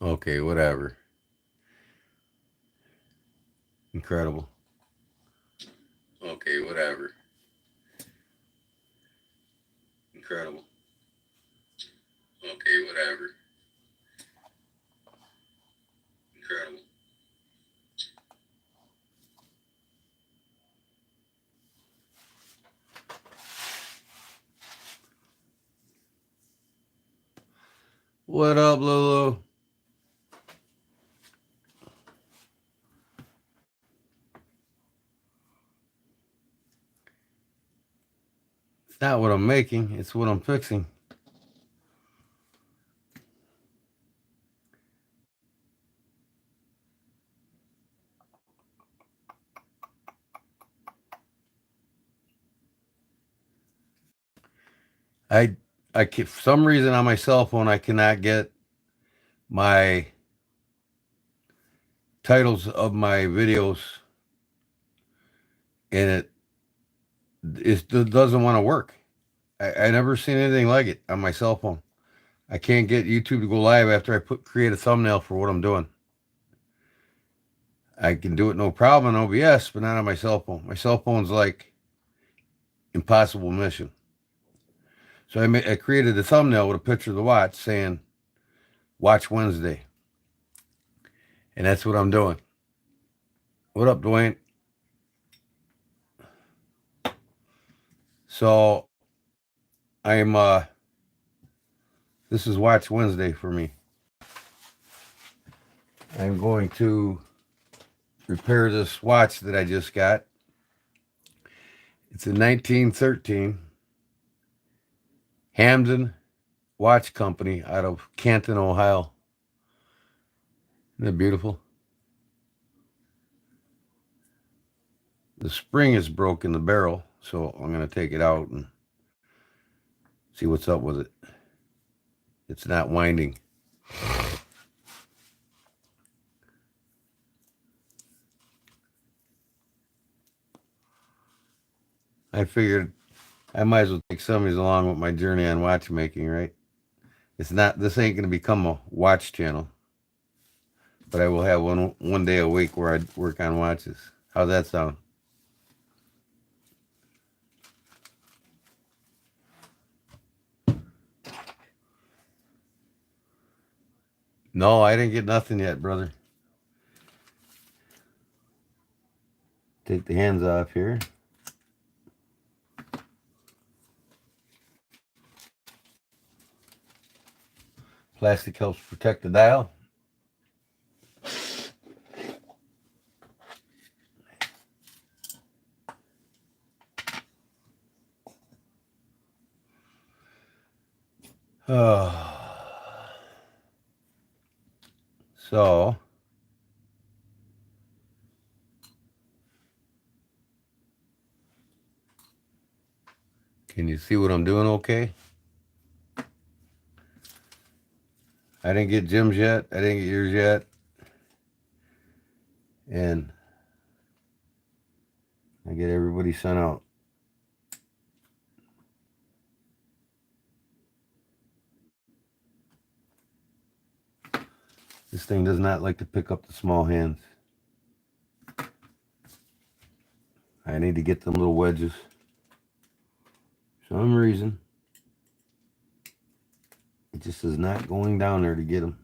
Okay, whatever. Incredible. Okay, whatever. Incredible. Okay, whatever. Incredible. What up, Lulu? It's not what I'm making, it's what I'm fixing. I for some reason on my cell phone I cannot get my titles of my videos, and it doesn't want to work. I never seen anything like it on my cell phone. I can't get YouTube to go live after I create a thumbnail for what I'm doing. I can do it no problem on OBS, but not on my cell phone. My cell phone's like impossible mission. So I created a thumbnail with a picture of the watch saying, "Watch Wednesday," and that's what I'm doing. What up, Dwayne? So I'm this is Watch Wednesday for me. I'm going to repair this watch that I just got. It's a 1913 Hamden Watch Company out of Canton, Ohio. Isn't that beautiful? The spring is broke in the barrel, so I'm going to take it out and see what's up with it. It's not winding. I figured I might as well take some of these along with my journey on watchmaking, right? This ain't going to become a watch channel, but I will have one day a week where I work on watches. How's that sound? No, I didn't get nothing yet, brother. Take the hands off here. Plastic helps protect the dial. So, can you see what I'm doing okay? I didn't get Jim's yet. I didn't get yours yet. And I get everybody sent out. This thing does not like to pick up the small hands. I need to get them little wedges. For some reason, it just is not going down there to get them.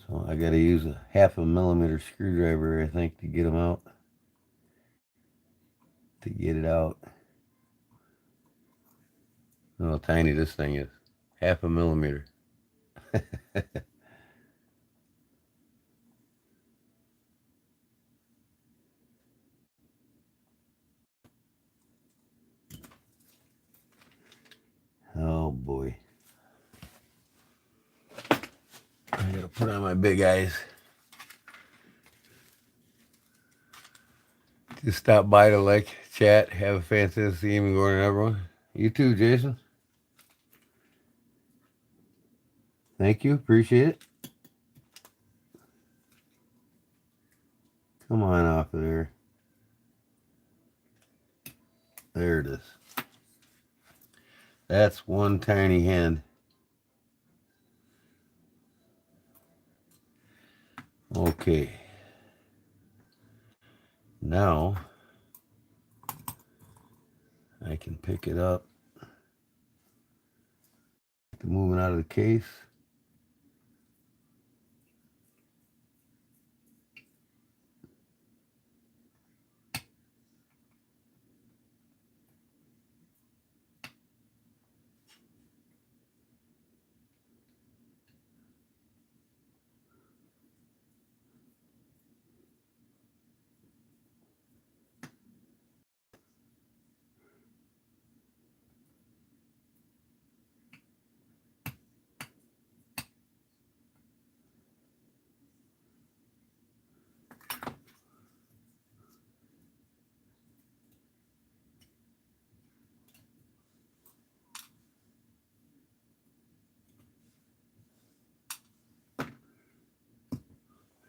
So I got to use a 1/2 millimeter screwdriver, I think, to get them out. To get it out. Look how tiny this thing is. 1/2 millimeter. Oh boy. I gotta put on my big eyes. Just stop by to like, chat, have a fantastic evening, Gordon, everyone. You too, Jason. Thank you. Appreciate it. Come on off of there. There it is. That's one tiny hen. Okay. Now I can pick it up. Moving out of the case.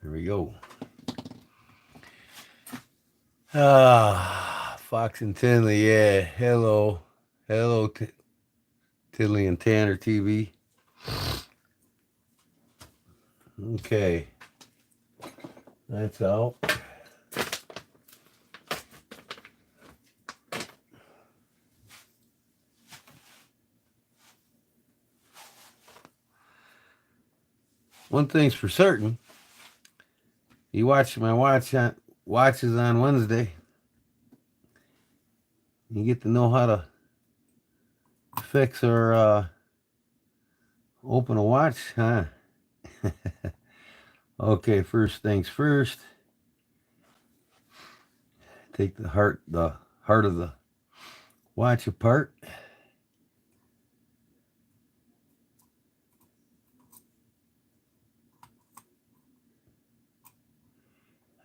There we go. Fox and Tinley, yeah. Hello. Hello, Tinley and Tanner TV. Okay. That's out. One thing's for certain. You watch my watches on Wednesday. You get to know how to fix or open a watch, huh? Okay, first things first. Take the heart of the watch apart.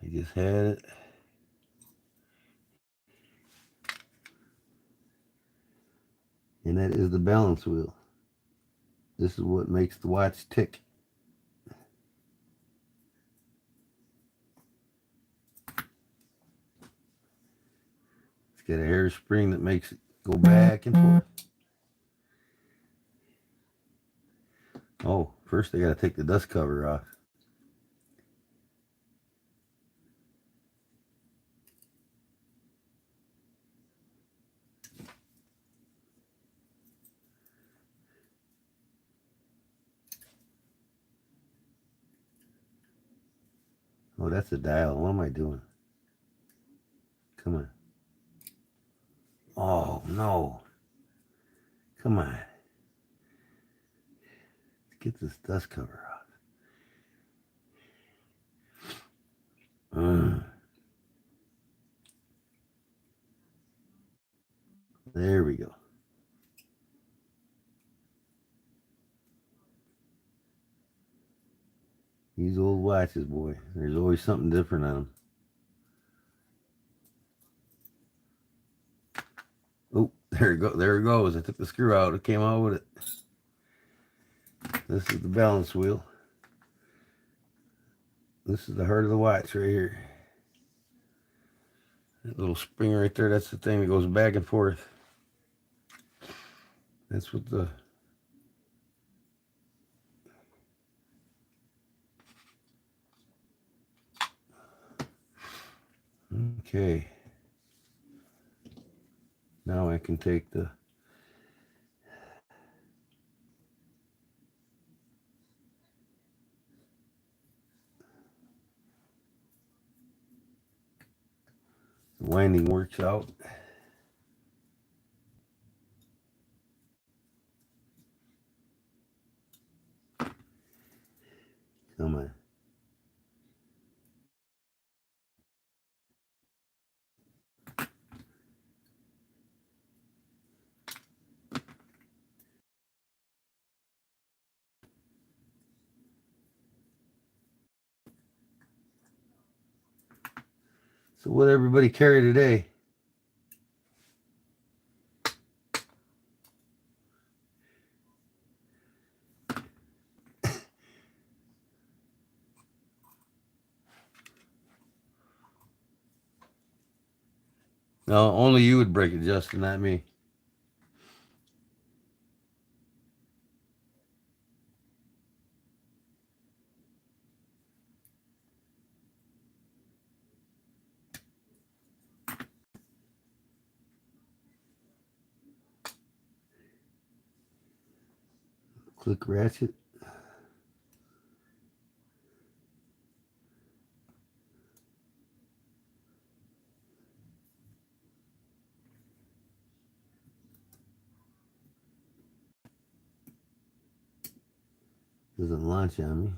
I just had it. And that is the balance wheel. This is what makes the watch tick. It's got a hairspring that makes it go back and forth. Oh, first I got to take the dust cover off. Oh, that's a dial. What am I doing? Come on. Oh, no. Come on. Let's get this dust cover off. There we go. These old watches, boy. There's always something different on them. Oh, there it goes. I took the screw out. It came out with it. This is the balance wheel. This is the heart of the watch right here. That little spring right there, that's the thing that goes back and forth. That's what the... Okay. Now I can take the... winding works out. Come on. So what everybody carry today? No, only you would break it, Justin, not me. Click ratchet. Doesn't launch on me.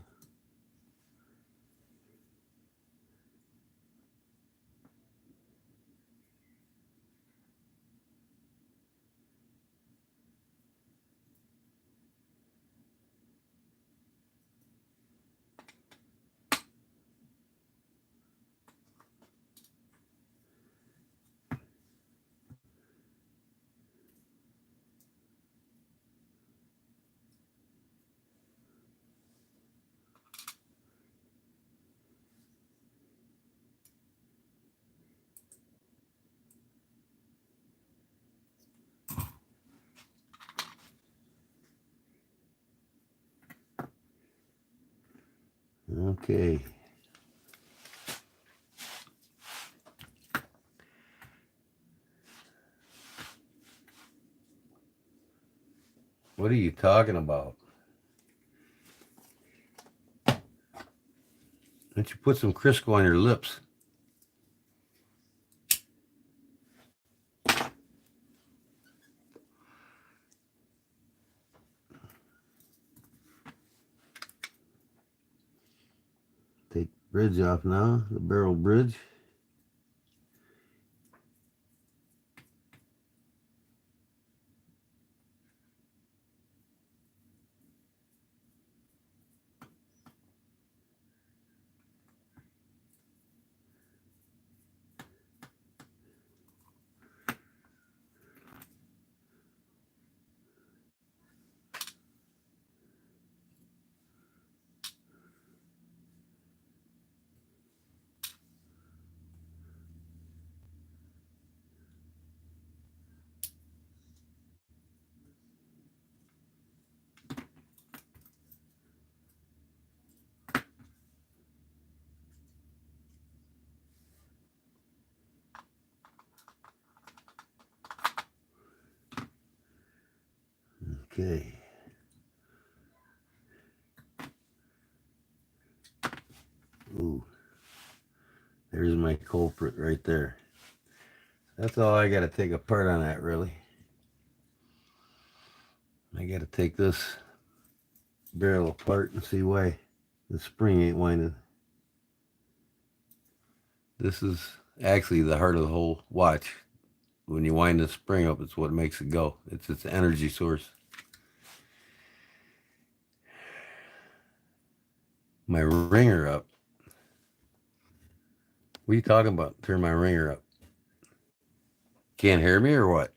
Okay. What are you talking about? Why don't you put some Crisco on your lips? Take the bridge off now, the barrel bridge. Okay. Ooh. There's my culprit right there. That's all I got to take apart on that, really. I got to take this barrel apart and see why the spring ain't winding. This is actually the heart of the whole watch. When you wind the spring up, it's what makes it go. It's its energy source. My ringer up. What are you talking about? Turn my ringer up. Can't hear me or what?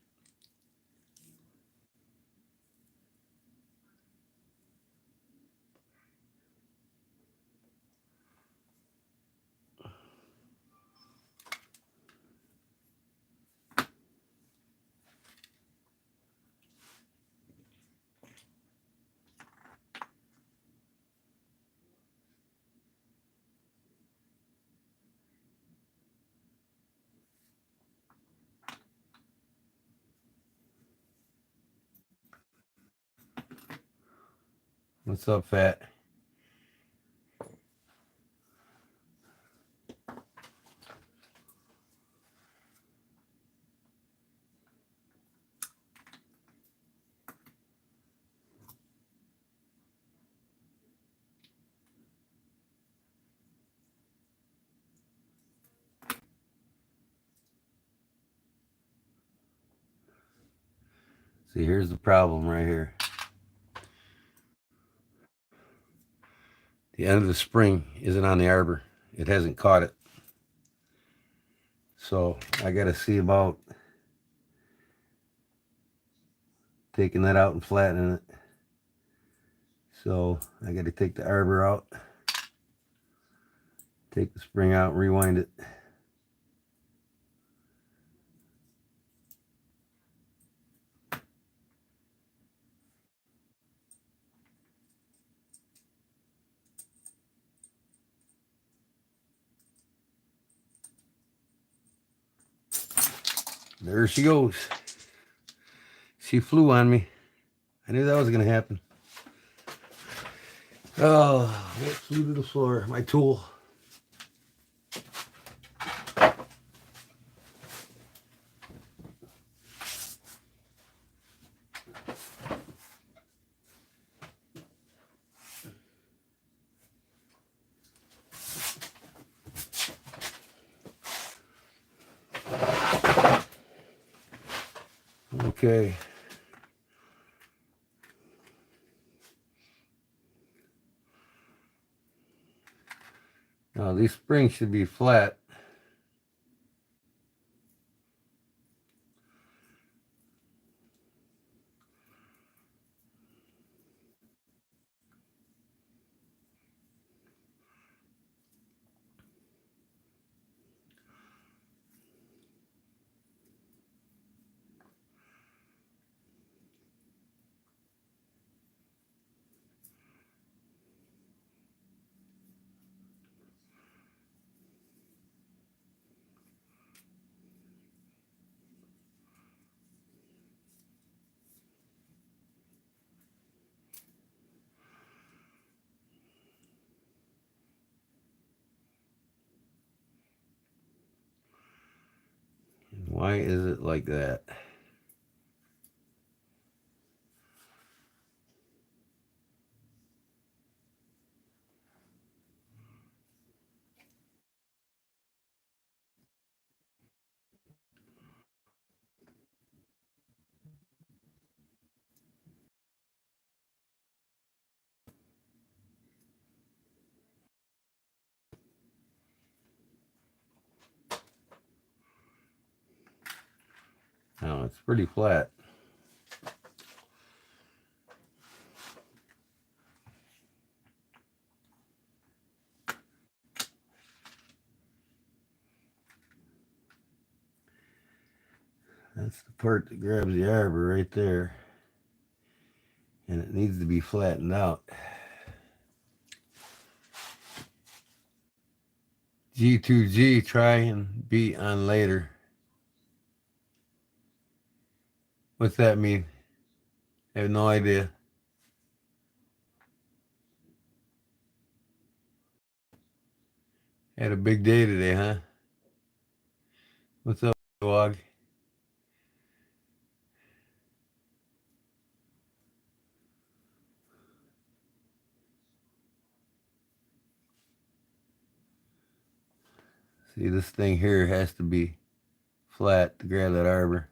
What's up, Fat? See, here's the problem right here. The end of the spring isn't on the arbor. It hasn't caught it. So I got to see about taking that out and flattening it. So I got to take the arbor out, take the spring out, and rewind it. There she goes. She flew on me. I knew that was going to happen. Oh, it flew to the floor. My tool. Okay. Now these springs should be flat. Why is it like that? Oh, it's pretty flat. That's the part that grabs the arbor right there. And it needs to be flattened out. G2G, try and be on later. What's that mean? I have no idea. Had a big day today, huh? What's up, dog? See, this thing here has to be flat to grab that arbor.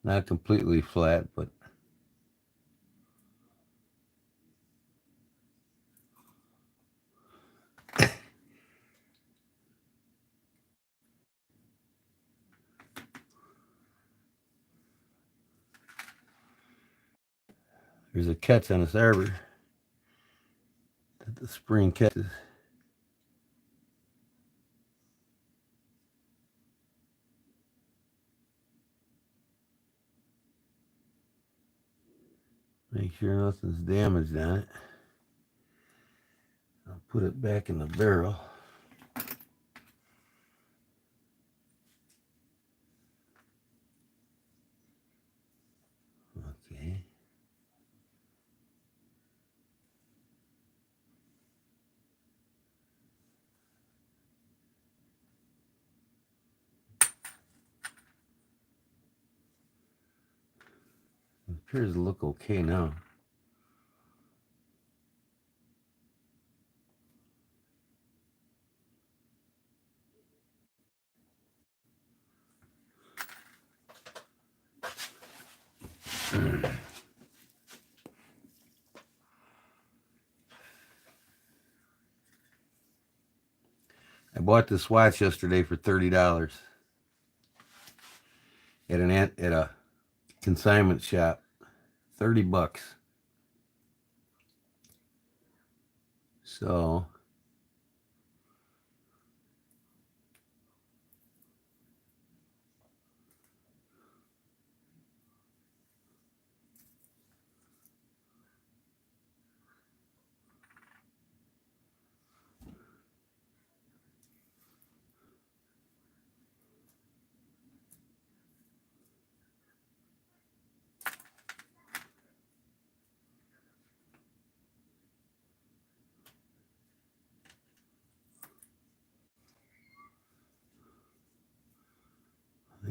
Not completely flat, but there's a catch on this arbor that the spring catches. Make sure nothing's damaged on it. I'll put it back in the barrel. Okay. It appears to look okay now. I bought this watch yesterday for $30 at a consignment shop. $30. So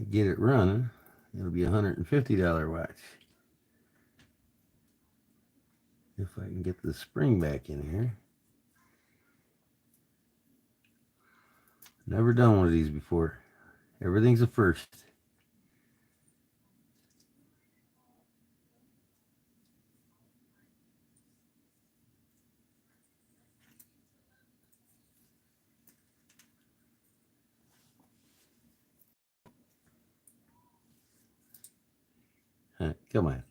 get it running, it'll be a $150 watch. If I can get the spring back in here. Never done one of these before. Everything's a first. Come on.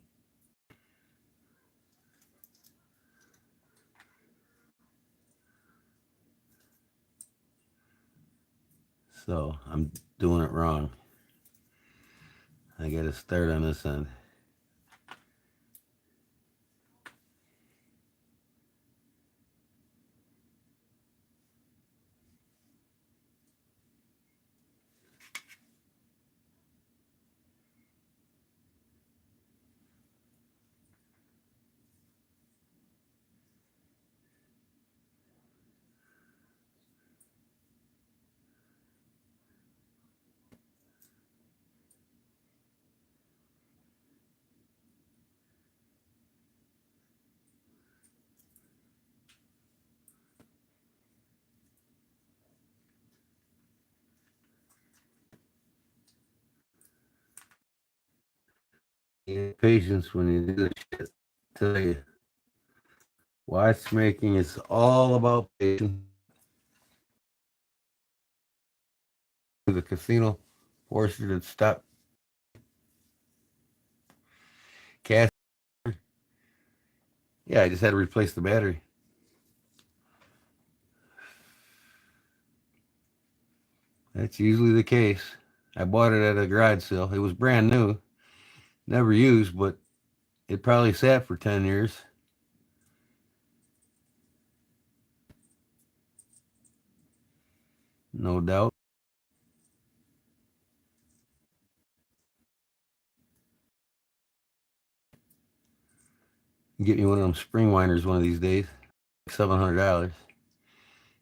So I'm doing it wrong. I got to start on this end. Patience when you do this shit. Tell you, watchmaking is all about patience. The casino forced her to stop. Cast. Yeah, I just had to replace the battery. That's usually the case. I bought it at a garage sale. It was brand new, never used, but it probably sat for 10 years. No doubt. Get me one of them spring winders one of these days. $700.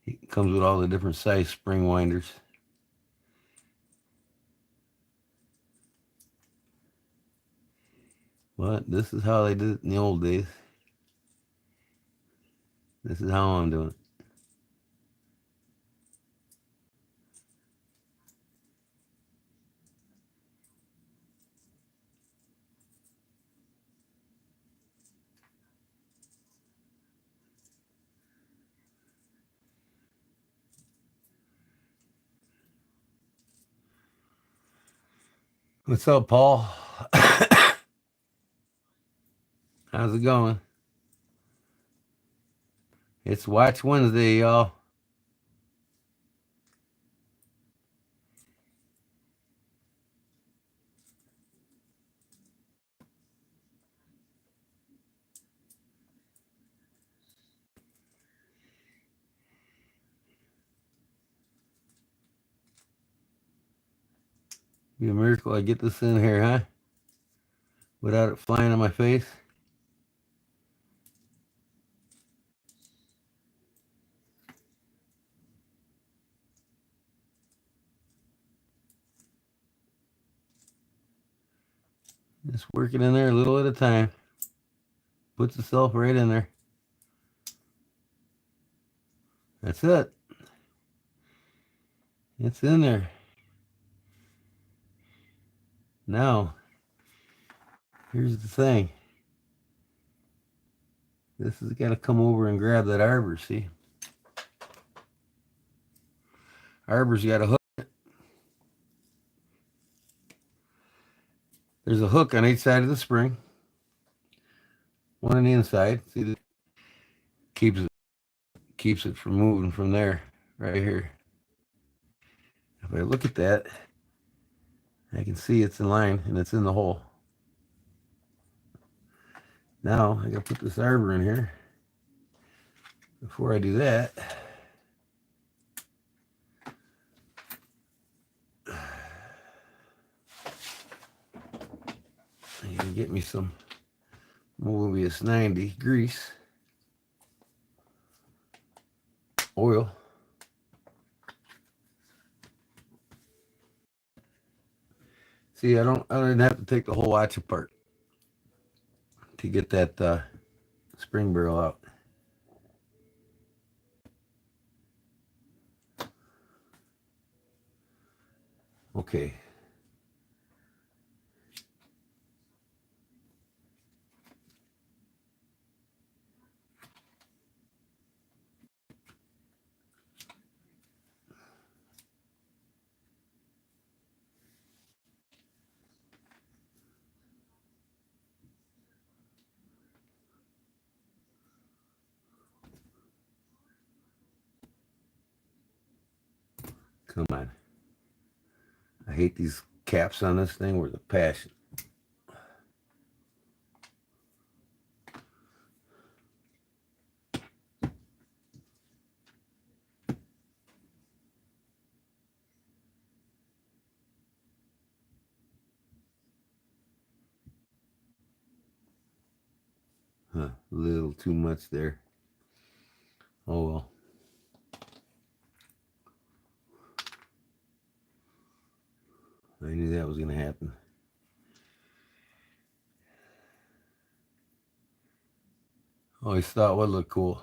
It comes with all the different size spring winders. But this is how they did it in the old days. This is how I'm doing it. What's up, Paul? How's it going? It's Watch Wednesday, y'all. Be a miracle I get this in here, huh? Without it flying on my face. Just working in there a little at a time. Puts itself right in there. That's it. It's in there. Now, here's the thing. This has got to come over and grab that arbor, see? Arbor's got a hook. There's a hook on each side of the spring. One on the inside. See, that keeps it from moving from there, right here. If I look at that, I can see it's in line and it's in the hole. Now I gotta put this arbor in here. Before I do that, I gotta get me some Mobius 90 grease, oil. See, I didn't have to take the whole watch apart to get that spring barrel out. Okay. Come on. I hate these caps on this thing with a passion. Huh, a little too much there. Oh well. I knew that was going to happen. Always thought it would look cool.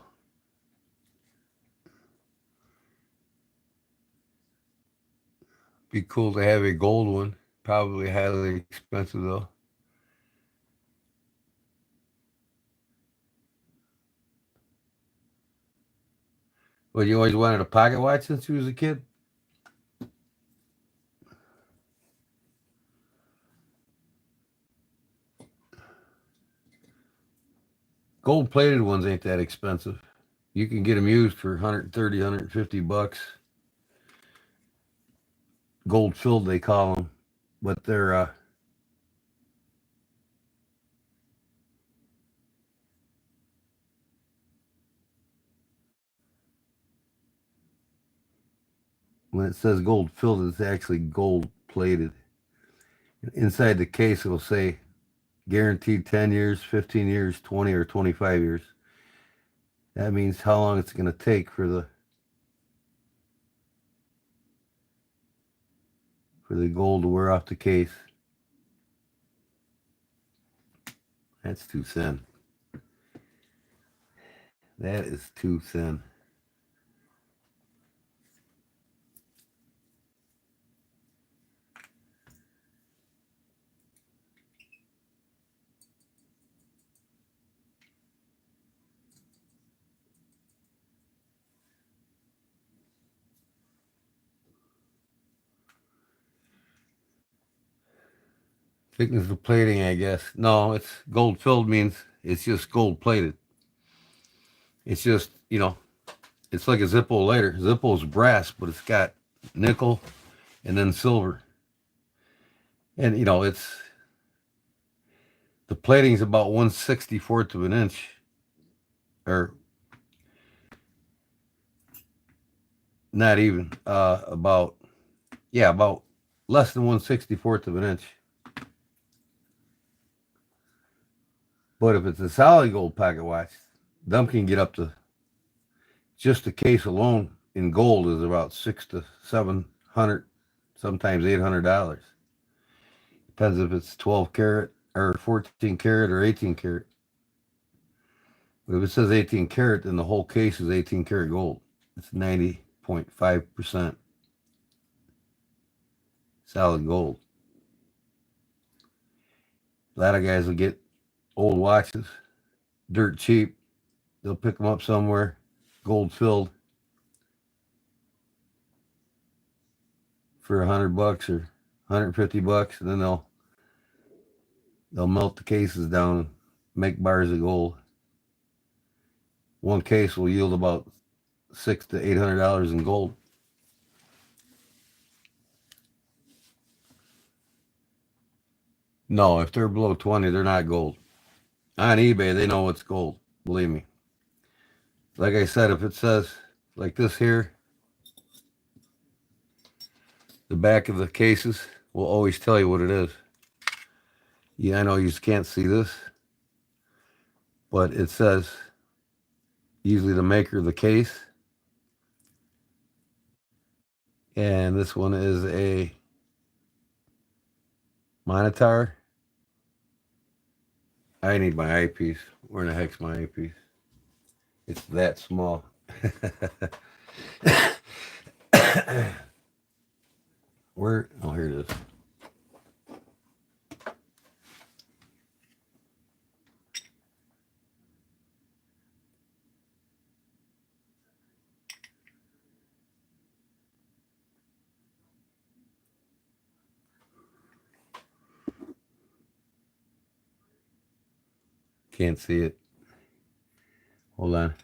Be cool to have a gold one. Probably highly expensive though. But you always wanted a pocket watch since you was a kid? Gold plated ones ain't that expensive. You can get them used for 130, 150 bucks. Gold filled, they call them. But they're, when it says gold filled, it's actually gold plated. Inside the case, it'll say guaranteed 10 years, 15 years, 20 or 25 years. That means how long it's going to take for the gold to wear off the case. That's too thin. That is too thin. Thickness of plating, I guess. No, it's gold filled means it's just gold plated. It's just, it's like a Zippo lighter. Zippo's brass, but it's got nickel and then silver. And, it's, the plating's about 1/64 of an inch. Or, not even, about less than 1/64 of an inch. But if it's a solid gold pocket watch, them can get up to, just the case alone in gold is about $600 to $700, sometimes $800. Depends if it's 12 karat or 14 karat or 18 karat. But if it says 18 karat, then the whole case is 18 karat gold. It's 90.5% solid gold. A lot of guys will get old watches, dirt cheap. They'll pick them up somewhere, gold filled, for $100 or $150, and then they'll melt the cases down and make bars of gold. One case will yield about $600 to $800 in gold. No, if they're below 20, they're not gold. On eBay, they know it's gold. Believe me. Like I said, if it says like this here, the back of the cases will always tell you what it is. Yeah, I know you just can't see this, but it says usually the maker of the case. And this one is a Monitor. I need my eyepiece. Where in the heck's my eyepiece? It's that small. Where? Oh, here it is. Can't see it. Hold on.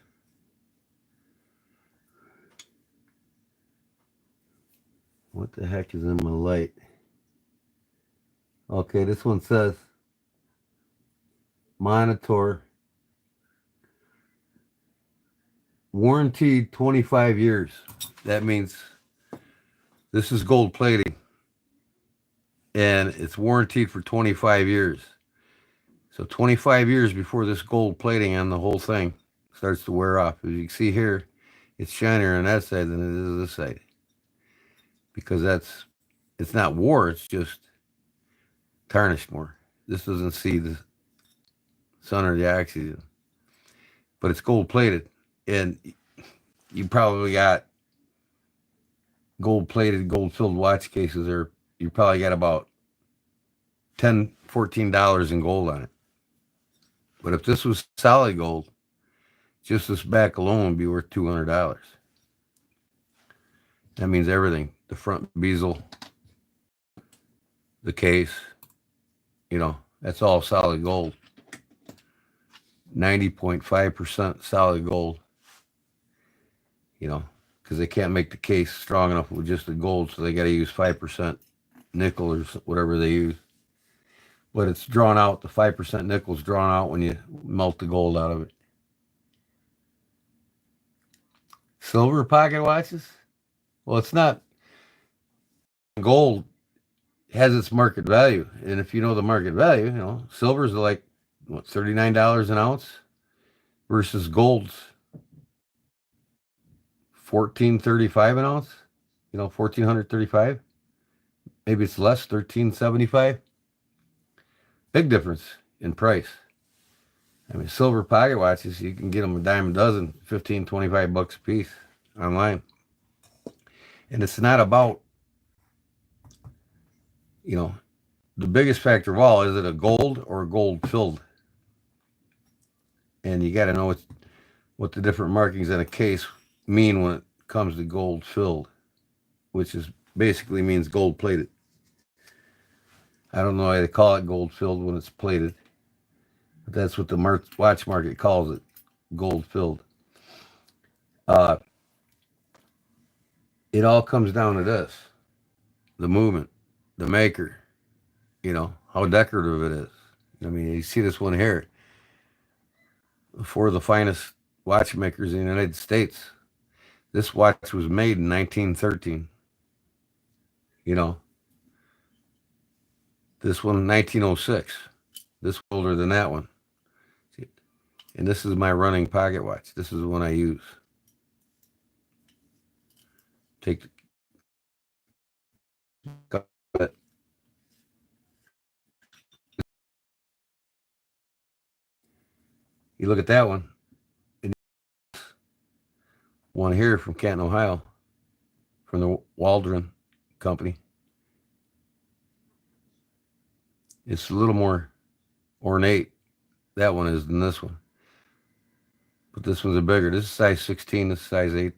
What the heck is in my light? Okay, this one says monitor warranted 25 years. That means this is gold plating and it's warranted for 25 years. So 25 years before this gold plating on the whole thing starts to wear off. As you can see here, it's shinier on that side than it is this side. Because it's not war, it's just tarnished more. This doesn't see the sun or the oxygen. But it's gold plated. And you probably got gold plated, gold filled watch cases, or you probably got about $10, $14 in gold on it. But if this was solid gold, just this back alone would be worth $200. That means everything. The front bezel, the case, that's all solid gold. 90.5% solid gold. Because they can't make the case strong enough with just the gold, so they got to use 5% nickel or whatever they use. But it's drawn out. The 5% nickel is drawn out when you melt the gold out of it. Silver pocket watches? Well, it's not. Gold has its market value. And if you know the market value, silver's like, $39 an ounce versus gold's $14.35 an ounce. $1,435. Maybe it's less, $13.75. Big difference in price. I mean, silver pocket watches, you can get them a dime a dozen, $15, $25 a piece online. And it's not about, the biggest factor of all, is it a gold or a gold filled? And you got to know what the different markings on a case mean when it comes to gold filled, which is basically means gold plated. I don't know why they call it gold filled when it's plated, but that's what the watch market calls it, gold filled. It all comes down to this: the movement, the maker, how decorative it is. I mean, you see this one here, four of the finest watchmakers in the United States. This watch was made in 1913. This one 1906. This older than that one. And this is my running pocket watch. This is the one I use. Take the you look at that one. One here from Canton, Ohio, from the Waldron Company. It's a little more ornate, that one is, than this one. But this one's a bigger. This is size 16. This is size 8.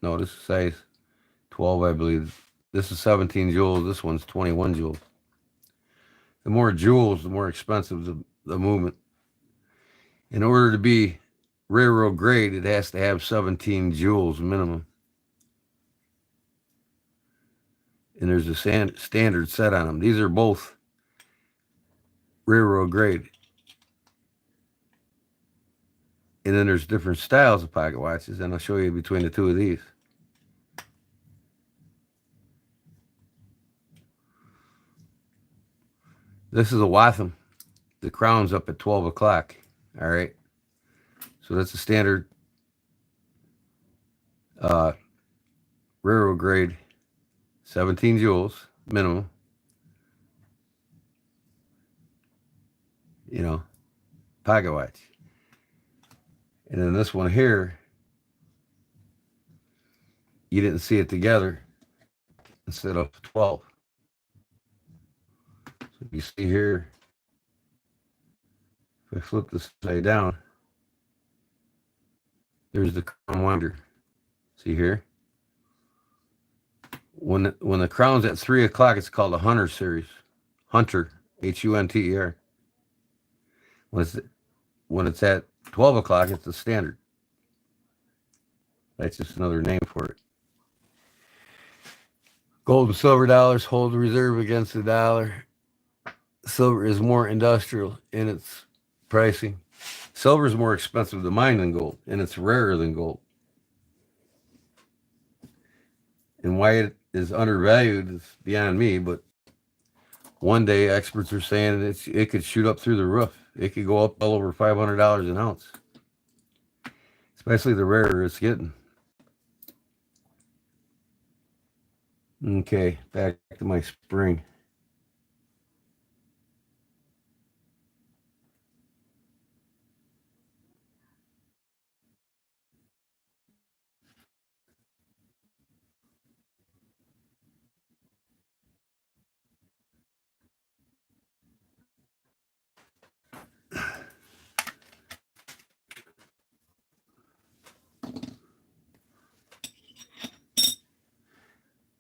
No, this is size 12, I believe. This is 17 jewels. This one's 21 jewels. The more jewels, the more expensive the movement. In order to be railroad grade, it has to have 17 jewels minimum. And there's a standard set on them. These are both railroad grade. And then there's different styles of pocket watches, and I'll show you between the two of these. This is a Watham. The crown's up at 12 o'clock. All right. So that's a standard railroad grade, 17 jewels minimum. you know, pocket watch. And then this one here, you didn't see it together instead of 12. So you see here, if I flip this upside down, there's the crown winder. See here? When the crown's at 3 o'clock, it's called a Hunter series. Hunter, Hunter. When it's when it's at 12 o'clock, it's the standard. That's just another name for it. Gold and silver dollars hold the reserve against the dollar. Silver is more industrial in its pricing. Silver is more expensive to mine than gold, and it's rarer than gold. And why it is undervalued is beyond me, but one day experts are saying it could shoot up through the roof. It could go up well over $500 an ounce, especially the rarer it's getting. Okay, back to my spring.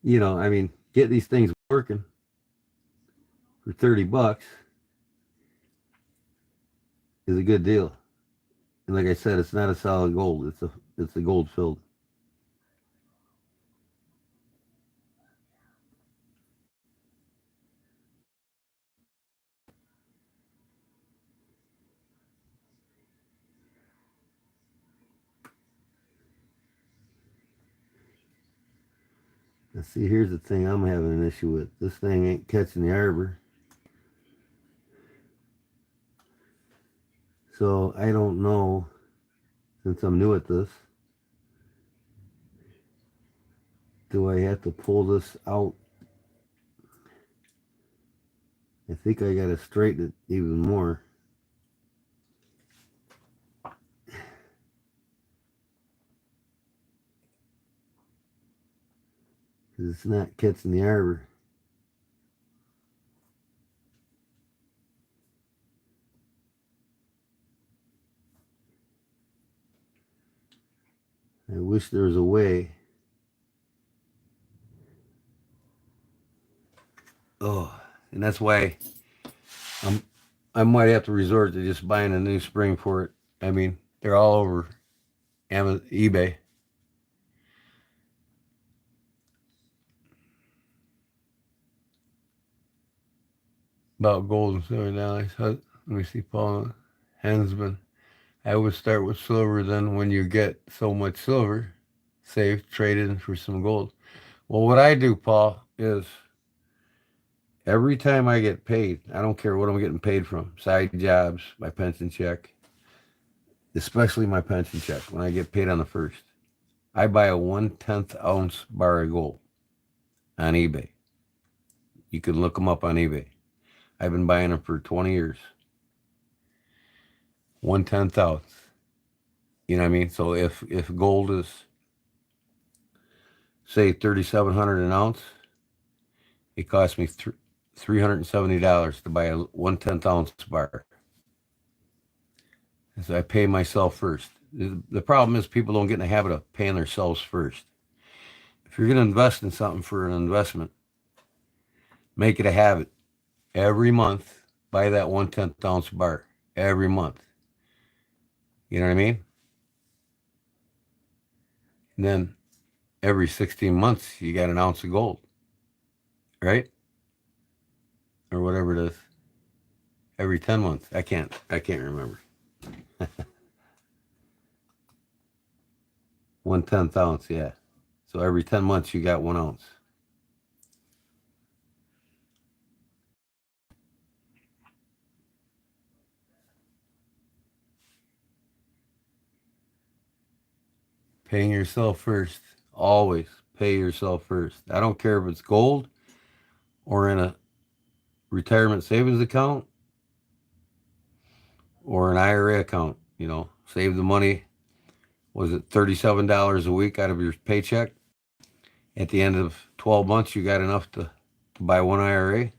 You know, I mean, get these things working for $30 is a good deal. And like I said, it's not a solid gold. It's a gold filled. Now see, here's the thing I'm having an issue with. This thing ain't catching the arbor. So I don't know, since I'm new at this, do I have to pull this out? I think I got to straighten it even more. Because it's not catching the arbor. I wish there was a way. Oh, and that's why I might have to resort to just buying a new spring for it. I mean, they're all over Amazon, eBay. About gold and silver dollars. Let me see, Paul Hensman. I would start with silver. Then, when you get so much silver, save, trade in for some gold. Well, what I do, Paul, is every time I get paid, I don't care what I'm getting paid from, side jobs, my pension check, especially my pension check, when I get paid on the first, I buy a 1/10 ounce bar of gold on eBay. You can look them up on eBay. I've been buying them for 20 years. 1/10 ounce. You know what I mean? So if gold is, say, 3,700 an ounce, it costs me $370 to buy a 1/10 ounce bar. And so I pay myself first. The problem is people don't get in the habit of paying themselves first. If you're going to invest in something for an investment, make it a habit. Every month, buy that 1/10 ounce bar. Every month. You know what I mean? And then every 16 months, you got an ounce of gold. Right? Or whatever it is. Every 10 months. I can't remember. 1/10 ounce, yeah. So every 10 months, you got 1 ounce. Paying yourself first. Always pay yourself first. I don't care if it's gold or in a retirement savings account or an IRA account, save the money. Was it $37 a week out of your paycheck? At the end of 12 months, you got enough to buy one IRA.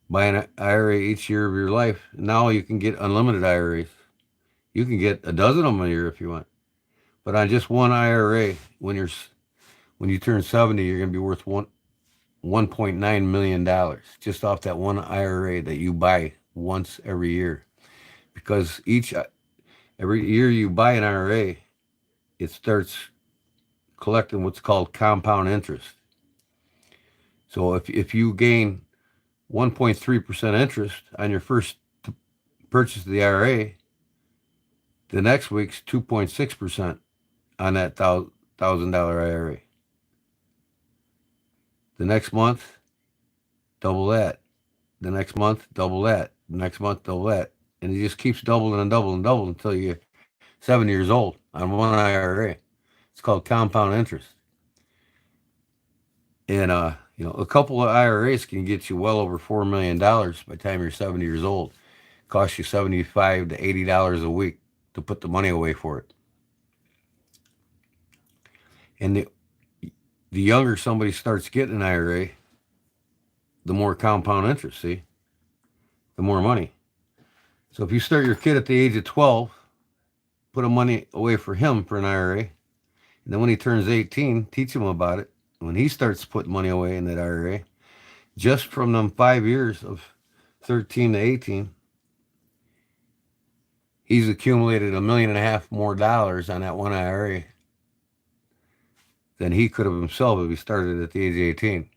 Buy an IRA each year of your life. Now you can get unlimited IRAs. You can get a dozen of them a year if you want. But on just one IRA, when you turn 70, you're going to be worth $1.9 million just off that one IRA that you buy once every year. Because every year you buy an IRA, it starts collecting what's called compound interest. So if you gain 1.3% interest on your first purchase of the IRA, the next week's 2.6% on that $1,000 IRA. The next month, double that. The next month, double that. The next month, double that. And it just keeps doubling and doubling and doubling until you're 7 years old on one IRA. It's called compound interest. And, a couple of IRAs can get you well over $4 million by the time you're 70 years old. It costs you $75 to $80 a week to put the money away for it. And the younger somebody starts getting an IRA, the more compound interest, see? The more money. So if you start your kid at the age of 12, put money away for him for an IRA, and then when he turns 18, teach him about it. When he starts putting money away in that IRA, just from them 5 years of 13 to 18, he's accumulated $1.5 million more dollars on that one IRA than he could have himself if he started at the age of 18.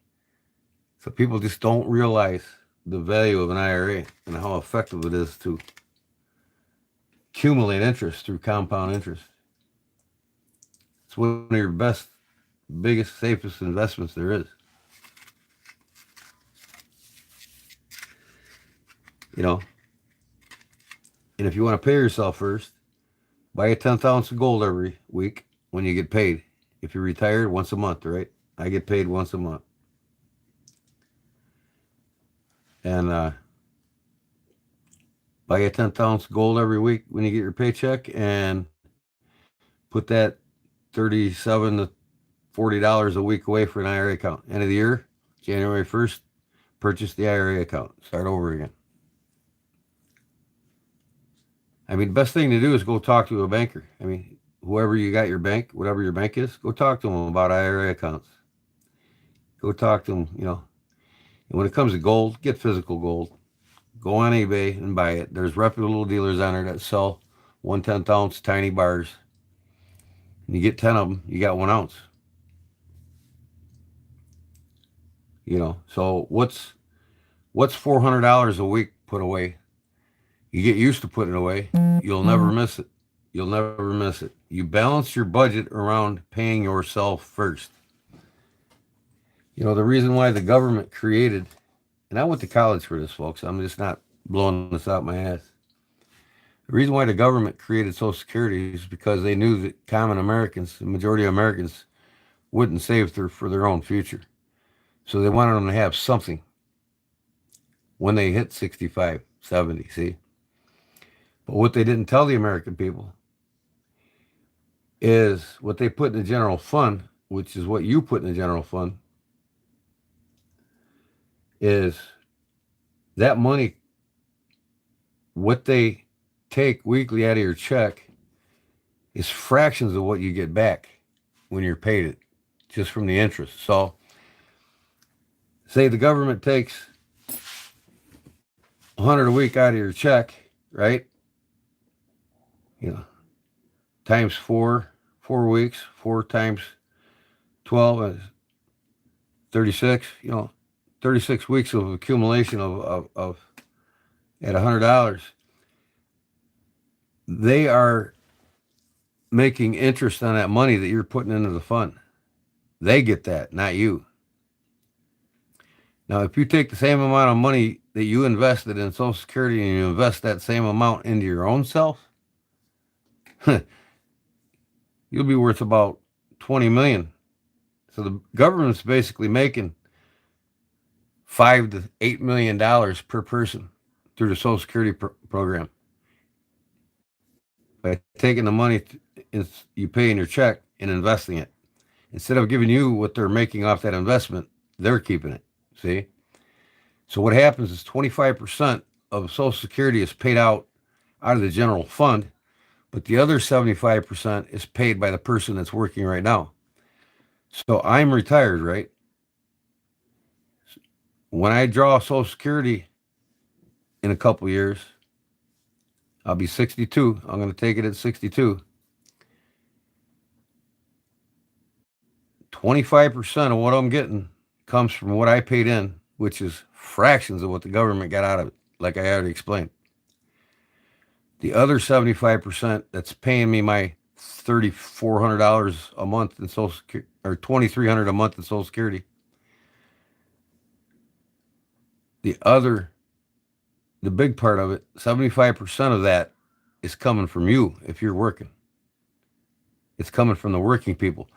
So people just don't realize the value of an IRA and how effective it is to accumulate interest through compound interest. It's one of your best, biggest, safest investments there is. And if you want to pay yourself first, buy a 10th ounce of gold every week when you get paid. If you're retired, once a month, right? I get paid once a month. And buy a 10th ounce gold every week when you get your paycheck and put that $37 to $40 a week away for an IRA account. End of the year, January 1st, purchase the IRA account. Start over again. I mean, the best thing to do is go talk to a banker. I mean, whoever you got your bank, whatever your bank is, go talk to them about IRA accounts. Go talk to them, And when it comes to gold, get physical gold. Go on eBay and buy it. There's reputable dealers on there that sell 1/10 ounce tiny bars. And you get 10 of them, you got 1 ounce. So what's $400 a week put away? You get used to putting it away. You'll never miss it. You'll never miss it. You balance your budget around paying yourself first. The reason why the government created, and I went to college for this, folks. I'm just not blowing this out my ass. The reason why the government created Social Security is because they knew that common Americans, the majority of Americans, wouldn't save for their own future. So they wanted them to have something when they hit 65, 70, see? But what they didn't tell the American people is what they put in the general fund, which is what you put in the general fund, is that money, what they take weekly out of your check is fractions of what you get back when you're paid it, just from the interest. So say the government takes $100 a week out of your check, right? Times 4 weeks, 4 times 12 is 36, 36 weeks of accumulation of at $100. They are making interest on that money that you're putting into the fund. They get that, not you. Now, if you take the same amount of money that you invested in Social Security and you invest that same amount into your own self, you'll be worth about $20 million. So the government's basically making $5 to $8 million per person through the Social Security program. by taking the money you pay in your check and investing it. Instead of giving you what they're making off that investment, they're keeping it. See? So what happens is 25% of Social Security is paid out of the general fund, but the other 75% is paid by the person that's working right now. So I'm retired, right? When I draw Social Security in a couple years, I'll be 62. I'm going to take it at 62. 25% of what I'm getting comes from what I paid in, which is fractions of what the government got out of it, like I already explained. The other 75% that's paying me my $3,400 a month in Social Security, or $2,300 a month in Social Security. The big part of it, 75% of that is coming from you if you're working. It's coming from the working people.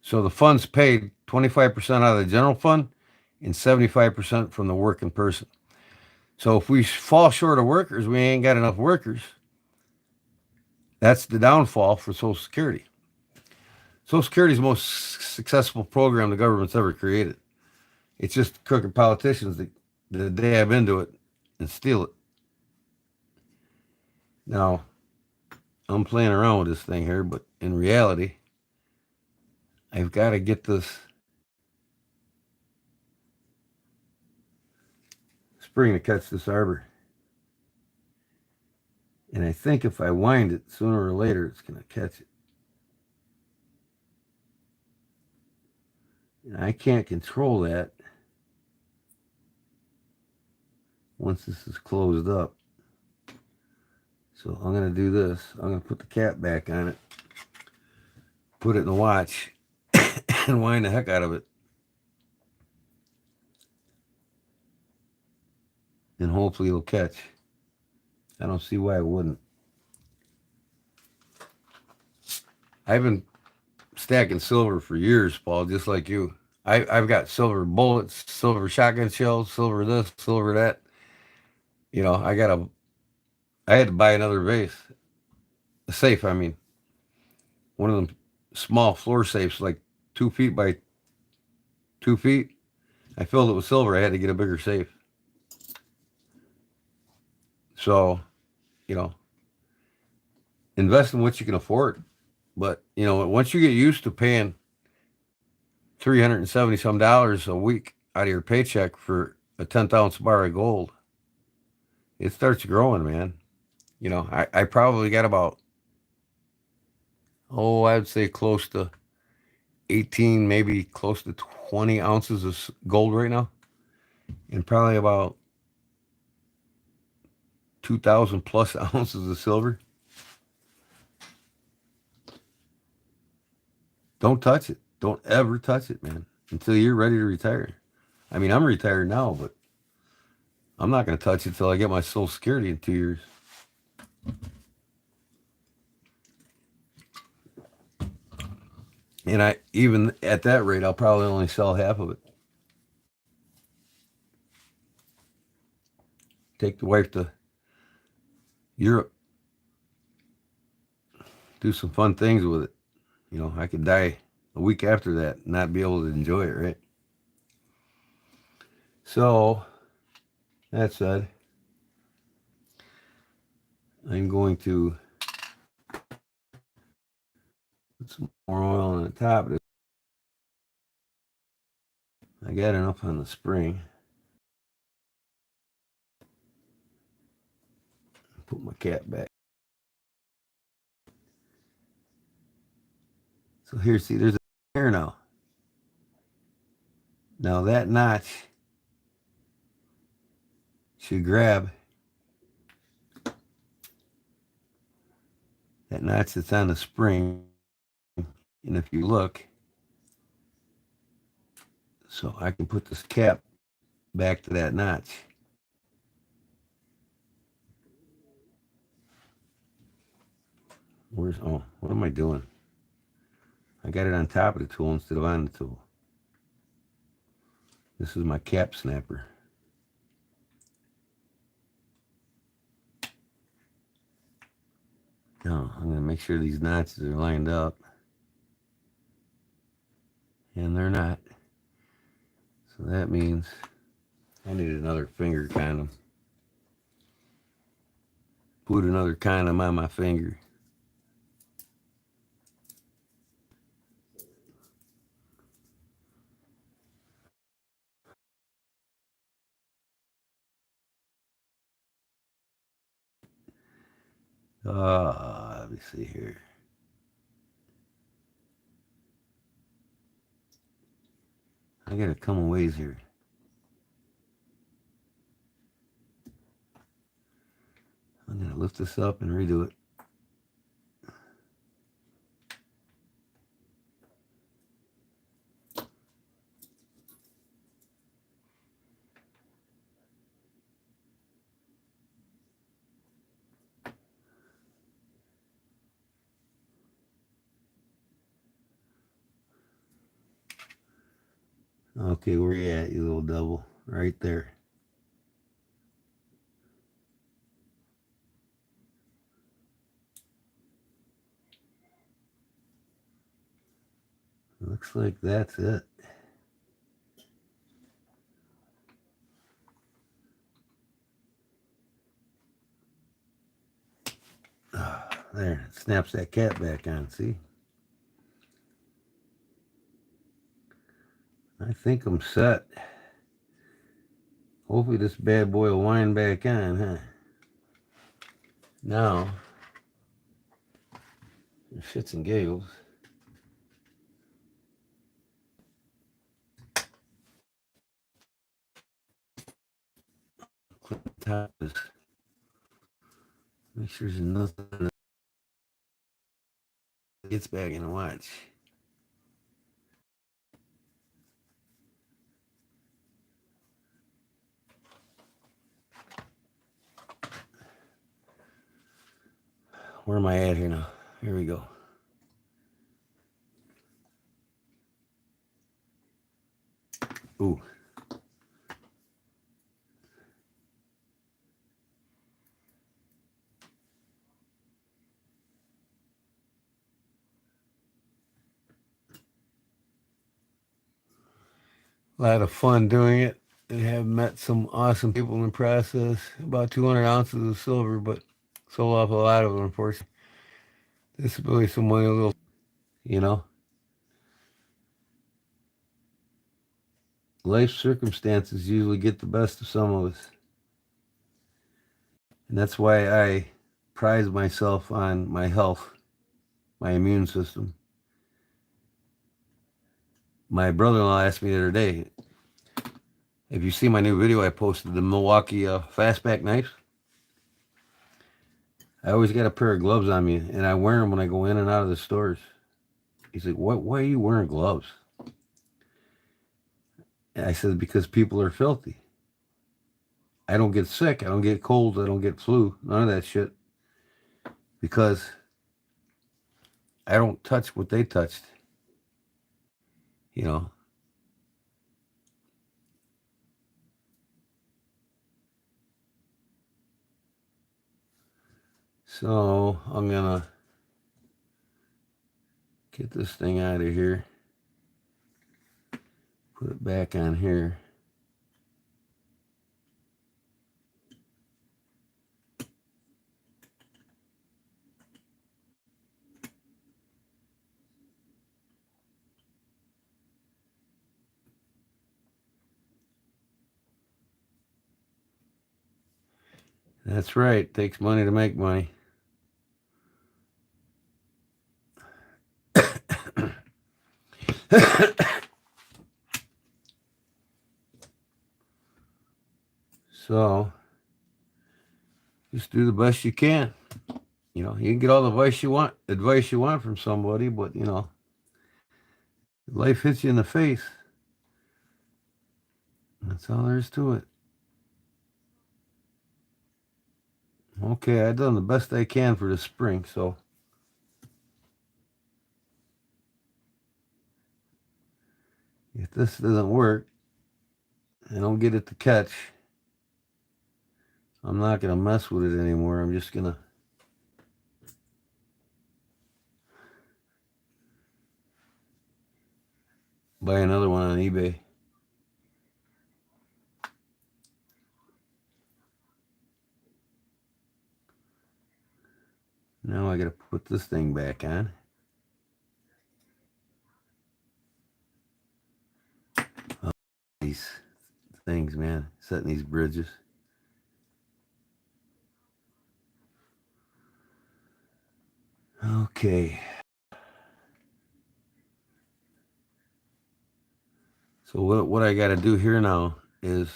So the fund's paid 25% out of the general fund and 75% from the working person. So if we fall short of workers, we ain't got enough workers. That's the downfall for Social Security. Social Security is the most successful program the government's ever created. It's just crooked politicians that dab into it and steal it. Now, I'm playing around with this thing here, but in reality, I've got to get this spring to catch this arbor. And I think if I wind it, sooner or later, it's going to catch it. And I can't control that once this is closed up. So I'm going to do this. I'm going to put the cap back on it, put it in the watch, and wind the heck out of it. And hopefully it'll catch. I don't see why it wouldn't. I've been stacking silver for years, Paul, just like you. I've got silver bullets, silver shotgun shells, silver this, silver that. You know, I had to buy another vase. A safe, I mean. One of them small floor safes, like 2 feet by 2 feet. I filled it with silver. I had to get a bigger safe. So, you know, invest in what you can afford. But, you know, once you get used to paying $370 some a week out of your paycheck for a 10th ounce bar of gold, it starts growing, man. You know, I probably got about, I'd say close to 18, maybe close to 20 ounces of gold right now. And probably about 2,000 plus ounces of silver. Don't touch it. Don't ever touch it, man, until you're ready to retire. I mean, I'm retired now, but I'm not going to touch it till I get my Social Security in 2 years. And even at that rate, I'll probably only sell half of it. Take the wife to Europe. Do some fun things with it. You know, I could die a week after that and not be able to enjoy it, right? So, that said, I'm going to put some more oil on the top of it. I got enough on the spring. Put my cap back. So here, see, there's a hair now. Now that notch should grab that notch that's on the spring. And if you look, so I can put this cap back to that notch. What am I doing? I got it on top of the tool instead of on the tool. This is my cap snapper. Now I'm going to make sure these notches are lined up. And they're not. So that means I need another finger condom. Put another condom on my finger. Let me see here. I gotta come a ways here. I'm gonna lift this up and redo it. Okay, where you at, you little devil? Right there. Looks like that's it. There, it snaps that cap back on, see? I think I'm set. Hopefully this bad boy will wind back on, huh? Now, shits and giggles. Clip the top is, make sure there's nothing that gets back in the watch. Where am I at here now? Here we go. Ooh. A lot of fun doing it. And have met some awesome people in the process. About 200 ounces of silver, but sold off a lot of it, unfortunately. This is really some money, a little, you know. Life circumstances usually get the best of some of us. And that's why I prize myself on my health, my immune system. My brother-in-law asked me the other day, if you see my new video I posted, the Milwaukee fastback knives, I always got a pair of gloves on me, and I wear them when I go in and out of the stores. He's like, why are you wearing gloves? And I said, because people are filthy. I don't get sick. I don't get colds. I don't get flu. None of that shit. Because I don't touch what they touched. You know. So I'm going to get this thing out of here. Put it back on here. That's right. It takes money to make money. So just do the best you can. You know, you can get all the advice you want from somebody, but you know, life hits you in the face. That's all there is to it. Okay, I've done the best I can for the spring, so if this doesn't work, I don't get it to catch, I'm not going to mess with it anymore. I'm just going to buy another one on eBay. Now I gotta put this thing back on. Oh, these things, man. Setting these bridges. Okay. So what I gotta do here now is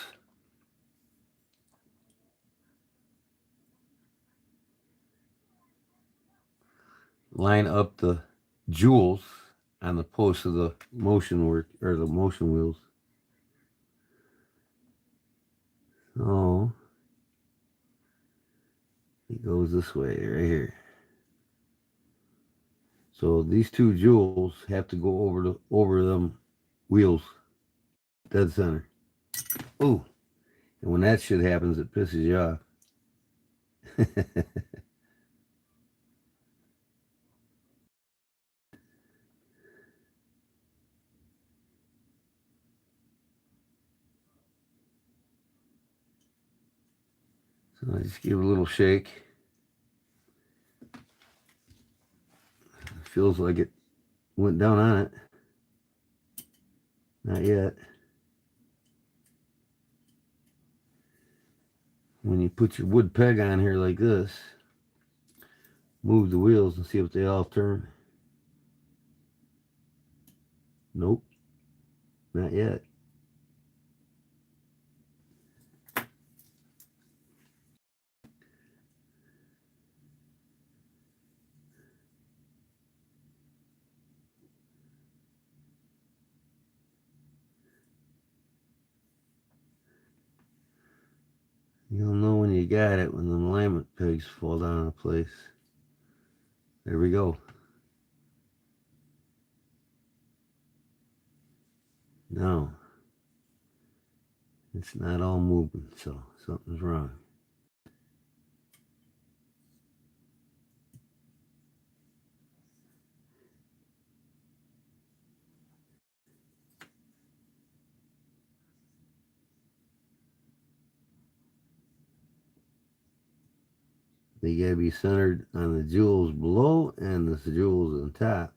line up the jewels on the posts of the motion work or the motion wheels. Oh, it goes this way right here. So these two jewels have to go over them wheels, dead center. Oh, and when that shit happens, it pisses you off. So I just give it a little shake. It feels like it went down on it. Not yet. When you put your wood peg on here like this, move the wheels and see if they all turn. Nope, not yet. You'll know when you got it when the alignment pegs fall down into place. There we go. No, it's not all moving, so something's wrong. They gotta be centered on the jewels below and the jewels on top.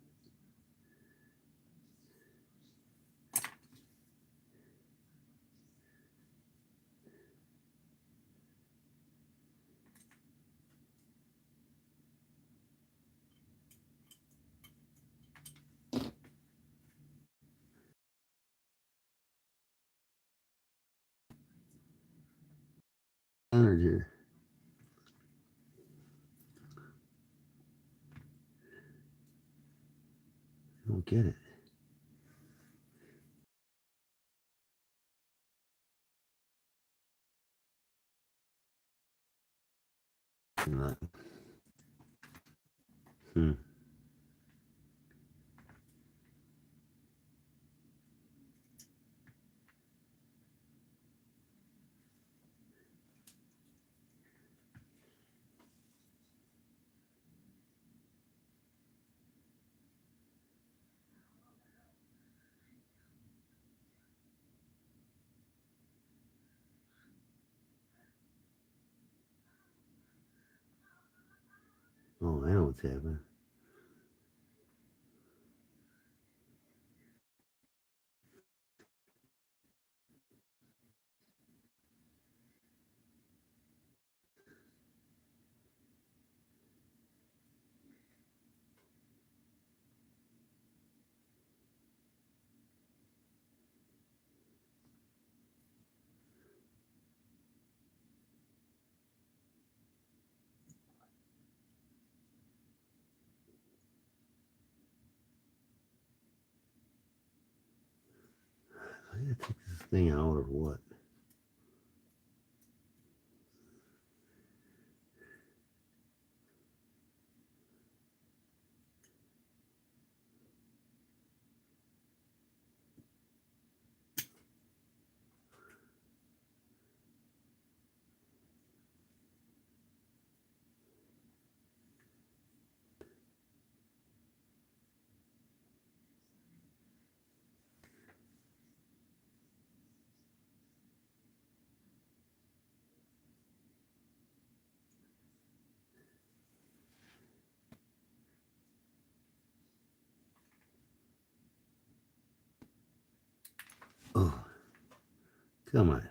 Centered here. I don't get it. Not. Hmm. Oh, I know what's happening. I gotta take this thing out or what? Oh, come on.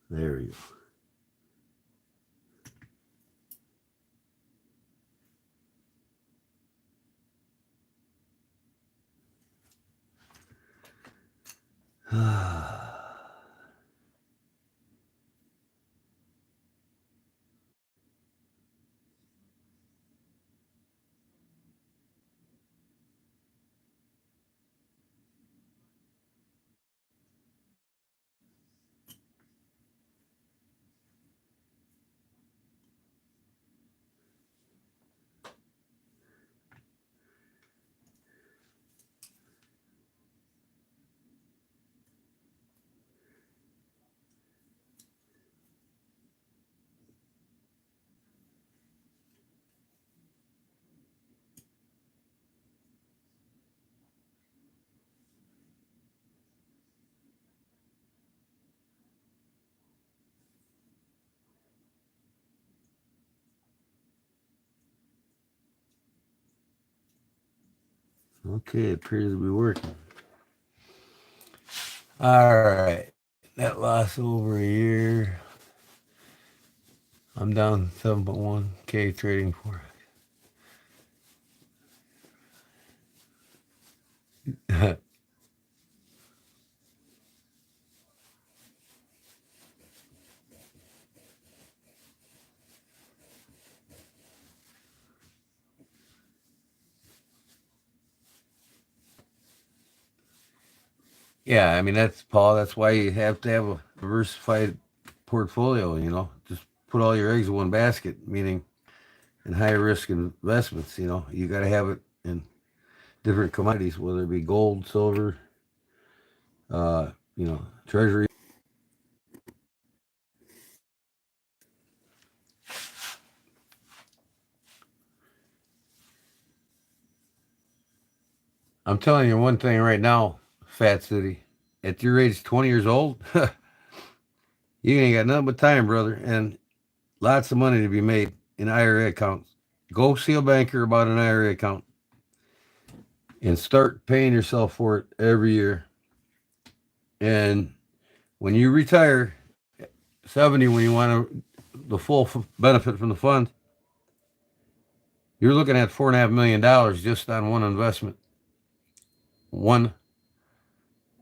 There you go. Okay, it appears to be working. All right. Net loss over a year. I'm down 7.1K trading for it. Yeah, I mean, that's Paul. That's why you have to have a diversified portfolio, you know. Just put all your eggs in one basket, meaning in higher risk investments, you know. You got to have it in different commodities, whether it be gold, silver, treasury. I'm telling you one thing right now, Fat City. At your age, 20 years old, you ain't got nothing but time, brother, and lots of money to be made in IRA accounts. Go see a banker about an IRA account and start paying yourself for it every year. And when you retire, 70, when you want the full benefit from the fund, you're looking at $4.5 million just on one investment, one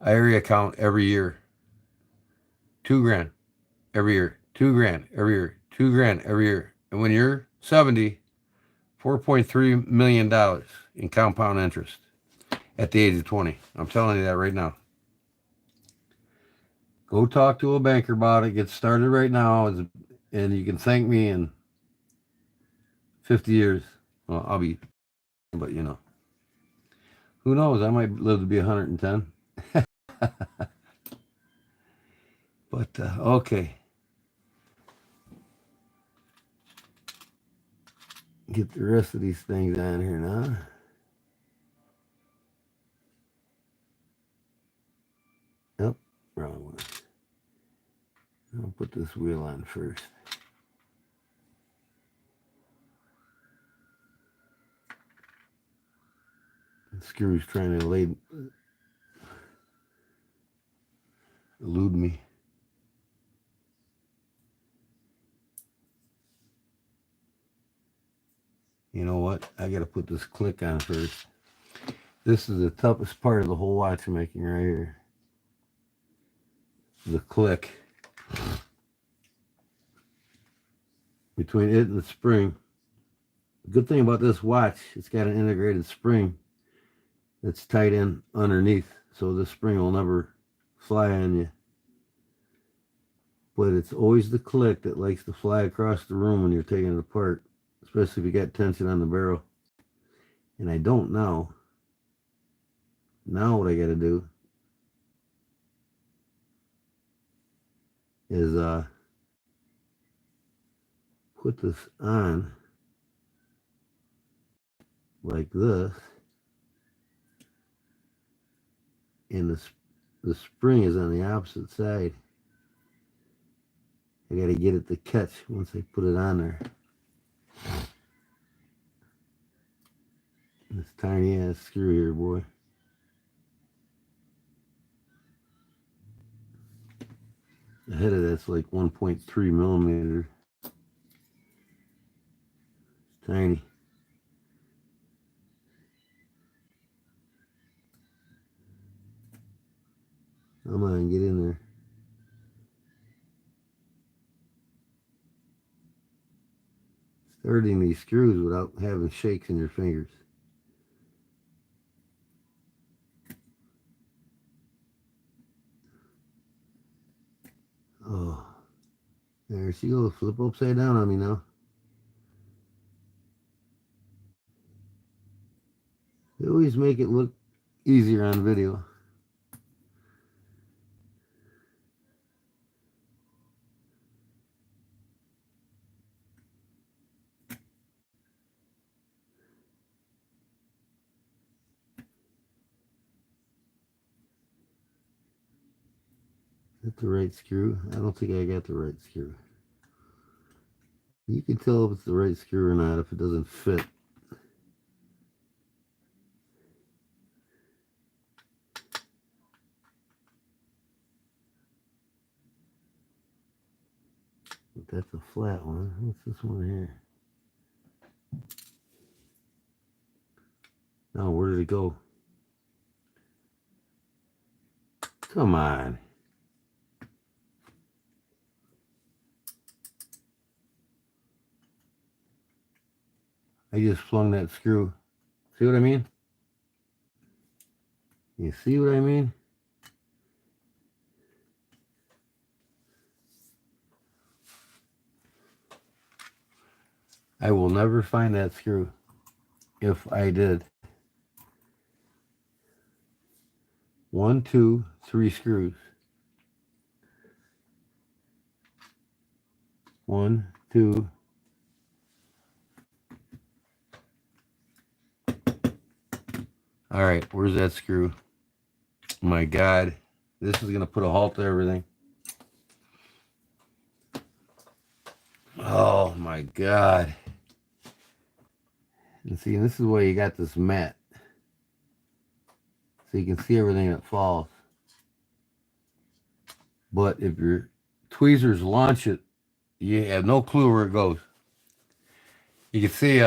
IRA account every year. 2 grand every year, 2 grand every year, 2 grand every year. And when you're 70, $4.3 million in compound interest at the age of 20. I'm telling you that right now. Go talk to a banker about it. Get started right now, and you can thank me in 50 years. Well, I'll be, but you know, who knows? I might live to be 110. But okay, get the rest of these things on here now. Yep, wrong one. I'll put this wheel on first. The screw's trying to elude me. You know what? I got to put this click on first. This is the toughest part of the whole watchmaking right here. The click. Between it and the spring, The good thing about this watch, it's got an integrated spring that's tight in underneath, so the spring will never fly on you. But it's always the click that likes to fly across the room when you're taking it apart, especially if you got tension on the barrel. And I don't know. Now what I got to do is put this on like this, and the spring is on the opposite side. I got to get it to catch once I put it on there. This tiny ass screw here, boy. The head of that's like 1.3 millimeters. It's tiny. Come on, get in there. Starting these screws without having shakes in your fingers. Oh, there she goes. Flip upside down on me now. They always make it look easier on video. Is that the right screw? I don't think I got the right screw. You can tell if it's the right screw or not if it doesn't fit. But that's a flat one. What's this one here? Oh, where did it go? Come on. I just flung that screw. See what I mean? You see what I mean? I will never find that screw if I did. 1, 2, 3 screws. 1, 2. All right, where's that screw? My God, this is gonna put a halt to everything. Oh my God. And see, this is why you got this mat. So you can see everything that falls. But if your tweezers launch it, you have no clue where it goes. You can see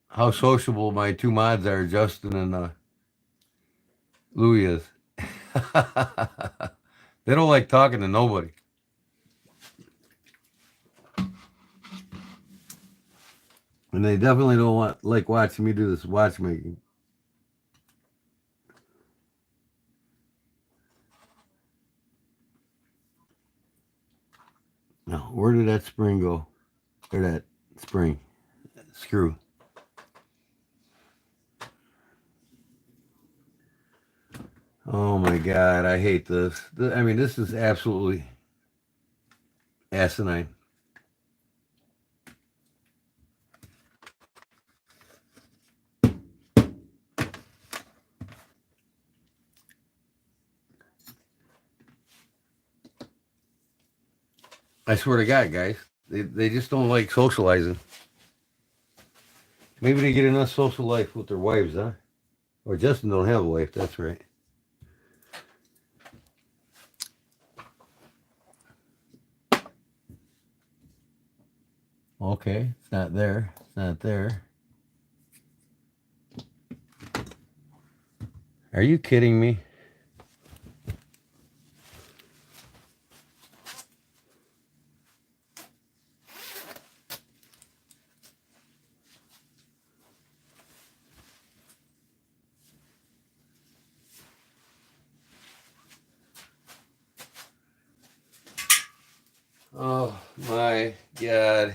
how sociable my two mods are, Justin and Louis is. They don't like talking to nobody. And they definitely don't like watching me do this watchmaking. Now, where did that spring go? Or that spring? That screw. Oh my God, I hate this. I mean, this is absolutely asinine. I swear to God, guys, they just don't like socializing. Maybe they get enough social life with their wives, huh? Or Justin don't have a wife, that's right. Okay, it's not there. It's not there. Are you kidding me? Oh my God.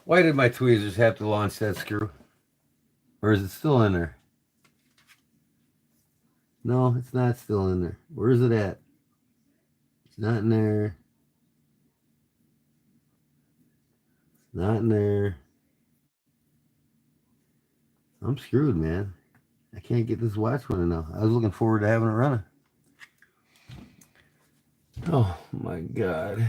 Why did my tweezers have to launch that screw? Or is it still in there? No, it's not still in there. Where is it at? It's not in there. It's not in there. I'm screwed, man. I can't get this watch running now. I was looking forward to having it running. Oh my God.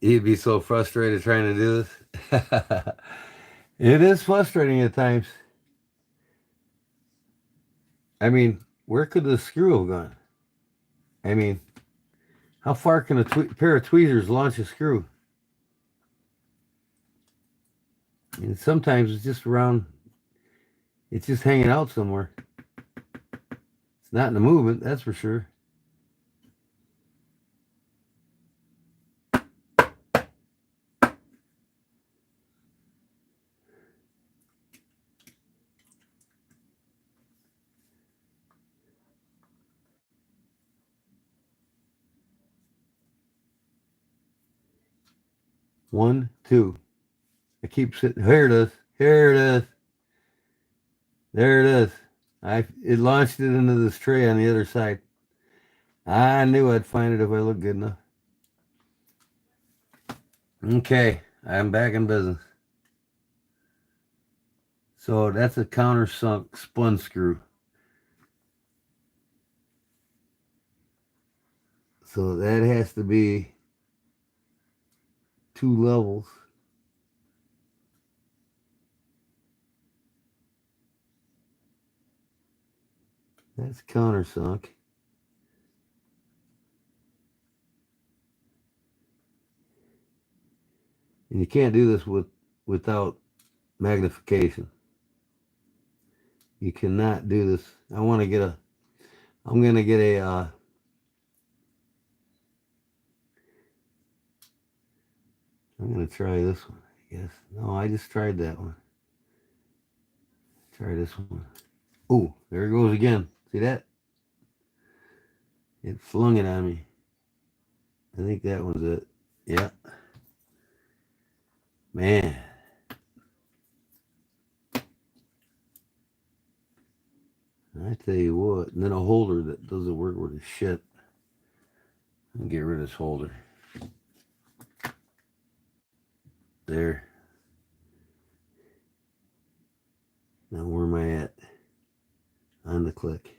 You'd be so frustrated trying to do this. It is frustrating at times. I mean, where could the screw have gone? I mean, how far can a pair of tweezers launch a screw? I mean, sometimes it's just around, it's just hanging out somewhere. It's not in the movement, that's for sure. One, two. I keep sitting. Here it is. Here it is. There it is. It launched it into this tray on the other side. I knew I'd find it if I looked good enough. Okay, I'm back in business. So that's a countersunk spun screw. So that has to be 2 levels. That's countersunk. And you can't do this without magnification. You cannot do this. I'm going to get a I'm going to try this one, I guess. No, I just tried that one. Try this one. Oh, there it goes again. See that? It flung it on me. I think that one's it. Yeah. Man. I tell you what. And then a holder that doesn't work with the shit. I'll get rid of this holder. There. Now where am I at? On the click.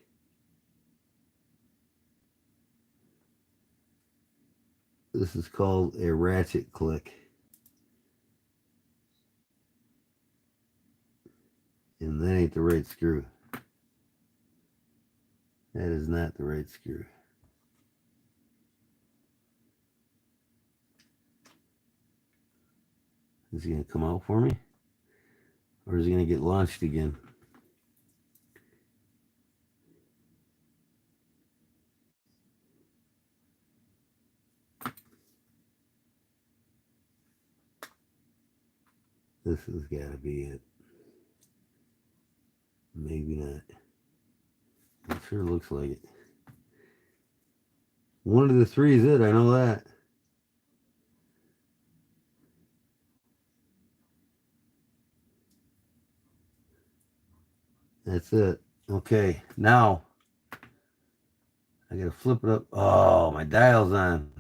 This is called a ratchet click. And that ain't the right screw. That is not the right screw. Is he going to come out for me? Or is he going to get launched again? This has got to be it. Maybe not. It sure looks like it. One of the three is it, I know that. That's it. Okay, now I gotta flip it up. Oh, my dial's on.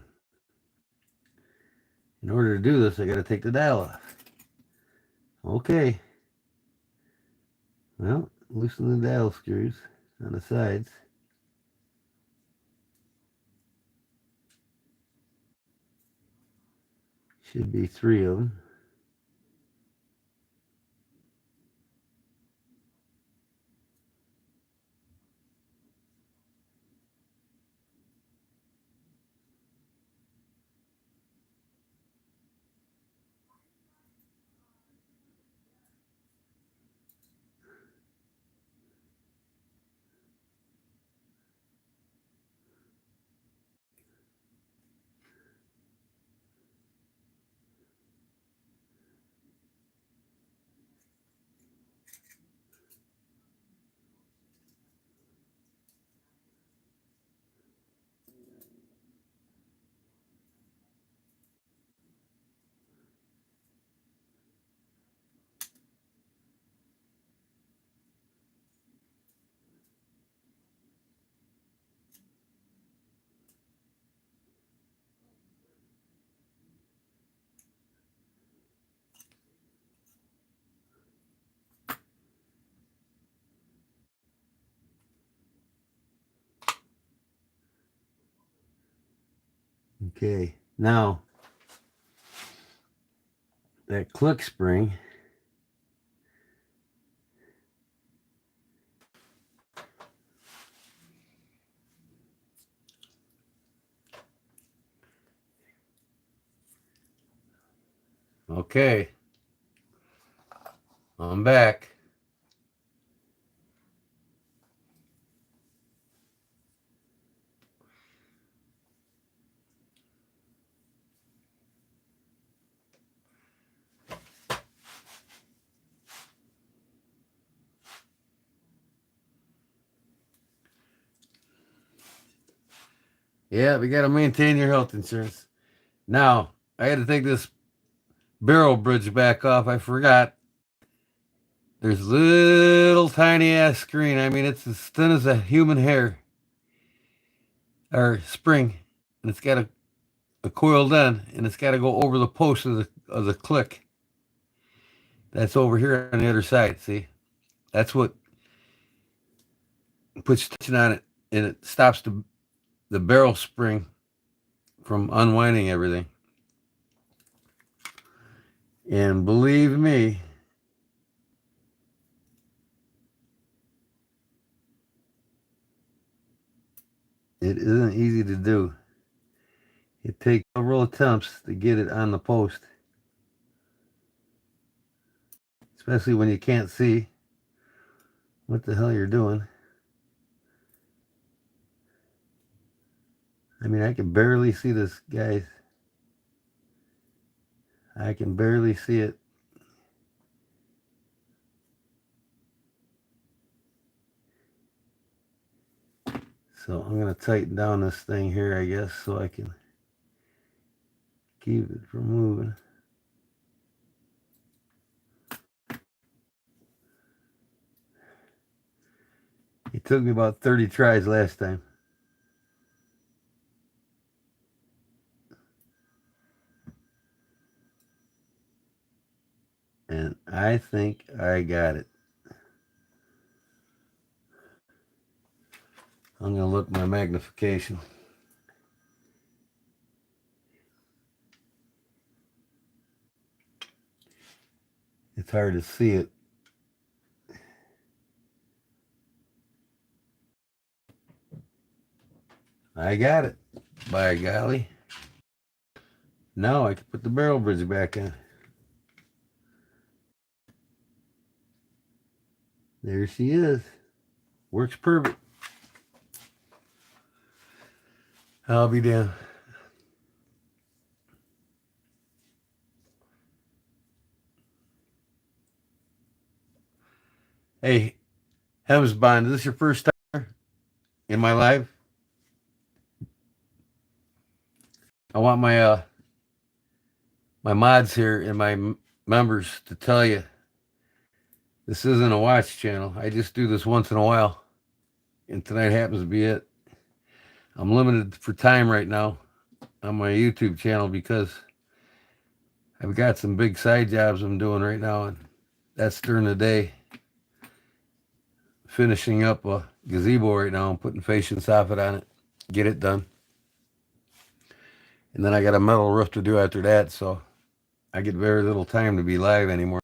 In order to do this, I gotta take the dial off. Okay. Well, loosen the dial screws on the sides. Should be 3 of them. Okay, now that click spring, okay, I'm back. Yeah, we got to maintain your health insurance. Now, I had to take this barrel bridge back off. I forgot. There's little tiny ass screen. I mean, it's as thin as a human hair or spring, and it's got a coiled end, and it's got to go over the post of the click. That's over here on the other side. See, that's what puts tension on it, and it stops the barrel spring from unwinding everything. And believe me, it isn't easy to do. It takes several attempts to get it on the post, especially when you can't see what the hell you're doing. I mean, I can barely see this, guys. I can barely see it. So I'm going to tighten down this thing here, I guess, so I can keep it from moving. It took me about 30 tries last time. And I think I got it. I'm going to look my magnification. It's hard to see it. I got it. By golly. Now I can put the barrel bridge back in. There she is. Works perfect. I'll be damned. Hey, Hemsbond, is this your first time in my live? I want my my mods here and my members to tell you this isn't a watch channel. I just do this once in a while, and tonight happens to be it. I'm limited for time right now on my YouTube channel because I've got some big side jobs I'm doing right now, and that's during the day. Finishing up a gazebo right now. I'm putting fascia soffit on it. Get it done. And then I got a metal roof to do after that, so I get very little time to be live anymore.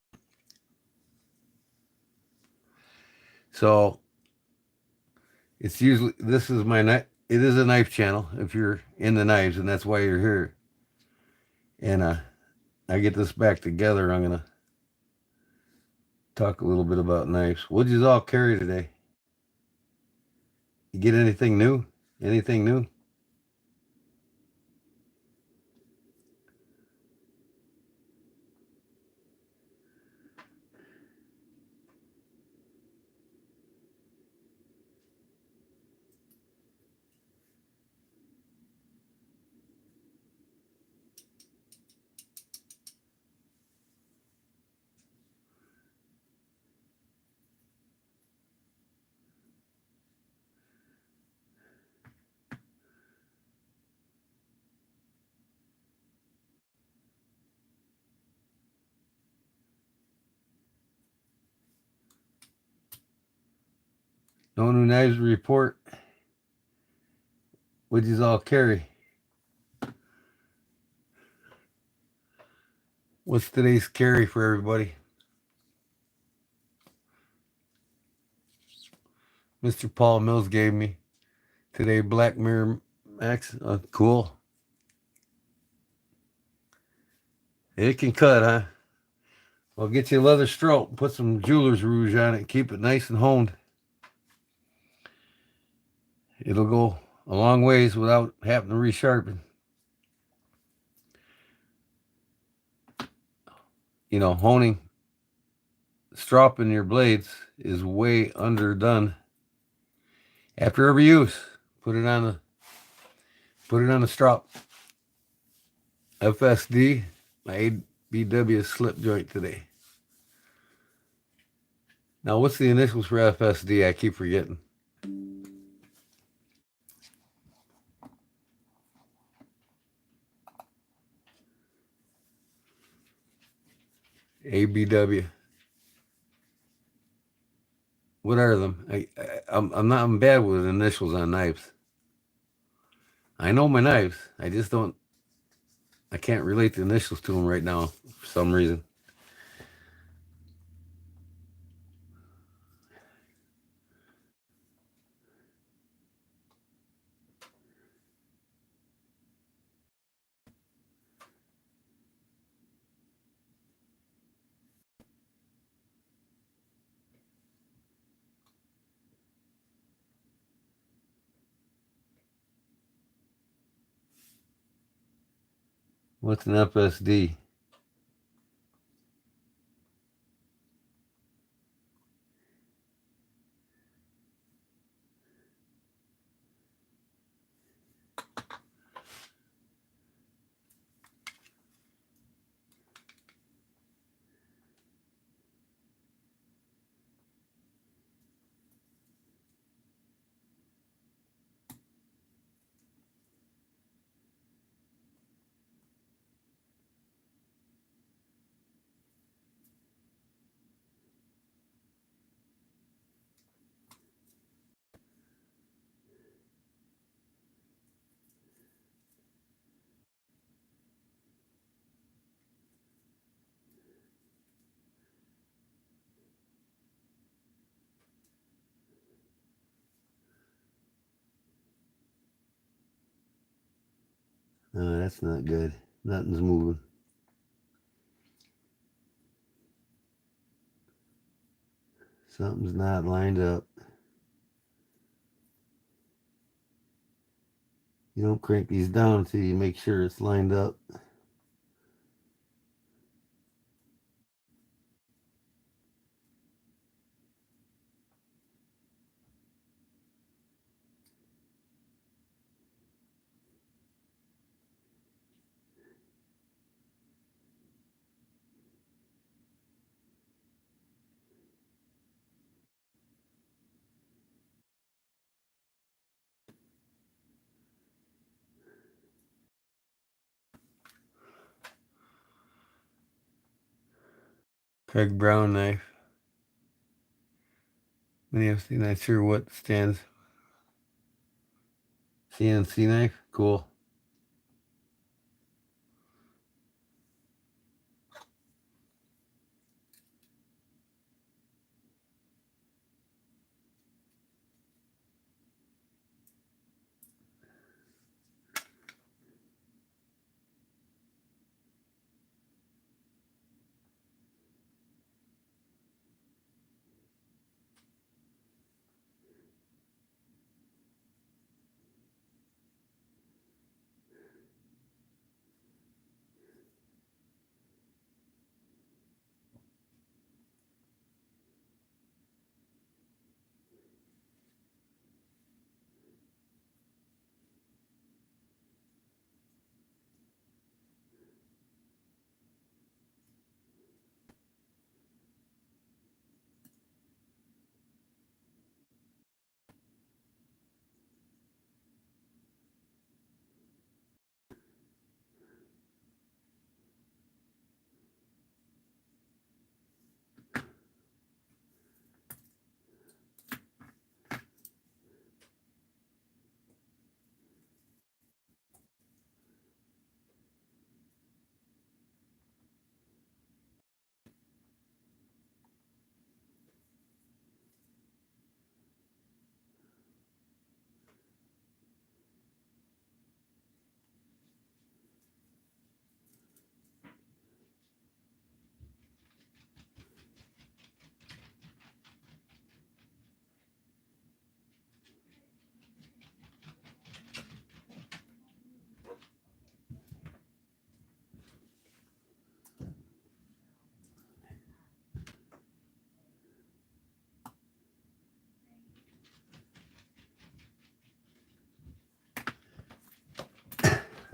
So it's usually, this is my knife. It is a knife channel if you're into knives, and that's why you're here. And I get this back together. I'm gonna talk a little bit about knives. What'd you all carry today? You get anything new? Anything new? No new knives to report. What'd you all carry? What's today's carry for everybody? Mr. Paul Mills gave me today Black Mirror Max. Cool. It can cut, huh? Well, get you a leather stroke, put some jeweler's rouge on it, and keep it nice and honed. It'll go a long ways without having to resharpen. You know, honing, stropping your blades is way underdone. After every use, put it on the strop. FSD, my ABW slip joint today. Now, what's the initials for FSD? I keep forgetting. ABW. What are them? I'm bad with initials on knives. I know my knives. I can't relate the initials to them right now for some reason. What's an FSD? That's not good. Nothing's moving. Something's not lined up. You don't crank these down until you make sure it's lined up. Craig Brown knife. CNC, not sure what stands. CNC knife, cool.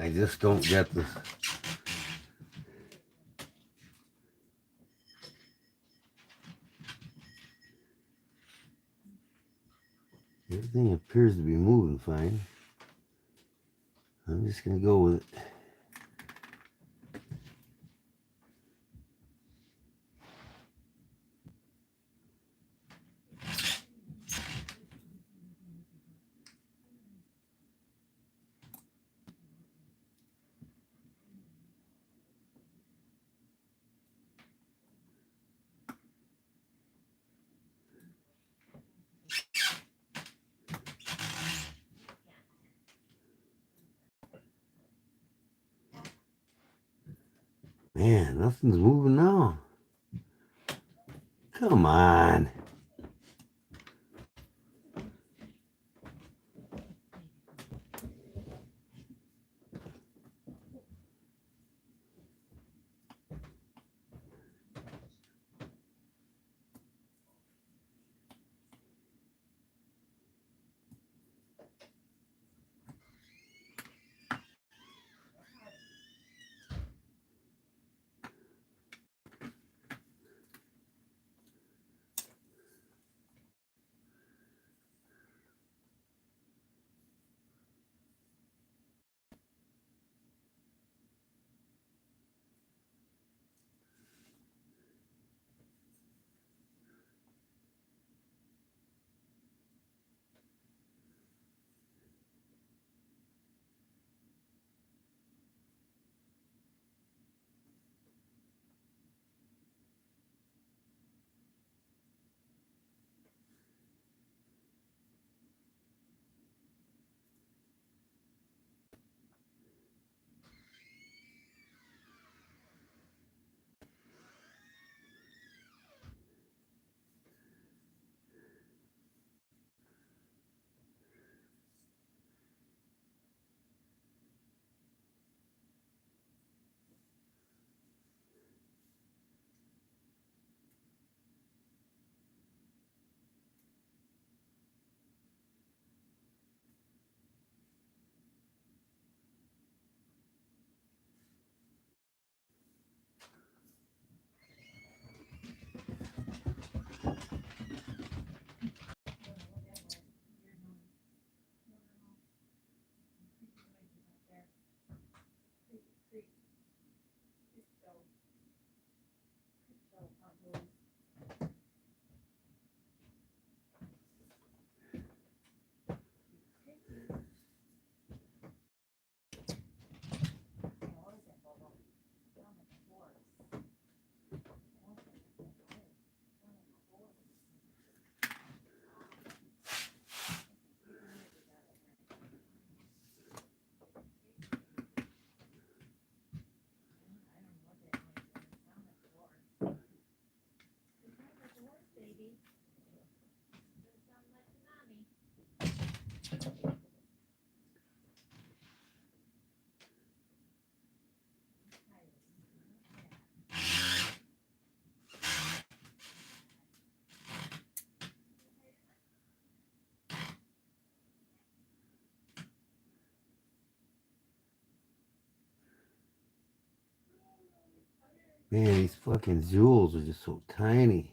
I just don't get this. Everything appears to be moving fine. I'm just going to go with it. Man, nothing's moving now. Come on. Man, these fucking jewels are just so tiny.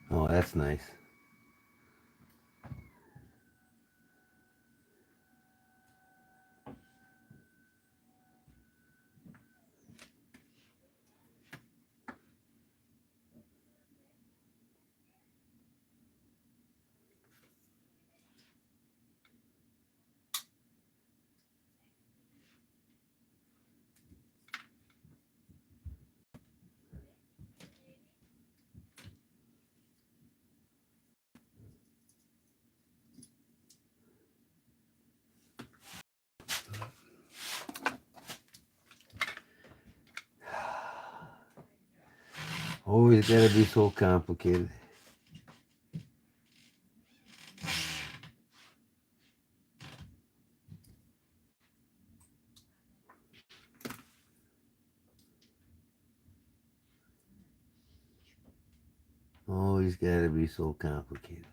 Oh, that's nice. Always gotta be so complicated. Always gotta be so complicated.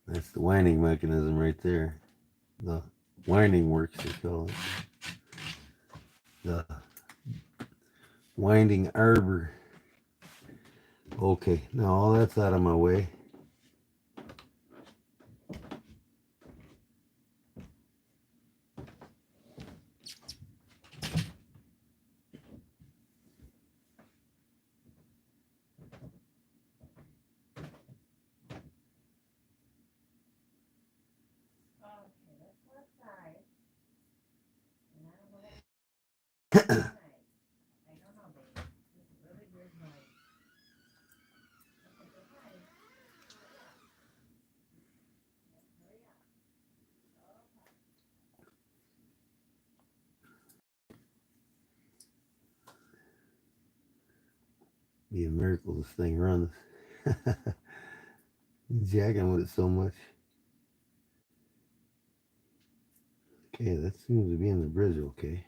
That's the winding mechanism right there. The winding works, they call it. The winding arbor. Okay, now all that's out of my way. Be a miracle this thing runs. Jacking with it so much. Okay, that seems to be in the bridge okay.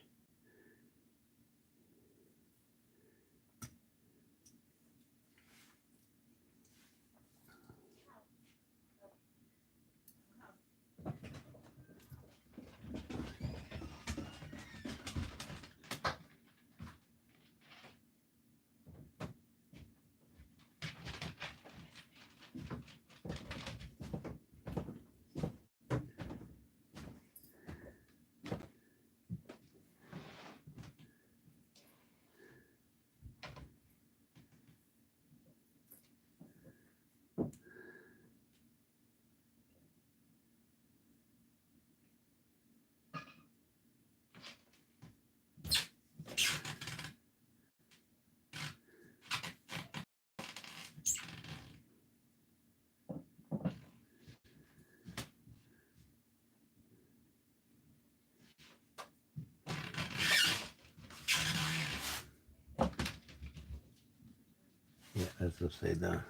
Yeah, that's upside down.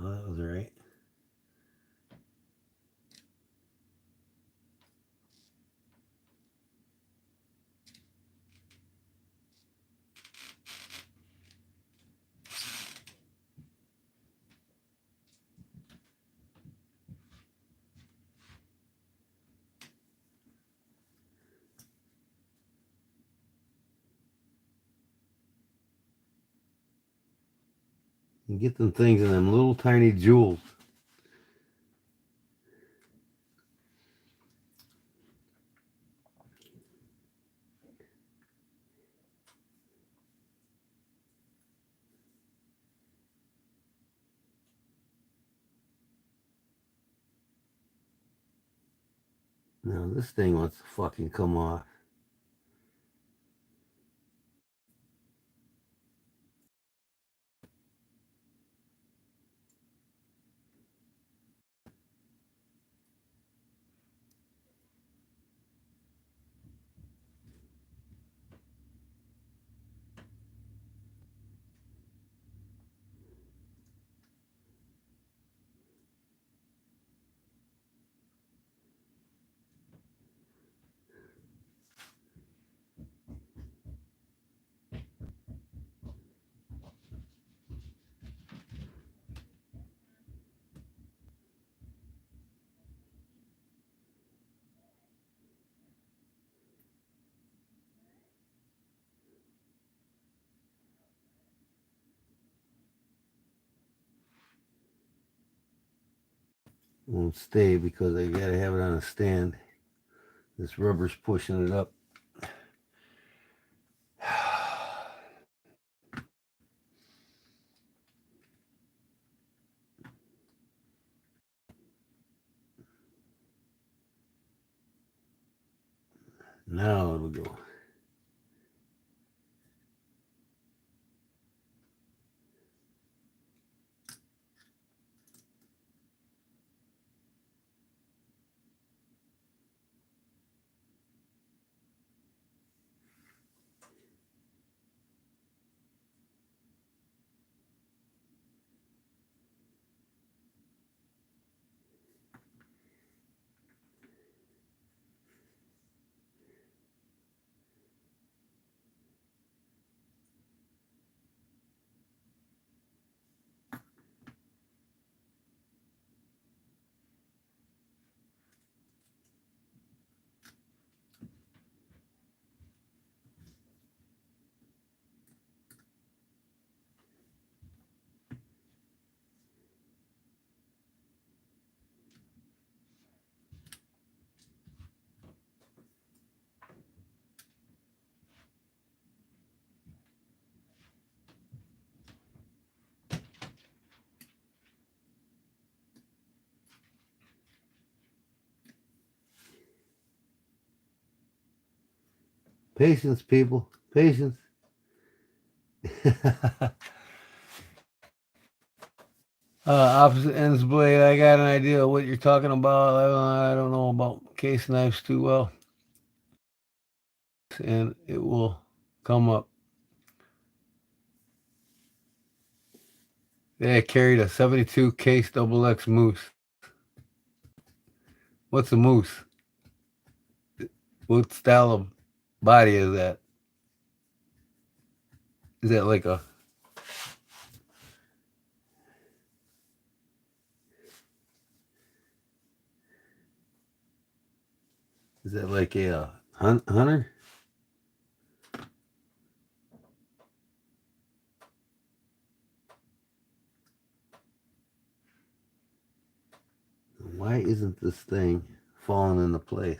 Oh, that was right. You get them things in them little tiny jewels. Now this thing wants to fucking come off. won't stay because I gotta have it on a stand. This rubber's pushing it up. Now it'll go. Patience, people. Patience. Opposite ends blade. I got an idea of what you're talking about. I don't know about case knives too well. And it will come up. Yeah, I carried a 72 case XX moose. What's a moose? What style of body is that? Is that like a... Is that like a hunter? Why isn't this thing falling into place?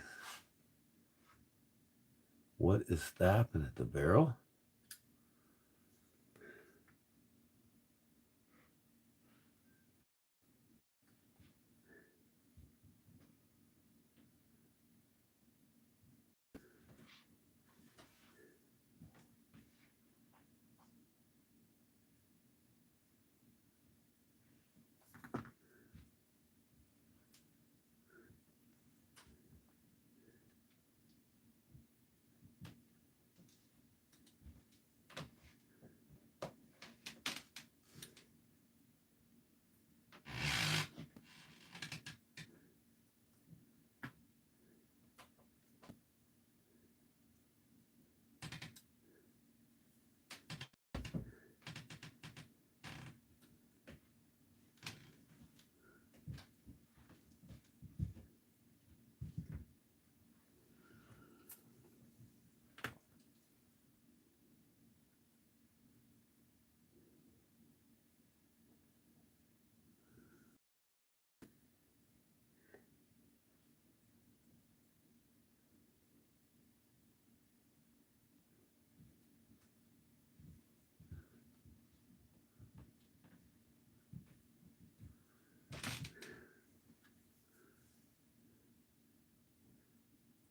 What is stopping it? The barrel?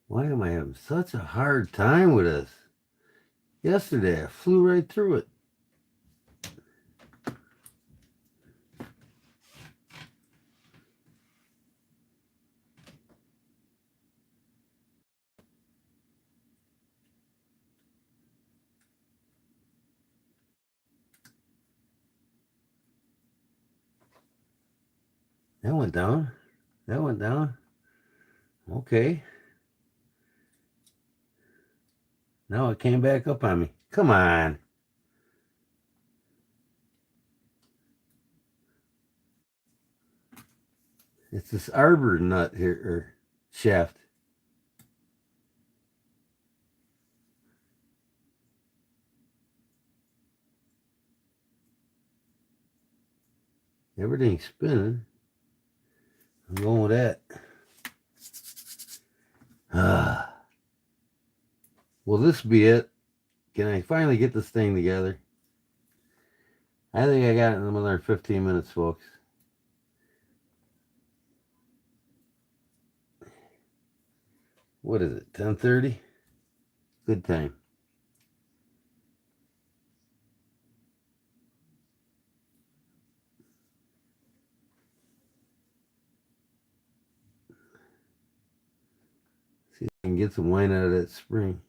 Why am I having such a hard time with this? Yesterday I flew right through it. That went down. That went down. Okay. Now it came back up on me. Come on. It's this arbor nut here, or shaft. Everything's spinning. I'm going with that. Will this be it? Can I finally get this thing together? I think I got it in another 15 minutes, folks. What is it, 10:30? Good time. See if I can get some wine out of that spring.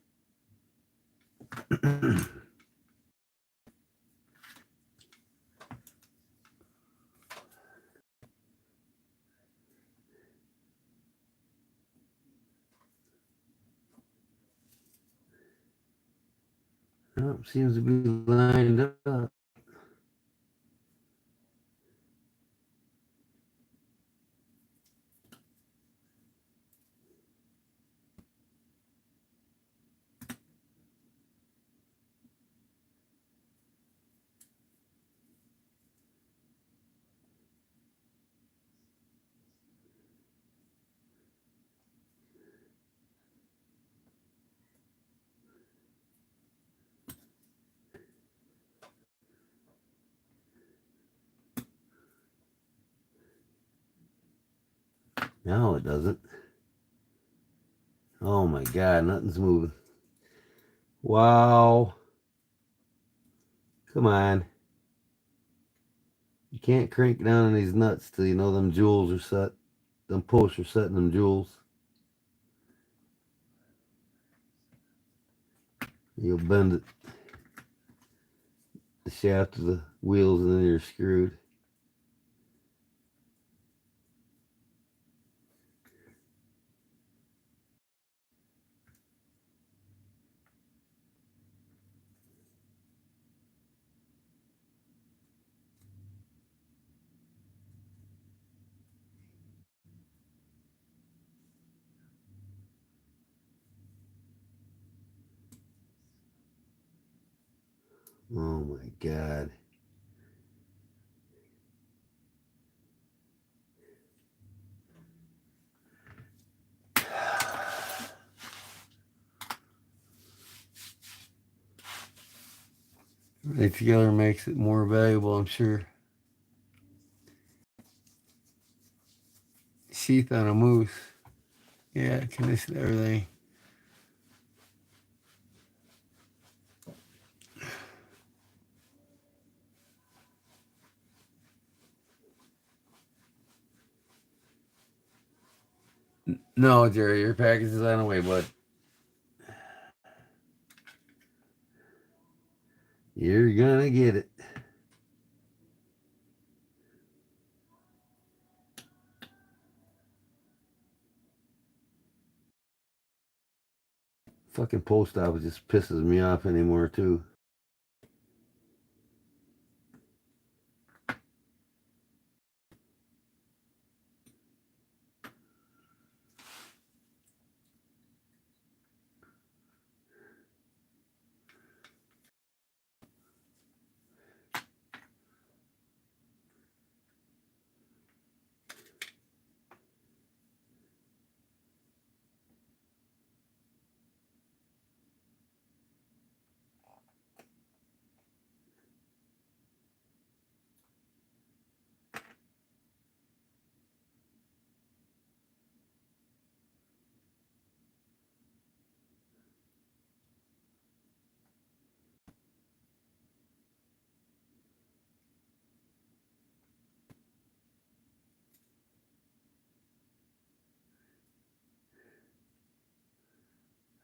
Oh, seems to be lined up. No, it doesn't. Oh my God, nothing's moving. Wow. Come on. You can't crank down on these nuts till you know them jewels are set. Them posts are setting them jewels. You'll bend it, the shaft of the wheels, and then you're screwed. Oh my God. Right together makes it more valuable, I'm sure. Sheath on a moose. Yeah, condition everything. No, Jerry, your package is on the way, bud. You're gonna get it. Fucking post office just pisses me off anymore, too.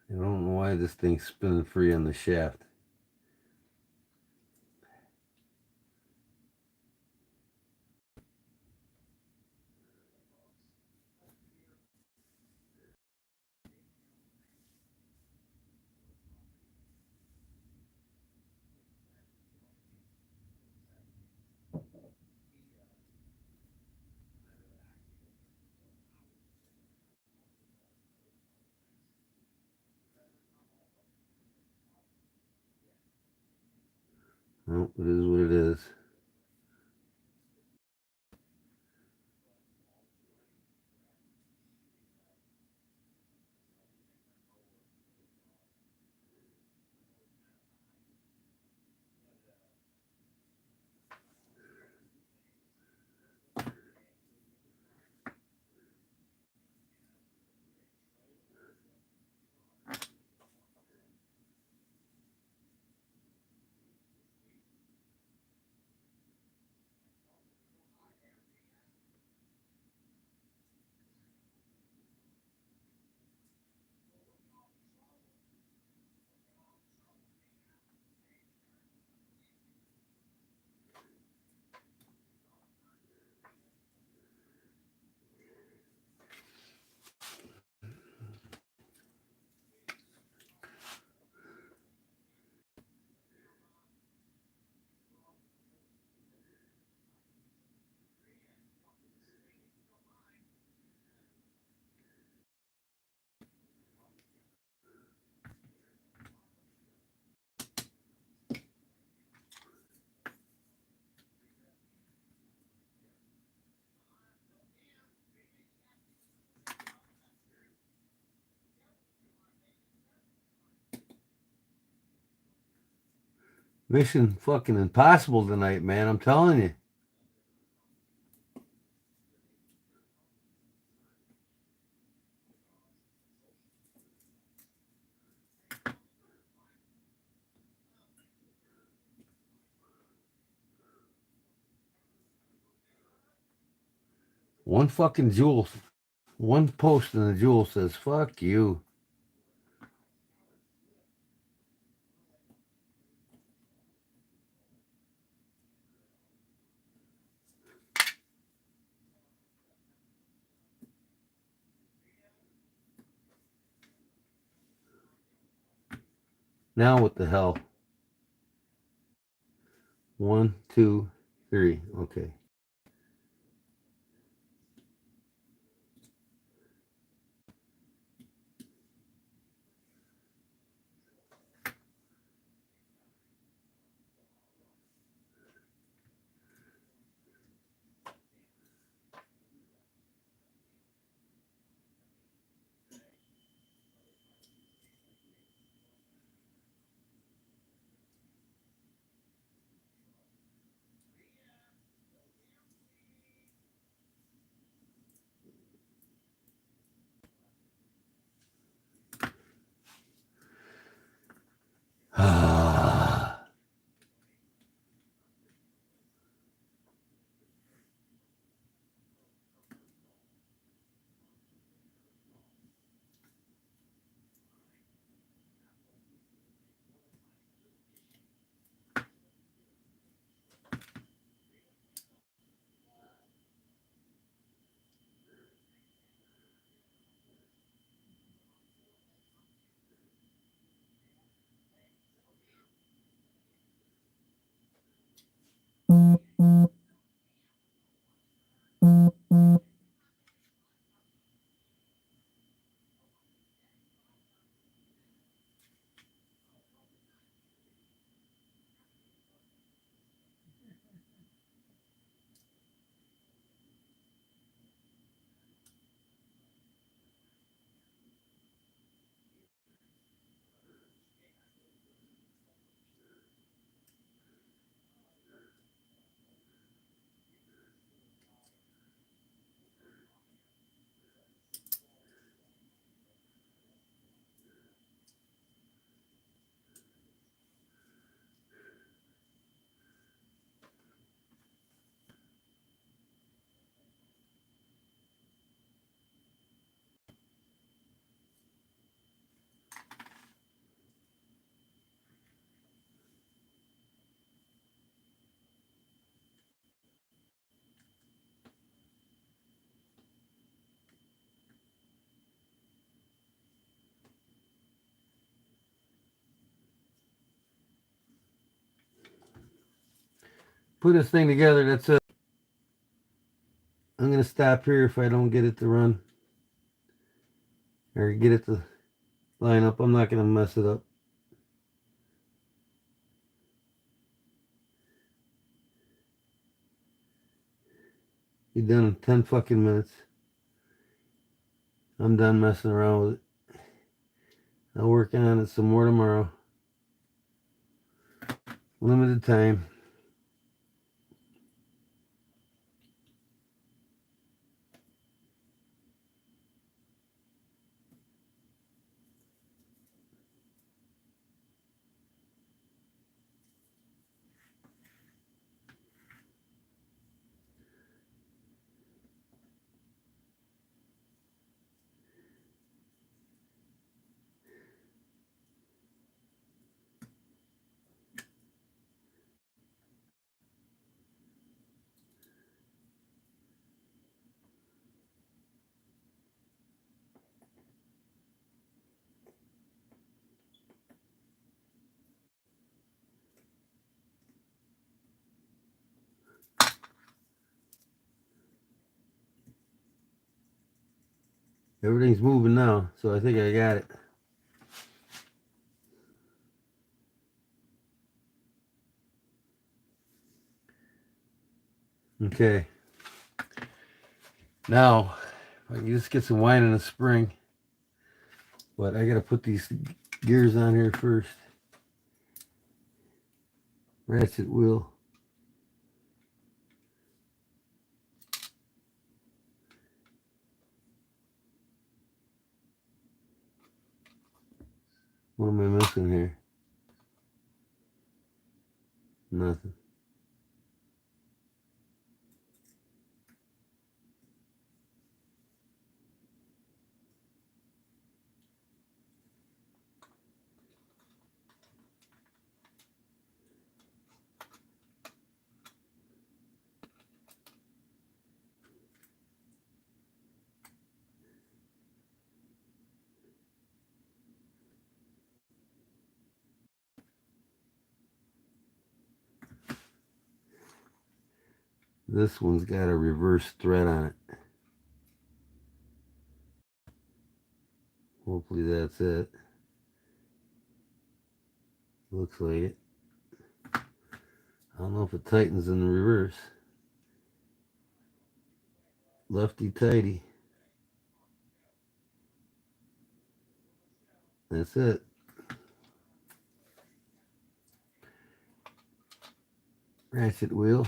I don't know why this thing's spinning free on the shaft. Well, it is what it is. Mission fucking impossible tonight, man. I'm telling you. One fucking jewel, one post in the jewel says, fuck you. Now what the hell? 1, 2, 3. Okay. Put this thing together. That's it. I'm going to stop here if I don't get it to run or get it to line up. I'm not going to mess it up. Be done in 10 fucking minutes. I'm done messing around with it. I'll work on it some more tomorrow. Limited time. Everything's moving now, so I think I got it. Okay. Now, I can just get some wine in the spring, but I got to put these gears on here first. ratchet wheel. What am I missing here? Nothing. This one's got a reverse thread on it. Hopefully that's it. Looks like it. I don't know if it tightens in the reverse. Lefty tighty. That's it. Ratchet wheel.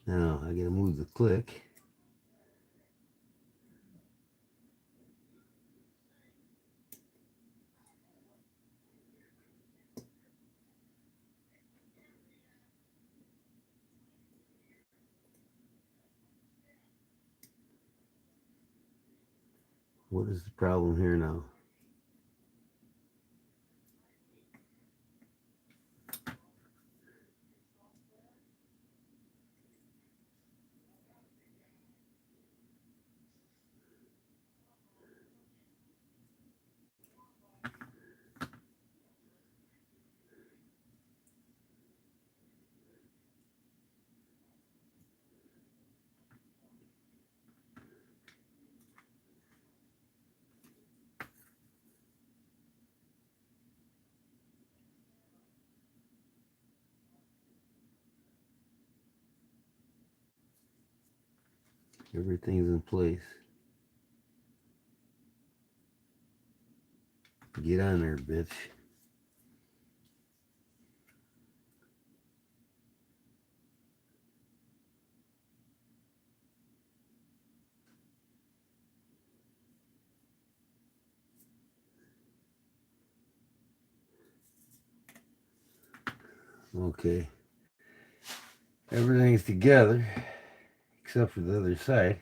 Now I gotta move the click. What is the problem here now? Everything's in place. Get on there, bitch. Okay. Everything's together except for the other side.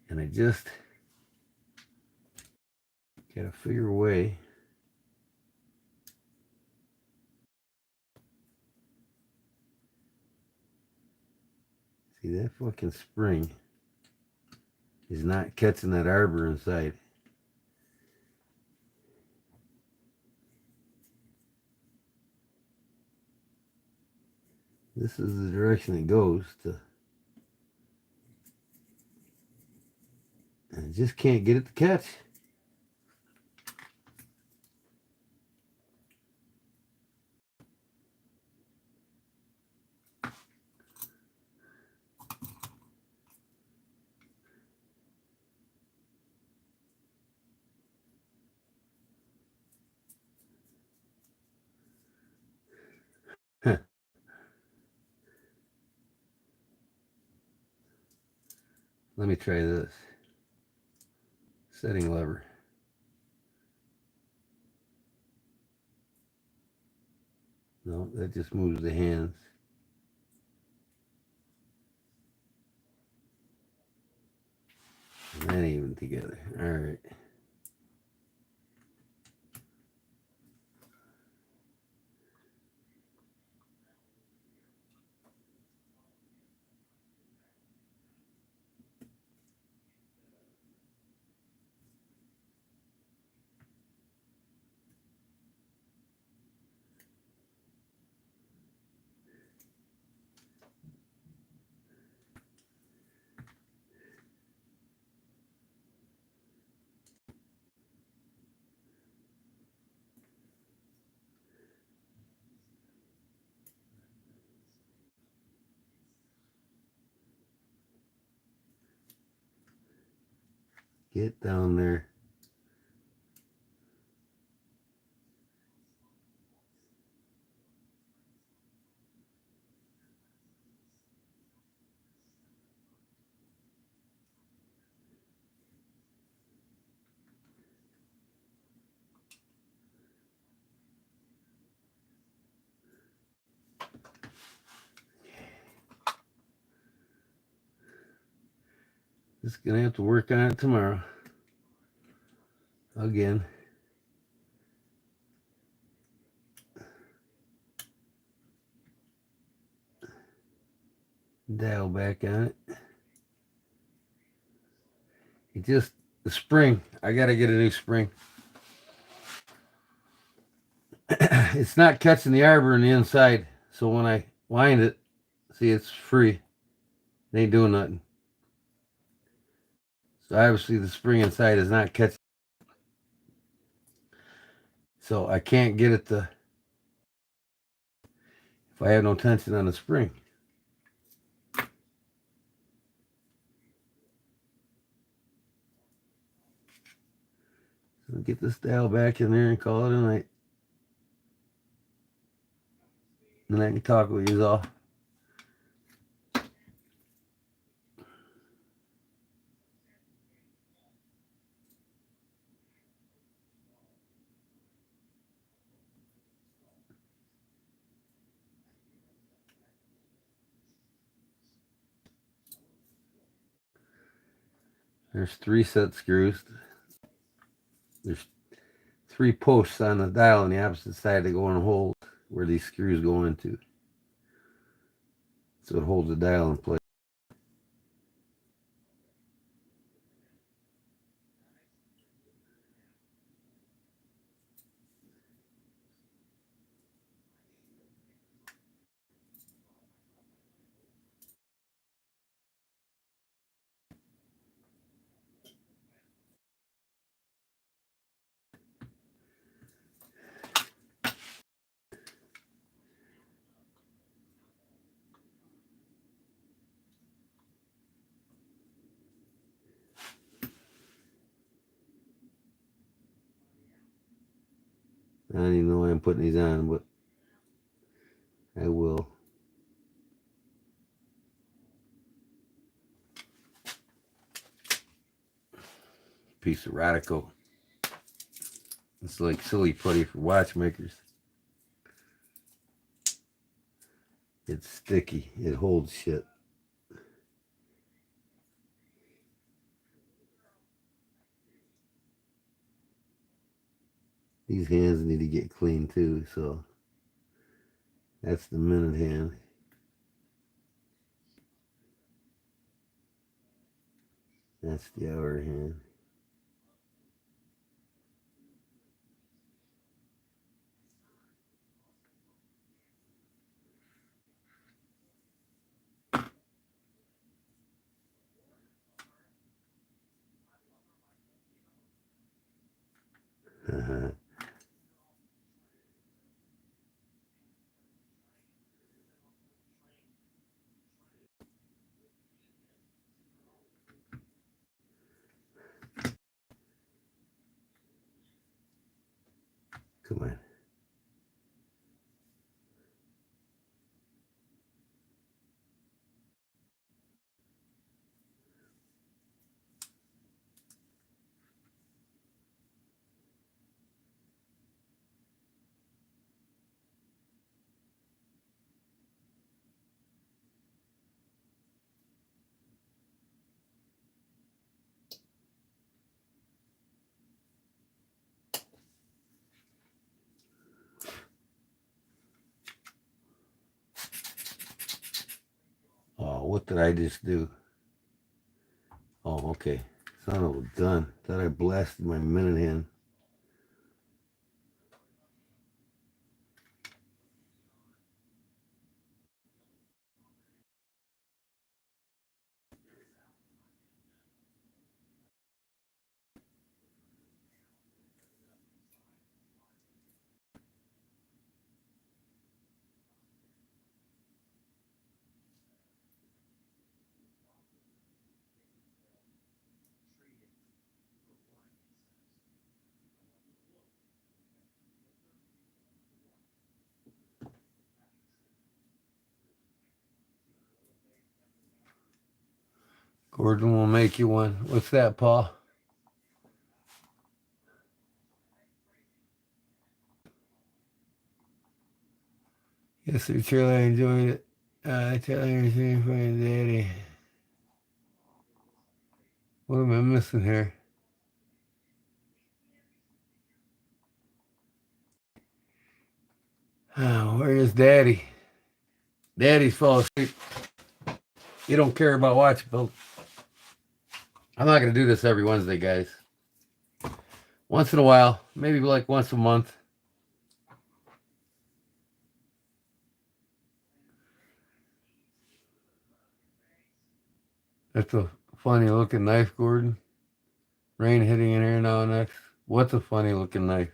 And I just gotta figure a way. See, that fucking spring is not catching that arbor inside. This is the direction it goes to. And I just can't get it to catch. Let me try this. Setting lever. No, that just moves the hands. And that ain't even together. All right. Get down there. Just gonna have to work on it tomorrow. Again. Dial back on it. It just, the spring, I gotta get a new spring. It's not catching the arbor on the inside, so when I wind it, see, it's free. It ain't doing nothing. So obviously the spring inside is not catching. So I can't get it to, if I have no tension on the spring. So get this dial back in there and call it a night. Then I can talk with you all. There's 3 set screws. There's 3 posts on the dial on the opposite side that go in a hole where these screws go into. So it holds the dial in place. I don't even know why I'm putting these on, but I will. Piece of Radical. It's like silly putty for watchmakers. It's sticky. It holds shit. These hands need to get clean too, so that's the minute hand. That's the hour hand. Come on. Oh, what did I just do? Oh, okay. Son of a gun. Thought I blasted my minute hand. Gordon will make you one. What's that, Paul? Yes, sir, Charlie, I enjoyed it. Charlie, everything for your daddy. What am I missing here? Oh, where is Daddy? Daddy's fall asleep. You don't care about watching, Bill. I'm not going to do this every Wednesday, guys. Once in a while, maybe like once a month. That's a funny looking knife, Gordon. Rain hitting in here now and next. What's a funny looking knife?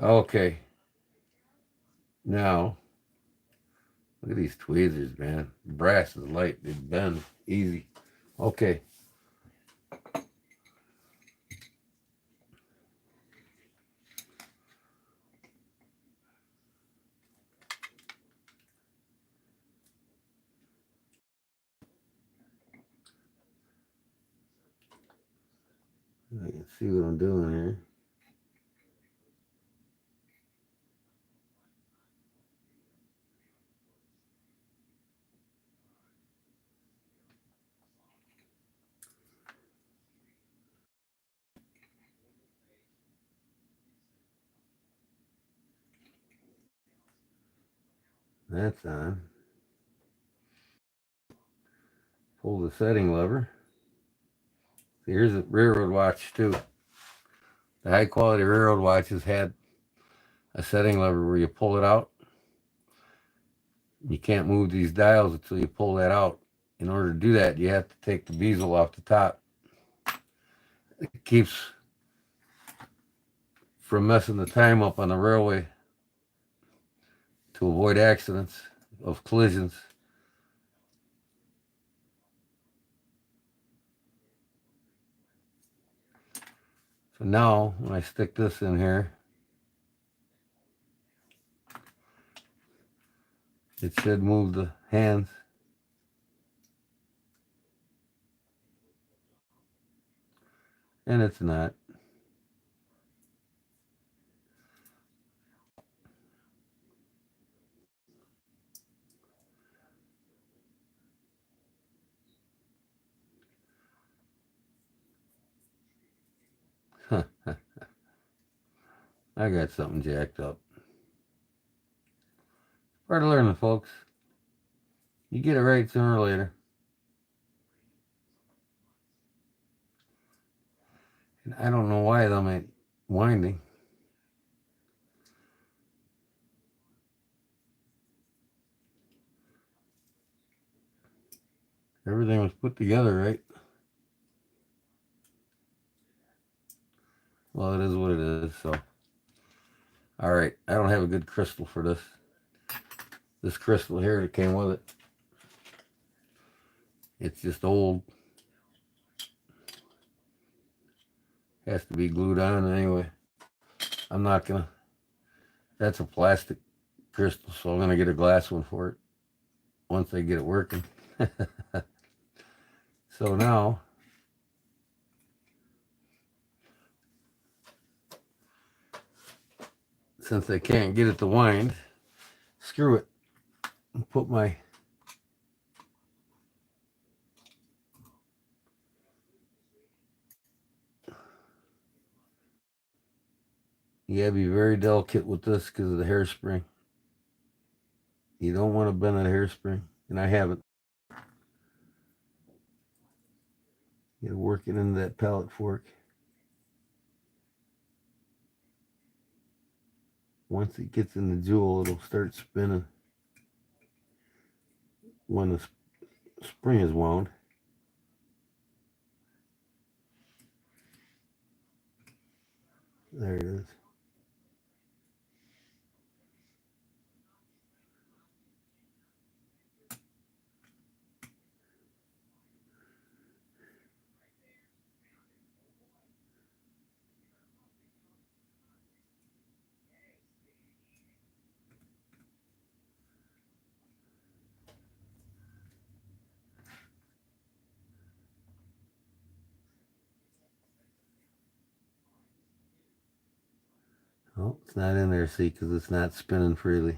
Okay. Now, look at these tweezers, man. Brass is light. They bend easy. Okay. I can see what I'm doing here. That's on. Pull the setting lever. Here's a railroad watch too. The high quality railroad watches had a setting lever where you pull it out. You can't move these dials until you pull that out. In order to do that, you have to take the bezel off the top. It keeps from messing the time up on the railway to avoid accidents of collisions. So now, when I stick this in here, it should move the hands. And it's not. I got something jacked up. Part of learning, folks. You get it right sooner or later. And I don't know why them ain't winding. Everything was put together right. Well, it is what it is, so. All right, I don't have a good crystal for this. This crystal here that came with it. It's just old. Has to be glued on anyway. I'm not gonna. That's a plastic crystal, so I'm gonna get a glass one for it once I get it working. So now, since I can't get it to wind, screw it. I'll put my you gotta be very delicate with this because of the hairspring. You don't want to bend that hairspring, and I haven't. You gotta work it into that pallet fork. Once it gets in the jewel, it'll start spinning when the spring is wound. There it is. Oh, it's not in there, see, because it's not spinning freely.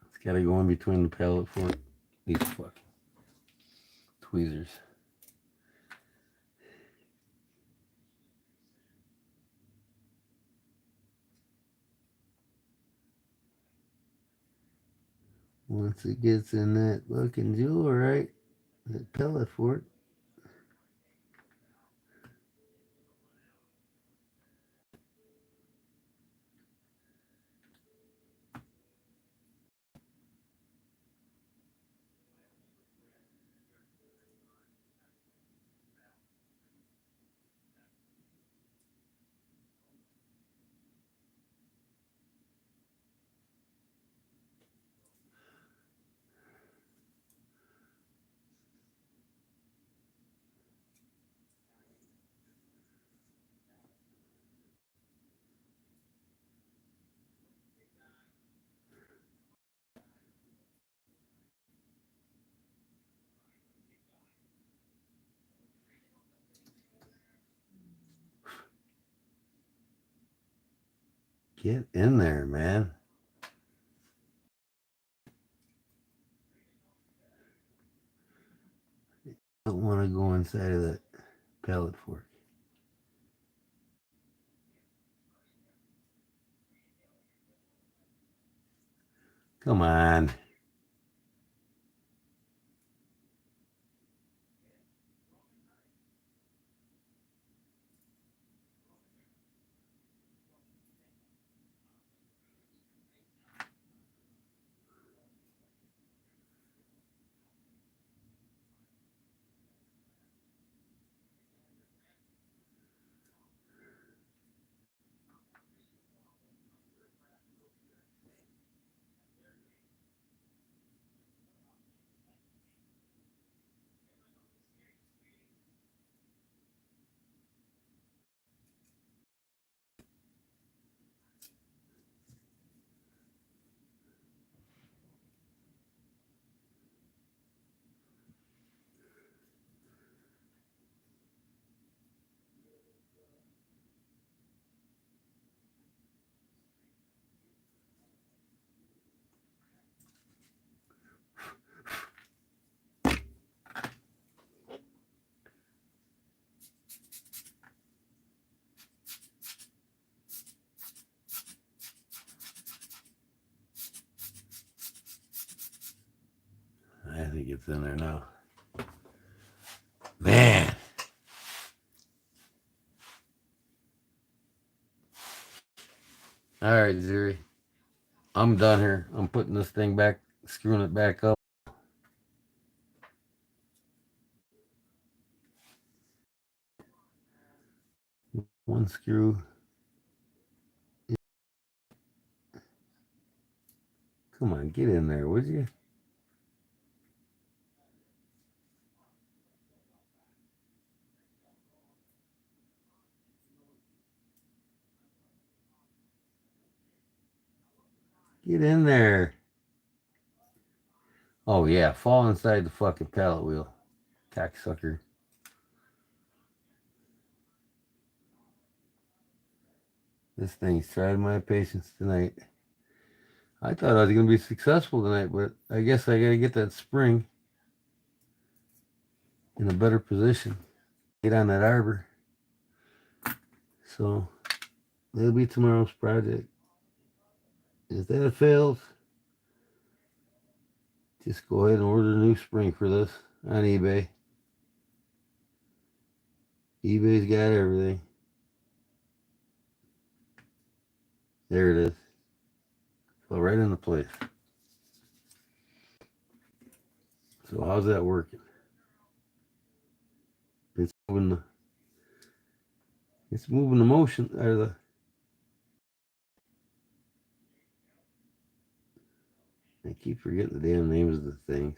It's got to go in between the pallet fork. These fucking tweezers. Once it gets in that fucking jewel, right, that pellet fork. Get in there, man. I don't want to go inside of that pellet fork. Come on. I think it's in there now. Man. All right, Zuri. I'm done here. I'm putting this thing back, screwing it back up. One screw. Come on, get in there, would you? Get in there. Oh, yeah. Fall inside the fucking pallet wheel. Cocksucker. This thing's tried my patience tonight. I thought I was going to be successful tonight, but I guess I got to get that spring in a better position. Get on that arbor. So, that'll be tomorrow's project. If that fails, just go ahead and order a new spring for this on eBay. eBay's got everything. There it is. Fell right into place. So how's that working? It's moving the motion or the I keep forgetting the damn names of the things.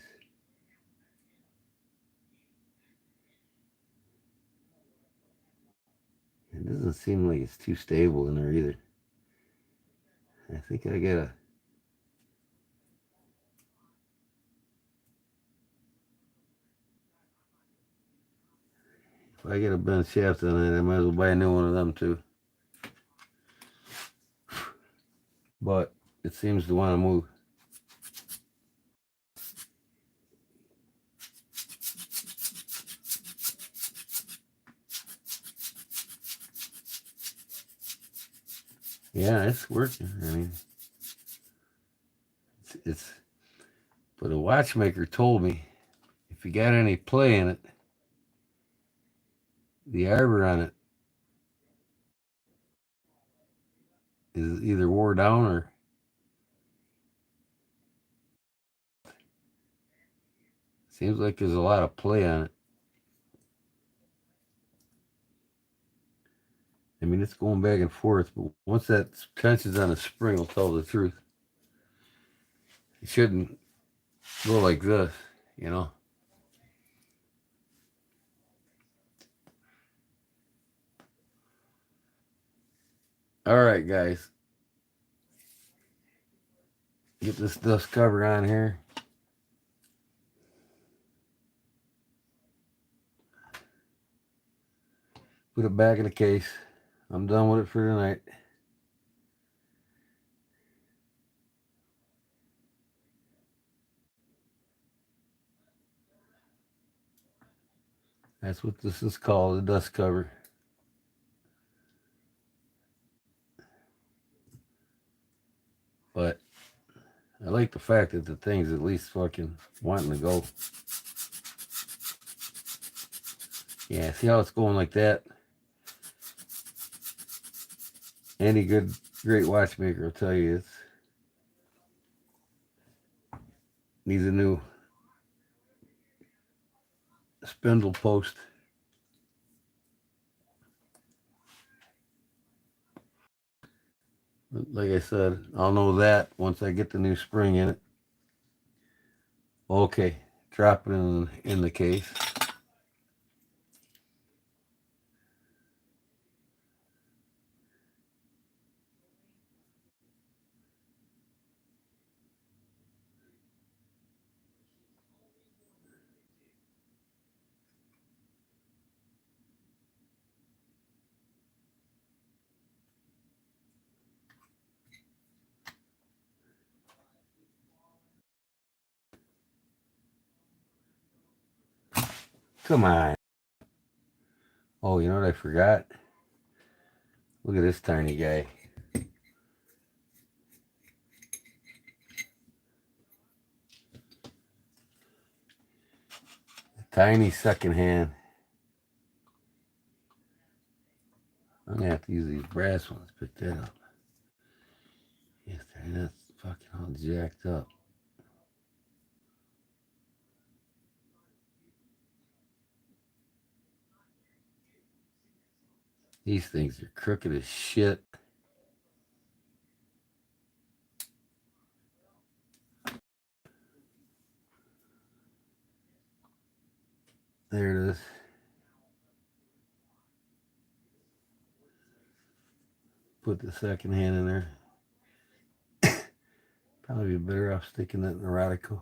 It doesn't seem like it's too stable in there either. I think I gotta. If I get a bent shaft on it, I might as well buy a new one of them too. But it seems to want to move. Yeah, it's working. I mean, it's but a watchmaker told me if you got any play in it, the arbor on it is either wore down or seems like there's a lot of play on it. I mean, it's going back and forth, but once that tension's on a spring, will tell the truth. It shouldn't go like this, you know. All right, guys. Get this dust cover on here. Put it back in the case. I'm done with it for tonight. That's what this is called, a dust cover. But I like the fact that the thing's at least fucking wanting to go. Yeah, see how it's going like that? Any great watchmaker will tell you it needs a new spindle post. Like I said, I'll know that once I get the new spring in it. Okay, drop it in the case. Come on. Oh, you know what I forgot? Look at this tiny guy. Tiny second hand. I'm gonna have to use these brass ones to pick that up. Yes, that's fucking all jacked up. These things are crooked as shit. There it is. Put the second hand in there. Probably be better off sticking that in the radical.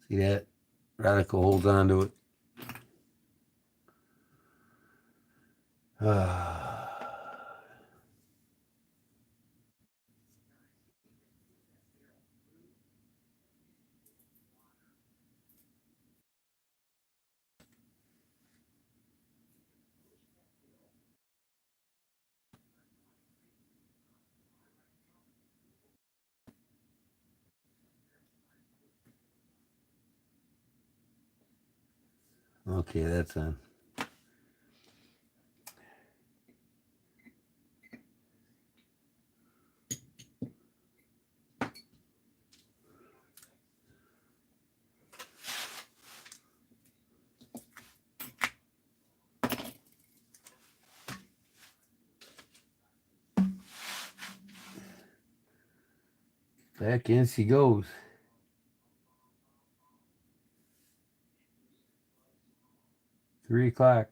See that? Radical holds on to it. Okay, that's on. Back in she goes. 3 o'clock.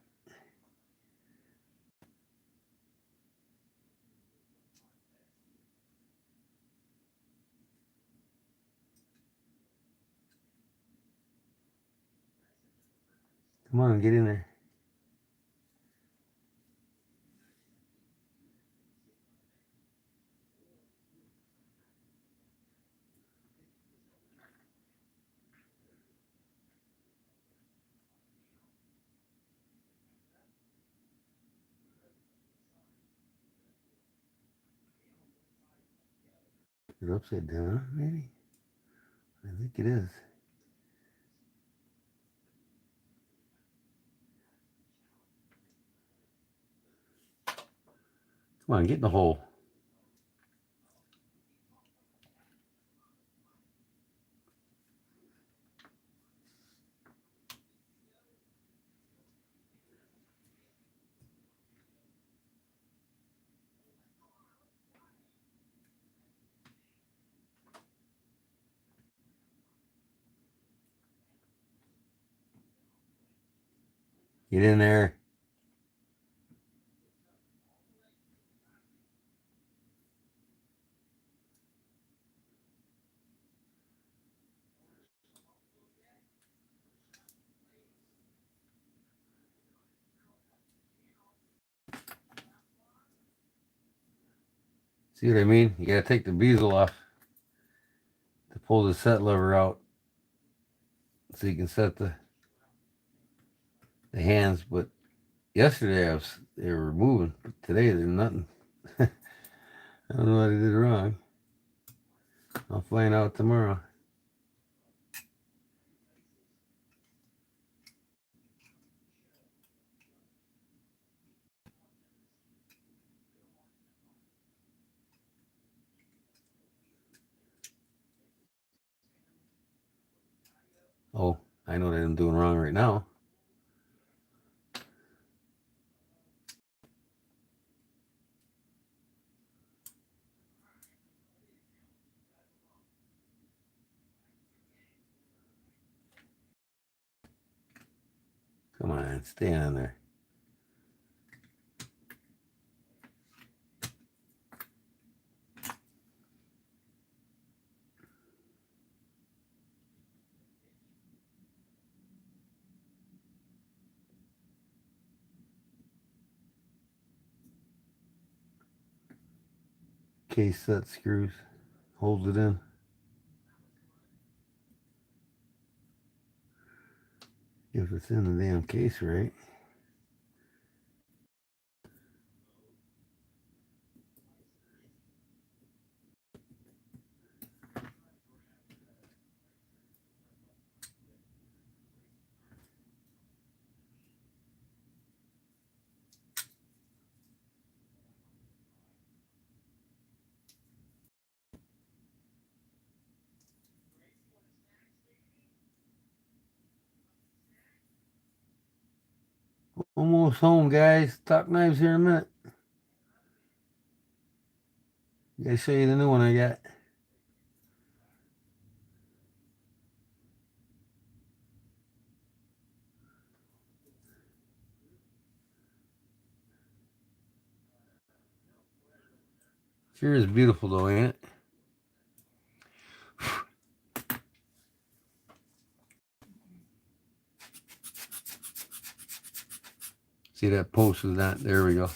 Come on, get in there. It's upside down, maybe? I think it is. Come on, get in the hole. Get in there. See what I mean? You gotta take the bezel off to pull the set lever out so you can set the hands. But yesterday they were moving, but today they're nothing. I don't know what I did wrong. I'll find out tomorrow. Oh, I know what I'm doing wrong right now. Come on, stay on there. Case set screws. Hold it in. If it's in the damn case right. Almost home, guys. Talk knives here in a minute. Gotta show you the new one I got. Sure is beautiful though, ain't it? See that post is that? There we go.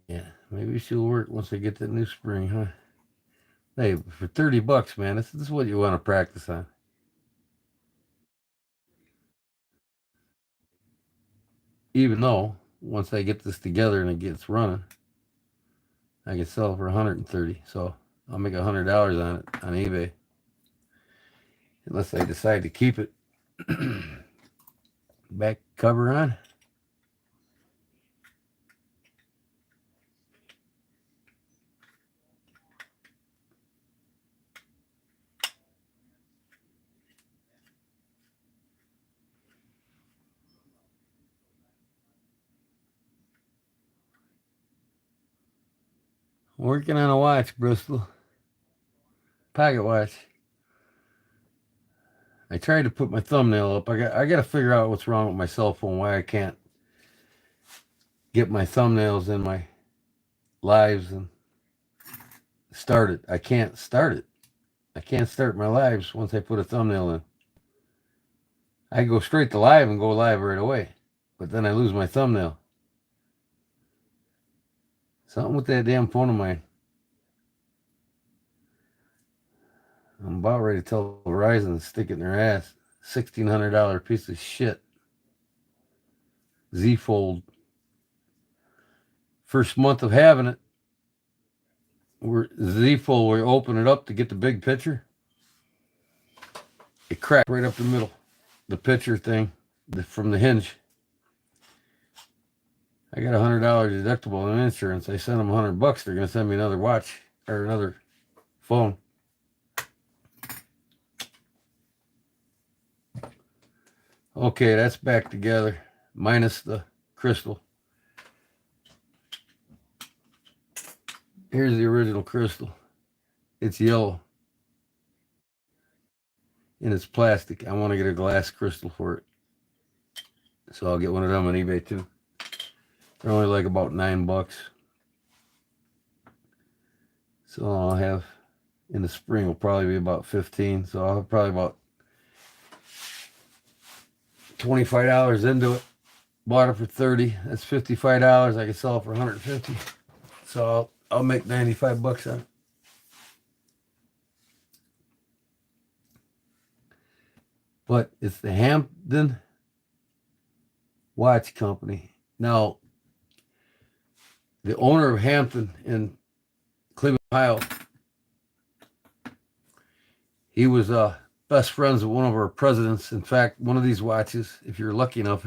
Yeah, maybe she'll work once I get that new spring, huh? Hey, for 30 bucks, man, this is what you want to practice on. Even though once I get this together and it gets running, I can sell it for 130. So I'll make $100 on it on eBay, unless I decide to keep it. Back cover on. Working on a watch, Bristol. Pocket watch. I tried to put my thumbnail up. I got to figure out what's wrong with my cell phone. Why I can't get my thumbnails in my lives and start it. I can't start it. I can't start my lives once I put a thumbnail in. I go straight to live and go live right away, but then I lose my thumbnail. Something with that damn phone of mine. I'm about ready to tell Verizon to stick it in their ass. $1,600 piece of shit. Z Fold. First month of having it, we're Z Fold. We open it up to get the big picture. It cracked right up the middle. The picture thing from the hinge. I got $100 deductible on insurance. I sent them $100. They're gonna send me another watch or another phone. Okay, that's back together, minus the crystal. Here's the original crystal. It's yellow. And it's plastic. I want to get a glass crystal for it. So I'll get one of them on eBay too. They're only like about $9. So I'll have, in the spring, will probably be about 15. So I'll have probably about $25 into it. Bought it for 30. That's $55. I can sell it for 150. So I'll make 95 bucks on it. But it's the Hampton Watch Company. Now, the owner of Hampton in Cleveland, Ohio, he was best friends with one of our presidents. In fact, one of these watches, if you're lucky enough,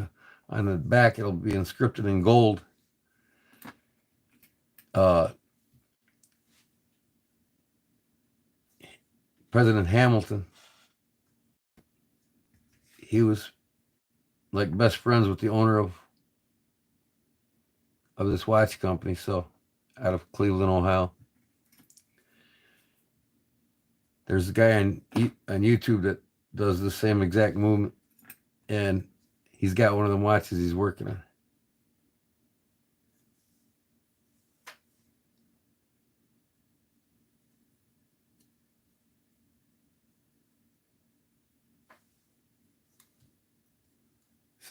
on the back, it'll be inscripted in gold. President Hamilton, he was like best friends with the owner of this watch company, so out of Cleveland, Ohio. There's a guy on YouTube that does the same exact movement, and he's got one of them watches he's working on.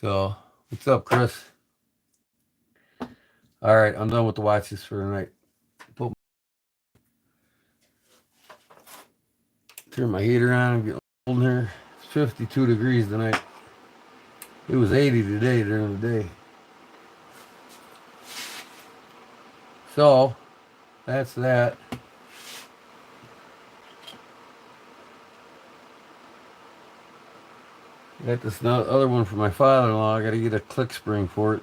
So, what's up, Chris? All right, I'm done with the watches for tonight. Turn my heater on and get cold in here. It's 52 degrees tonight. It was 80 today during the day. So, that's that. Got this other one for my father-in-law. I got to get a click spring for it.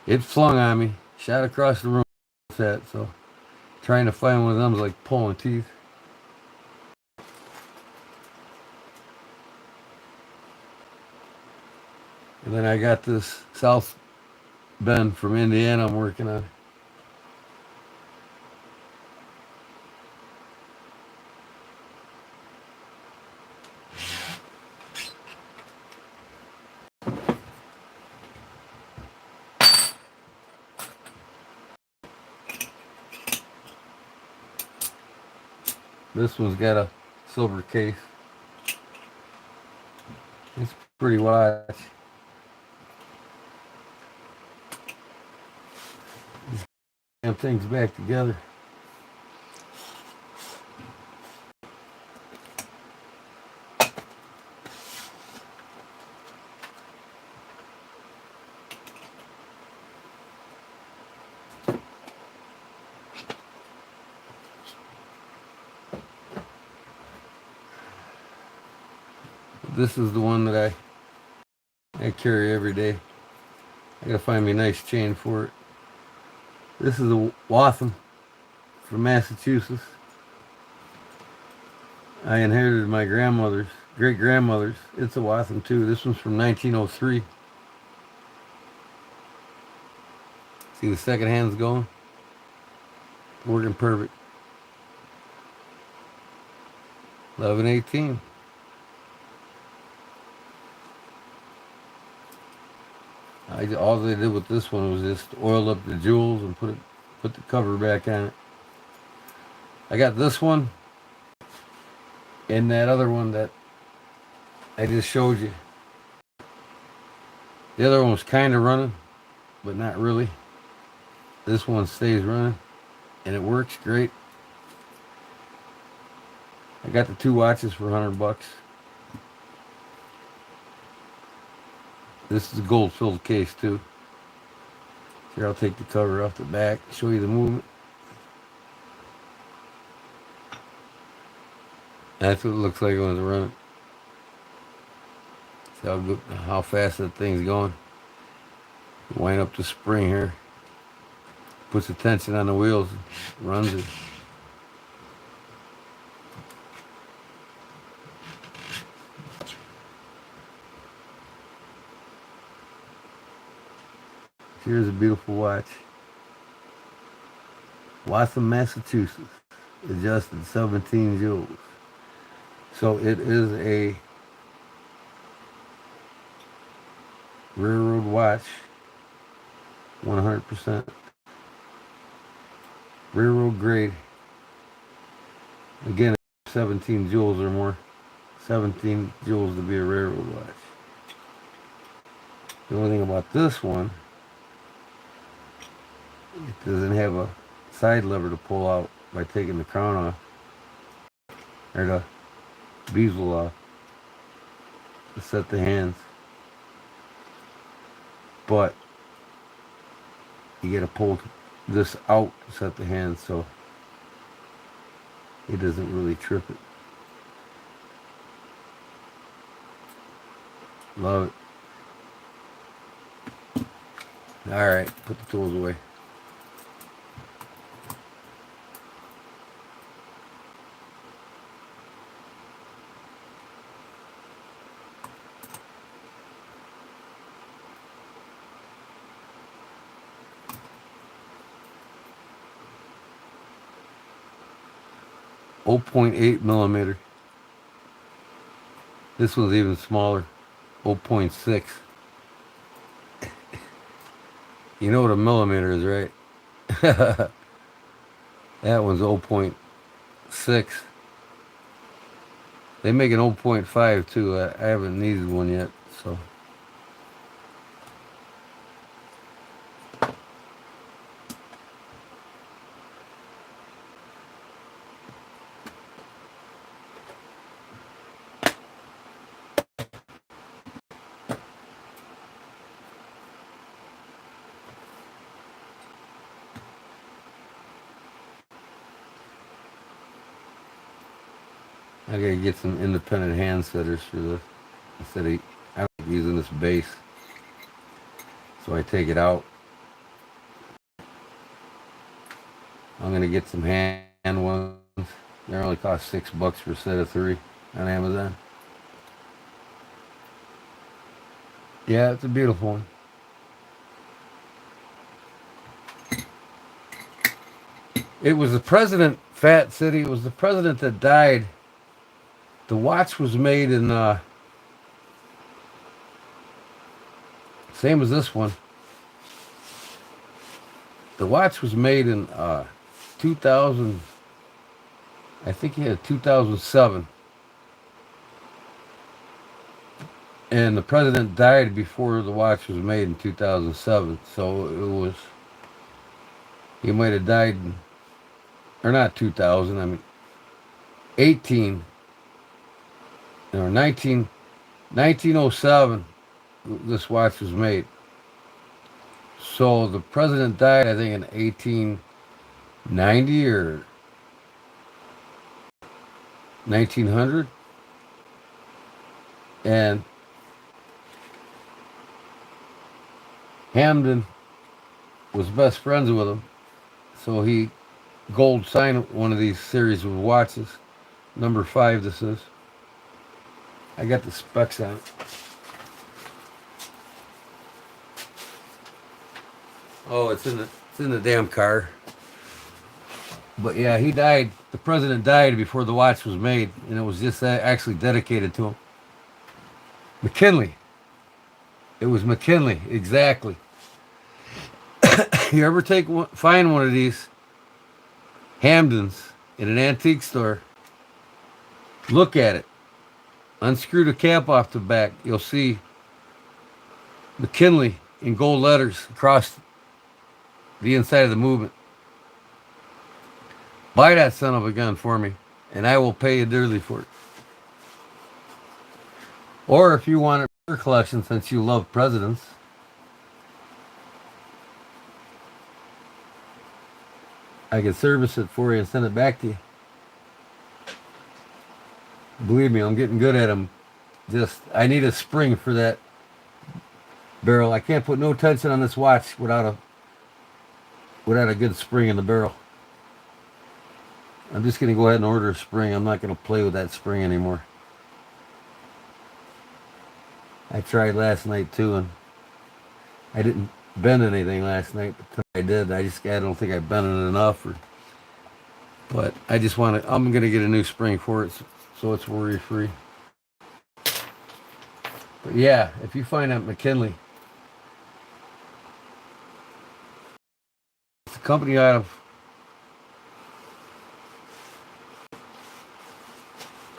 It flung on me, shot across the room. Set, so trying to find one of them is like pulling teeth. And then I got this South Bend from Indiana I'm working on. This one's got a silver case. It's a pretty watch. These damn things back together. This is the one that I carry every day. I gotta find me a nice chain for it. This is a Waltham from Massachusetts. I inherited my grandmother's, great-grandmother's. It's a Waltham too. This one's from 1903. See the second hand's going? Working perfect. 1118. All they did with this one was just oil up the jewels and put the cover back on it. I got this one and that other one that I just showed you. The other one was kind of running, but not really. This one stays running, and it works great. I got the two watches for $100. This is a gold-filled case too. Here, I'll take the cover off the back, show you the movement. That's what it looks like when it's running. See how good, how fast that thing's going. Wind up the spring here. Puts the tension on the wheels, runs it. Here's a beautiful watch. Watson, Massachusetts. Adjusted 17 joules. So it is a railroad watch. 100% railroad grade. Again, 17 joules or more. 17 joules to be a railroad watch. The only thing about this one, it doesn't have a side lever to pull out by taking the crown off, or the bezel off to set the hands. But you gotta pull this out to set the hands so it doesn't really trip it. Love it. Alright, put the tools away. .8 millimeter. This one's even smaller. 0.6. You know what a millimeter is, right? That one's 0.6. They make an 0.5 too. I haven't needed one yet, so. I gotta get some independent hand setters for this. Instead of I'm using this base. So I take it out. I'm gonna get some hand ones. They only cost $6 for a set of 3 on Amazon. Yeah, it's a beautiful one. It was the president, Fat City, it was the president that died. The watch was made in, same as this one. The watch was made in 2000, I think he had 2007. And the president died before the watch was made in 2007. So it was, he might have died, or not 2000, I mean 18, or 1907, this watch was made. So the president died, I think, in 1890 or 1900. And Hamden was best friends with him. So he gold signed one of these series of watches. Number 5, this is. I got the specs on it. Oh, it's in the damn car. But yeah, he died. The president died before the watch was made, and it was just actually dedicated to him. McKinley. It was McKinley, exactly. You ever find one of these Hamdens in an antique store, look at it. Unscrew the cap off the back. You'll see McKinley in gold letters across the inside of the movement. Buy that son of a gun for me, and I will pay you dearly for it. Or if you want it for your collection, since you love presidents, I can service it for you and send it back to you. Believe me, I'm getting good at them. Just, I need a spring for that barrel. I can't put no tension on this watch without a good spring in the barrel. I'm just going to go ahead and order a spring. I'm not going to play with that spring anymore. I tried last night too, and I didn't bend anything last night, but I did. I don't think I bent it enough. But I just want to, I'm going to get a new spring for it so it's worry free. But yeah, if you find that McKinley, it's a company out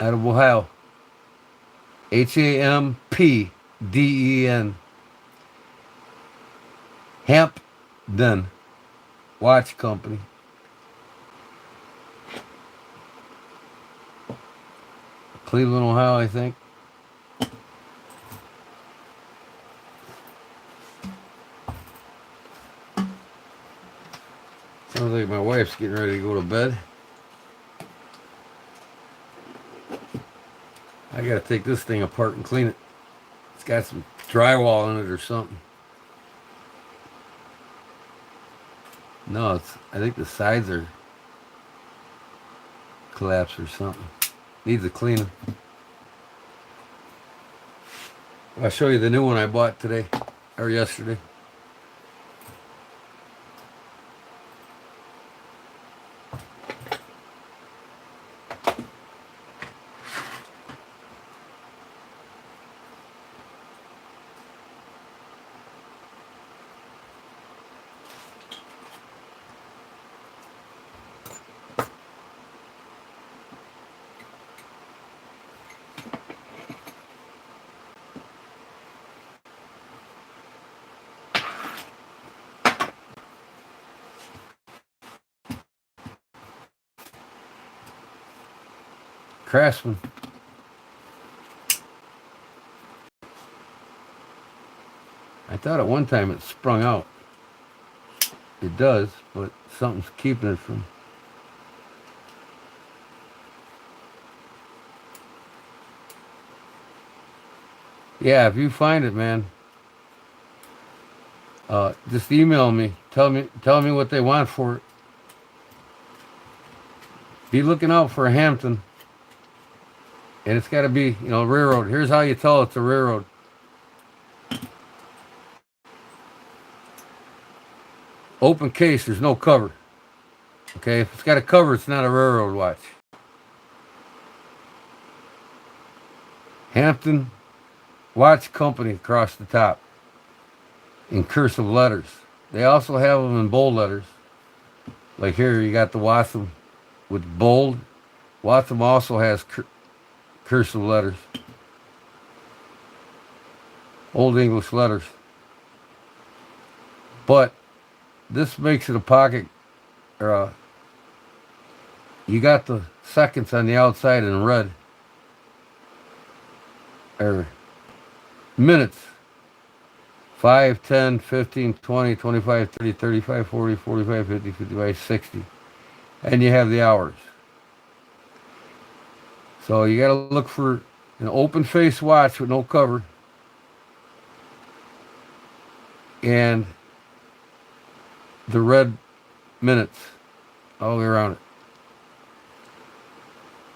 of Ohio. Hampden. Hampden Watch Company. Cleveland, Ohio, I think. Sounds like my wife's getting ready to go to bed. I gotta take this thing apart and clean it. It's got some drywall in it or something. No, I think the sides are collapsed or something. Needs a cleaning. I'll show you the new one I bought today, or yesterday. Craftsman. I thought at one time it sprung out. It does, but something's keeping it from. Yeah, if you find it, man, just email me. Tell me what they want for it. Be looking out for a Hampton. And it's got to be, railroad. Here's how you tell it's a railroad. Open case, there's no cover. Okay, if it's got a cover, it's not a railroad watch. Hampton Watch Company across the top in cursive letters. They also have them in bold letters. Like here, you got the Watson with bold. Watson also has cursive letters. Old English letters. But this makes it a pocket, or you got the seconds on the outside in red. Or minutes. 5, 10, 15, 20, 25, 30, 35, 40, 45, 50, 55, 60. And you have the hours. So you got to look for an open face watch with no cover. And the red minutes all the way around it.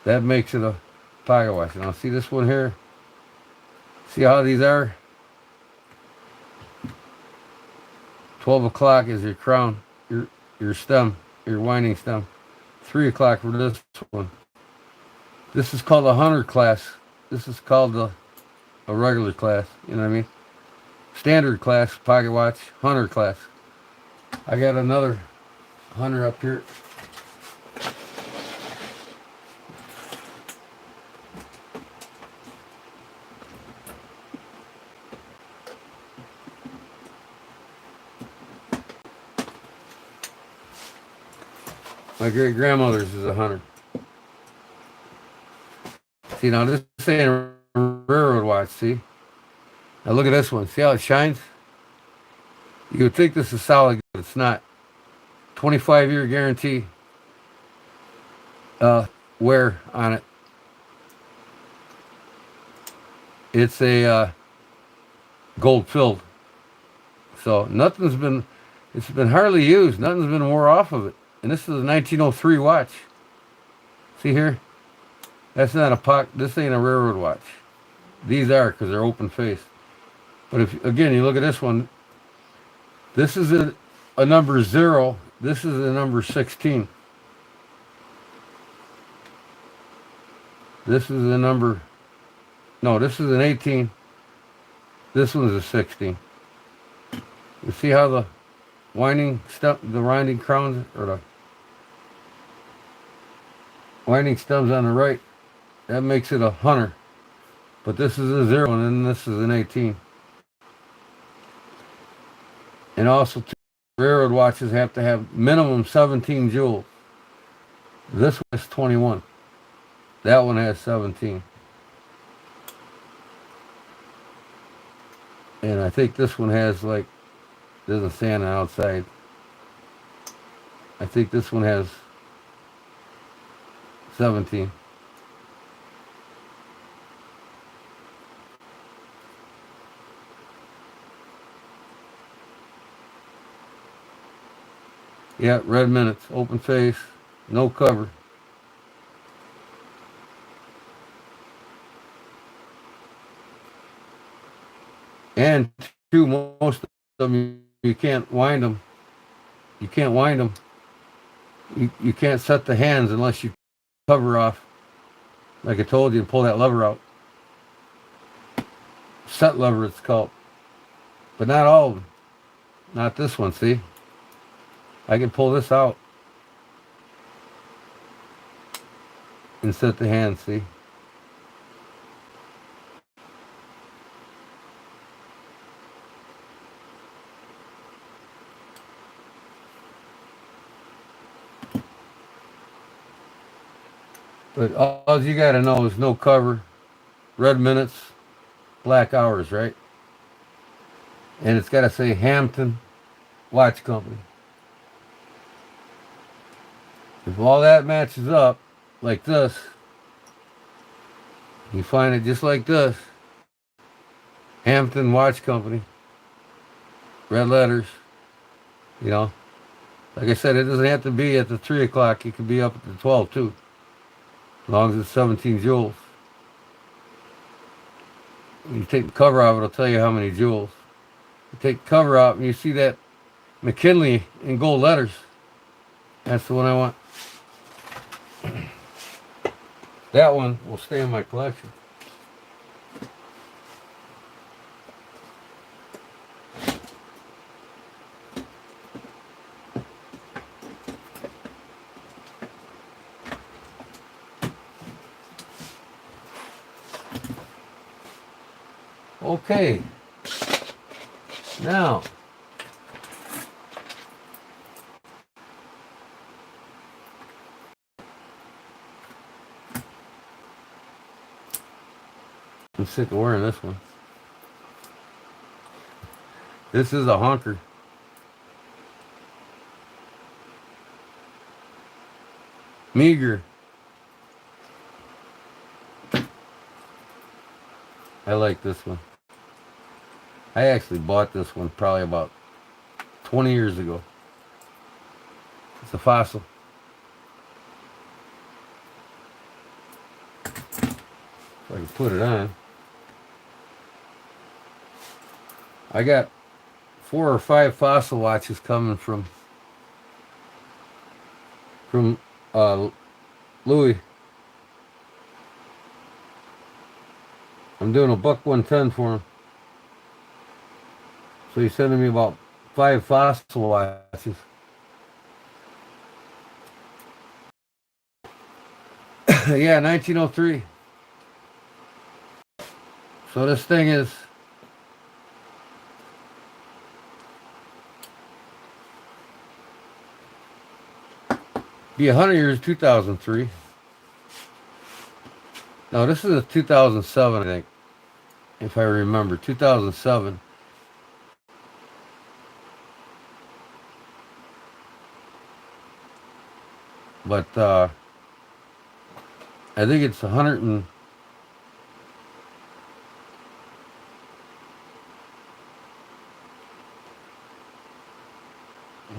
That makes it a pocket watch. Now see this one here? See how these are? 12 o'clock is your crown, your stem, your winding stem. 3 o'clock for this one. This is called a hunter class. This is called a regular class. You know what I mean? Standard class, pocket watch, hunter class. I got another hunter up here. My great grandmother's is 100. See, now this ain't a railroad watch, see? Now look at this one. See how it shines? You would think this is solid, but it's not. 25-year guarantee wear on it. It's a gold filled. So it's been hardly used. Nothing's been wore off of it. And this is a 1903 watch. See here? That's not a pocket. This ain't a railroad watch. These are because they're open faced. But if again you look at this one, this is a number 0. This is a number 16. This is a number. No, this is an 18. This one's a 16. You see how the winding crowns, or the winding stems on the right, that makes it a 100. But this is a 0 and then this is an 18. And also, railroad watches have to have minimum 17 jewels. This one is 21. That one has 17. And I think this one has, like, doesn't say on the outside. I think this one has 17. Yeah, red minutes, open face, no cover. And two, most of them, you can't wind them. You can't wind them. You can't set the hands unless you cover off. Like I told you, and pull that lever out. Set lever, it's called. But not all of them. Not this one, see? I can pull this out and set the hands, see? But all you got to know is no cover, red minutes, black hours, right? And it's got to say Hampton Watch Company. If all that matches up like this, you find it just like this. Hampton Watch Company. Red letters. You know. Like I said, it doesn't have to be at the 3 o'clock. It could be up at the 12 too. As long as it's 17 jewels. When you take the cover off, it'll tell you how many jewels. You take the cover out and you see that McKinley in gold letters. That's the one I want. That one will stay in my collection. Okay. Now, I'm sick of wearing this one. This is a honker. Meager. I like this one. I actually bought this one probably about 20 years ago. It's a fossil. If I can put it on. I got 4 or 5 fossil watches coming from Louis. I'm doing a $110 for him. So he's sending me about 5 fossil watches. Yeah, 1903. So this thing is Be 100 years, 2003. No, this is a 2007, I think, if I remember. 2007. But I think it's 100 and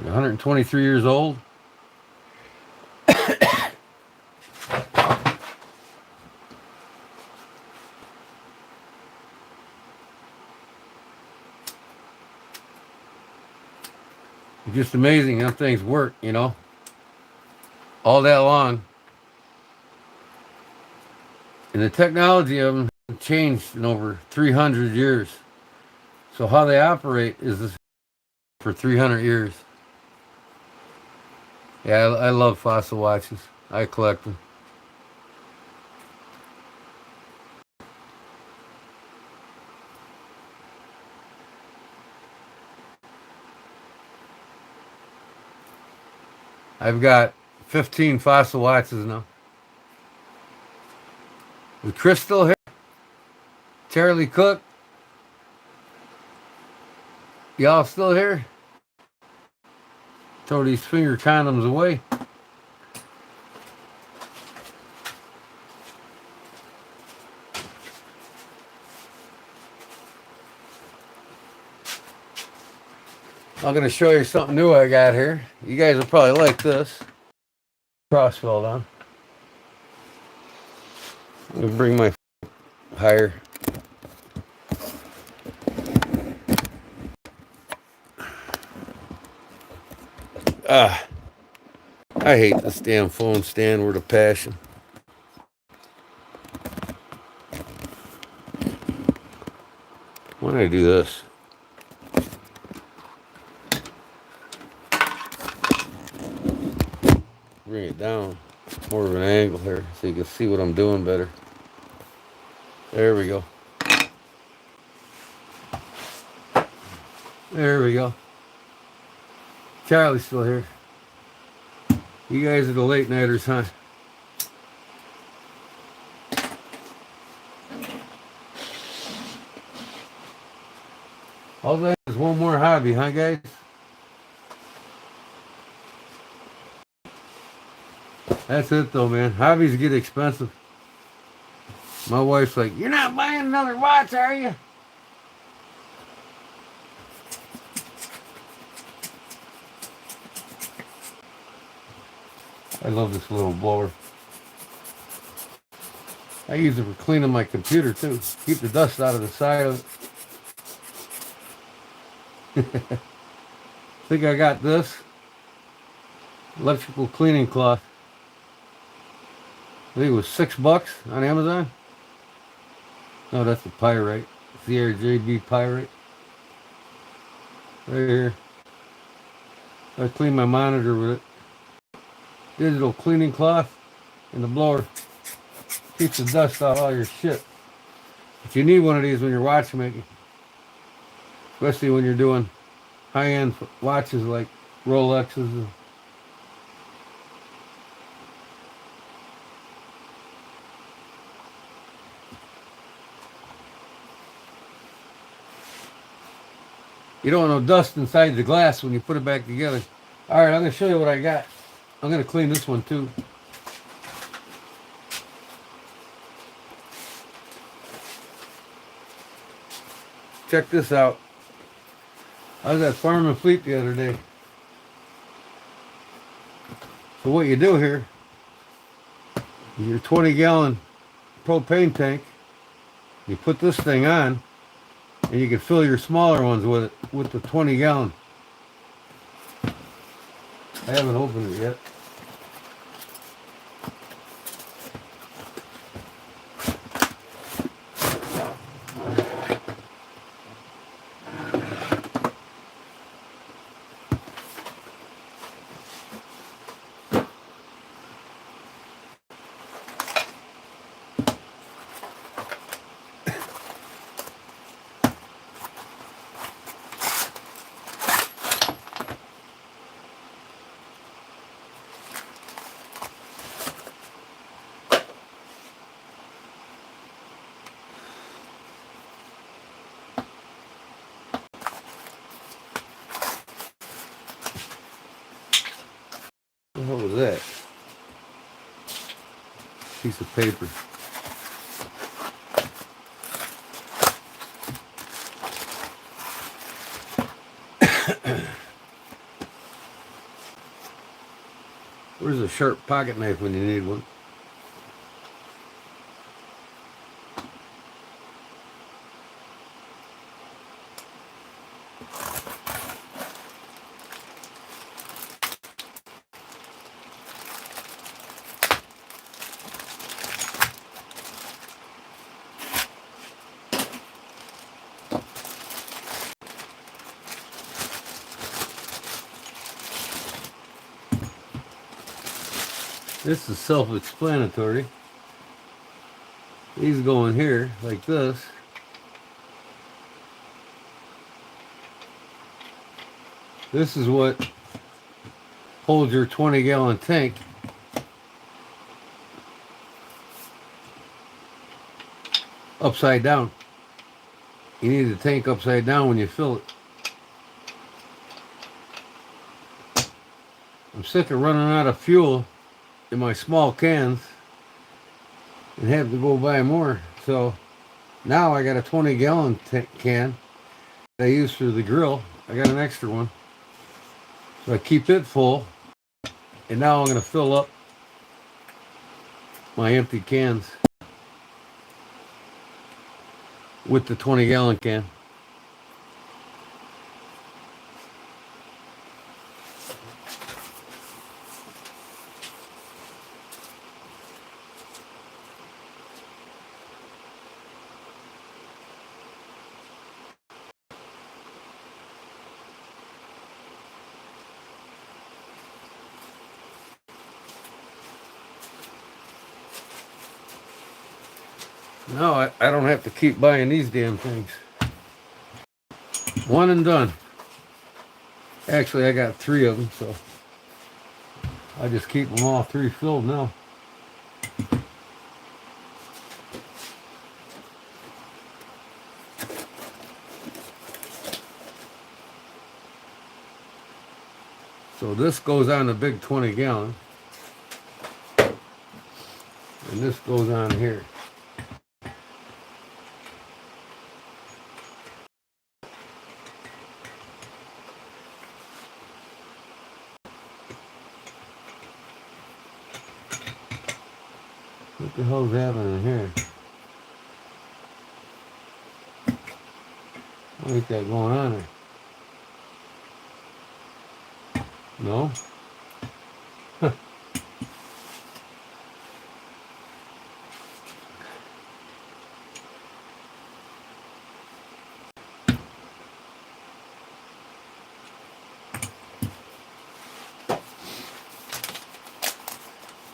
123 years old. It's just amazing how things work, you know, all that long. And the technology of them changed in over 300 years. So how they operate is this for 300 years. Yeah, I love fossil watches. I collect them. I've got 15 fossil watches now. With Chris still here, Charlie Cook, y'all still here? Throw these finger condoms away. I'm going to show you something new I got here. You guys will probably like this. Crossfell on. I'm going to bring my higher. I hate this damn phone stand with a passion. Why did I do this? Bring it down more of an angle here so you can see what I'm doing better. There we go. There we go. Charlie's still here. You guys are the late nighters, huh? All that is one more hobby, huh, guys? That's it, though, man. Hobbies get expensive. My wife's like, "You're not buying another watch, are you?" I love this little blower. I use it for cleaning my computer, too. Keep the dust out of the side of it. I think I got this. Electrical cleaning cloth. I think it was $6 on Amazon. No, that's the Pyrite. CRJB Pyrite. Right here. I clean my monitor with it. Digital cleaning cloth and the blower. Keeps the dust out of all your shit. But you need one of these when you're watchmaking. Especially when you're doing high-end watches like Rolexes. You don't want no dust inside the glass when you put it back together. All right, I'm going to show you what I got. I'm going to clean this one too. Check this out. I was at Farm and Fleet the other day. So what you do here, your 20-gallon propane tank, you put this thing on, and you can fill your smaller ones with it, with the 20-gallon. I haven't opened it yet. is that? Piece of paper. Where's a sharp pocket knife when you need one? This is self-explanatory. These go in here like this. This is what holds your 20-gallon tank. Upside down. You need the tank upside down when you fill it. I'm sick of running out of fuel in my small cans and have to go buy more. So now I got a 20-gallon can that I use for the grill. I got an extra one. So I keep it full. And now I'm going to fill up my empty cans with the 20-gallon can. No, I don't have to keep buying these damn things. One and done. Actually, I got 3 of them, so I just keep them all 3 filled now. So this goes on the big 20-gallon. And this goes on here. What the hell's happening here? What is that going on there? No?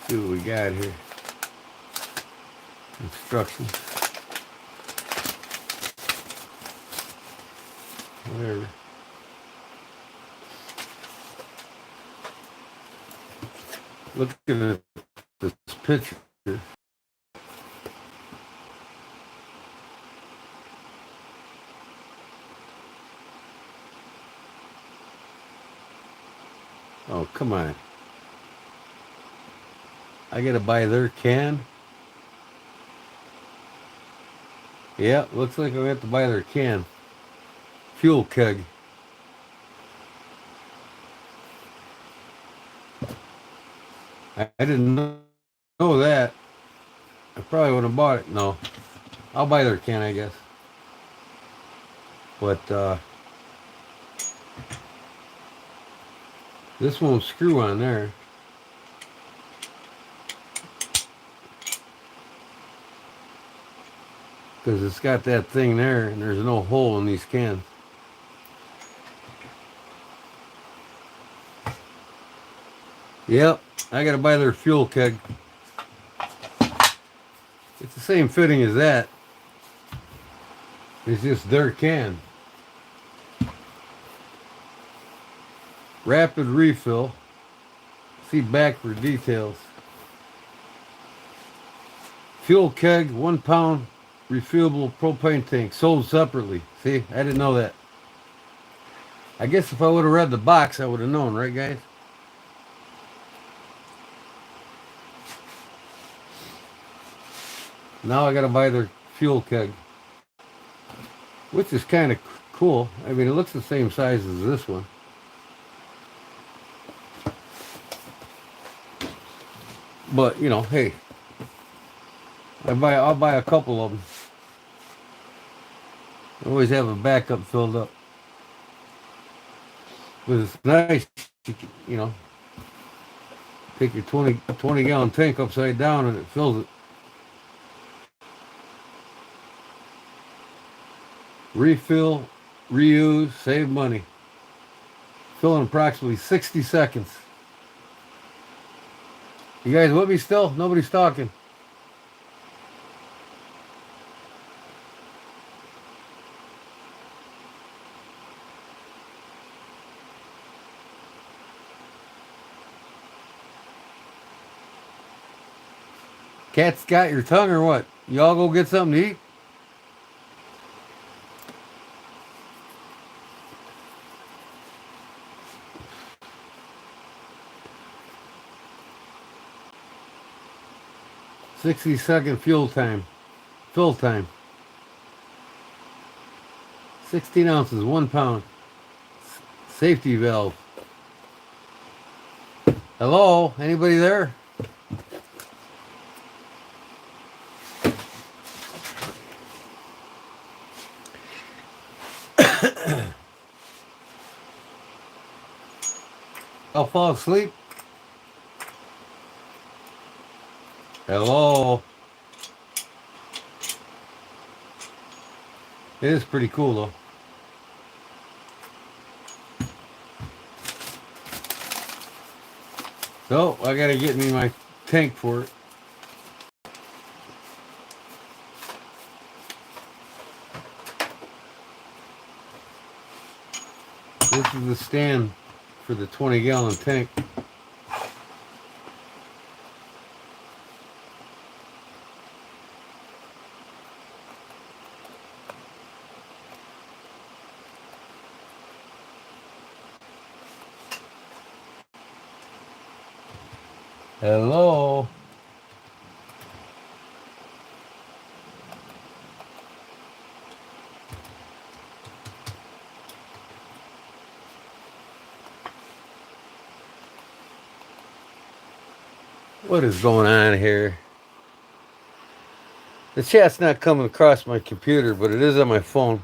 See what we got here. Instructions. Whatever. Look at this picture. Oh, come on. I gotta buy their can. Yeah, looks like I have to buy their can. Fuel keg. I didn't know that. I probably would have bought it. No. I'll buy their can, I guess. But this won't screw on there. Because it's got that thing there and there's no hole in these cans. Yep, I gotta buy their fuel keg. It's the same fitting as that. It's just their can. Rapid refill. See back for details. Fuel keg, 1 pound refillable propane tank, sold separately. See, I didn't know that. I guess if I would have read the box, I would have known, right, guys? Now I got to buy their fuel keg, which is kind of cool. I mean, it looks the same size as this one. But, you know, hey, I'll buy a couple of them. I always have a backup filled up. But it's nice, you know, take your 20 gallon tank upside down and it fills it. Refill, reuse, save money. Fill in approximately 60 seconds. You guys with me still? Nobody's talking. Cat's got your tongue or what? Y'all go get something to eat? "60-second fuel time. Fill time. 16 ounces, 1 pound. Safety valve. Hello? Anybody there? I'll fall asleep. Hello? It is pretty cool though. So I gotta get me my tank for it. This is the stand for the 20 gallon tank. Hello? What is going on here? The chat's not coming across my computer, but it is on my phone.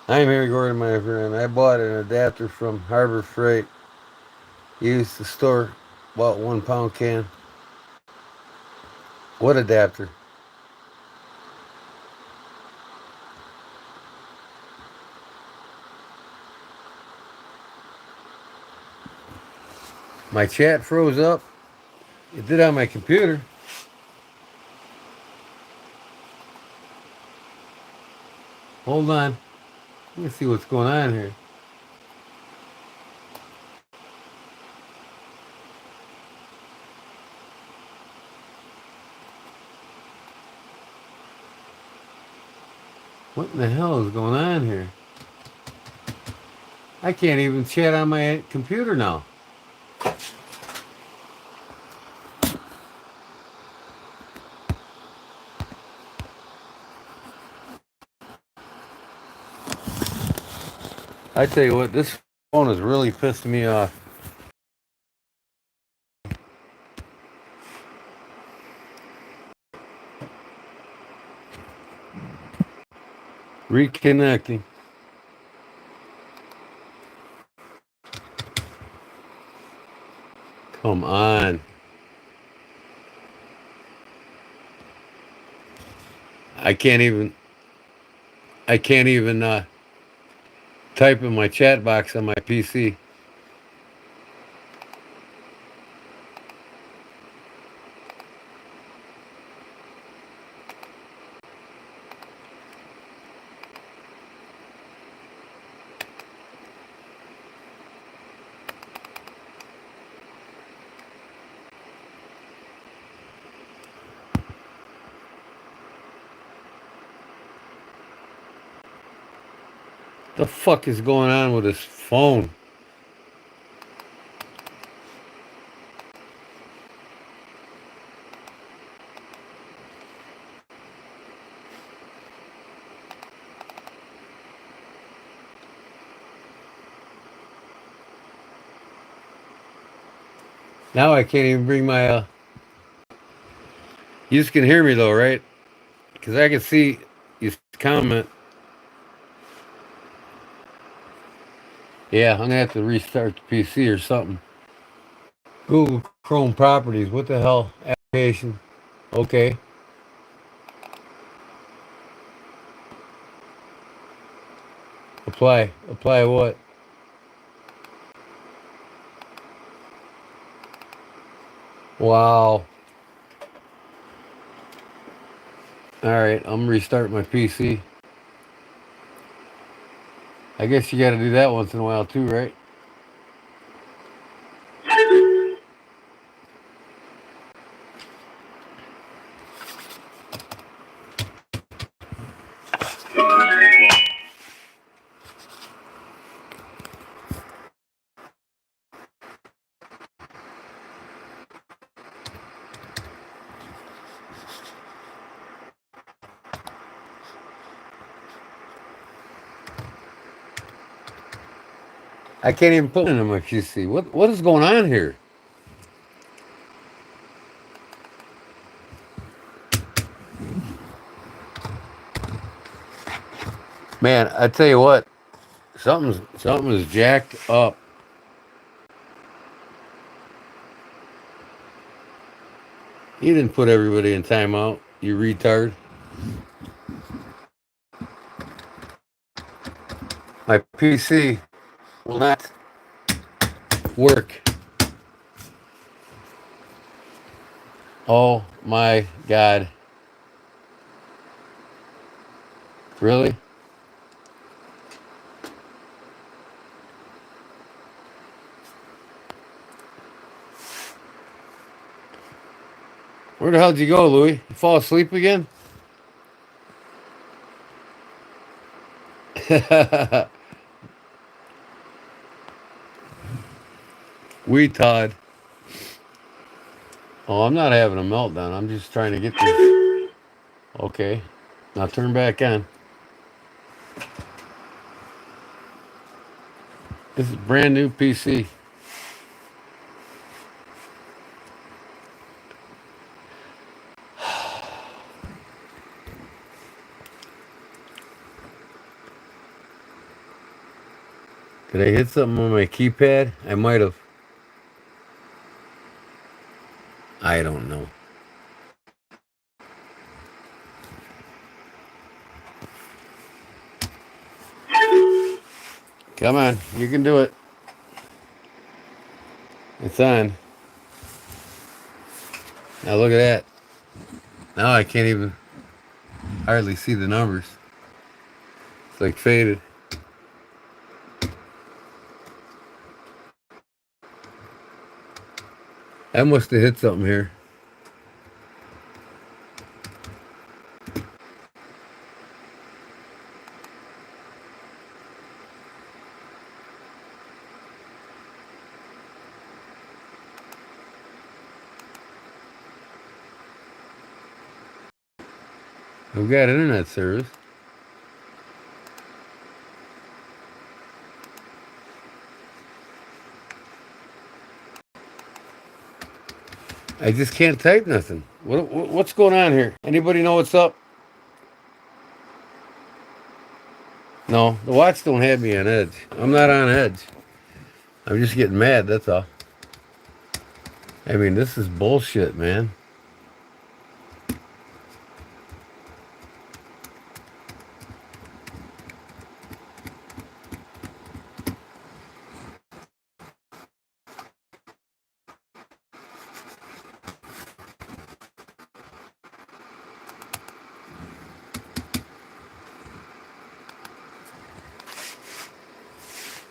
I'm Harry Gordon, my friend. I bought an adapter from Harbor Freight. Used to store about 1 pound can. What adapter? My chat froze up. It did on my computer. Hold on. Let me see what's going on here. What in the hell is going on here? I can't even chat on my computer now. I tell you what, this phone is really pissing me off. Reconnecting. Come on. I can't even type in my chat box on my PC. The fuck is going on with this phone? Now I can't even bring my, you just can hear me though, right? Because I can see you comment. Yeah, I'm gonna have to restart the PC or something. Google Chrome properties. What the hell? Application. Okay. Apply. Apply what? Wow. All right, I'm restarting my PC. I guess you got to do that once in a while too, right? I can't even put it in my PC. What is going on here? Man, I tell you what, something is jacked up. You didn't put everybody in timeout, you retard. My PC will not work. Oh my god. Really? Where the hell did you go, Louie? You fall asleep again? We Todd. Oh, I'm not having a meltdown. I'm just trying to get this. Okay. Now turn back on. This is a brand new PC. Did I hit something on my keypad? I might have. I don't know. Come on, you can do it. It's on. Now look at that. Now I can't even hardly see the numbers. It's like faded. I must have hit something here. I've got internet service. I just can't type nothing. What's going on here? Anybody know what's up? No, the watch don't have me on edge. I'm not on edge. I'm just getting mad, that's all. I mean, this is bullshit, man.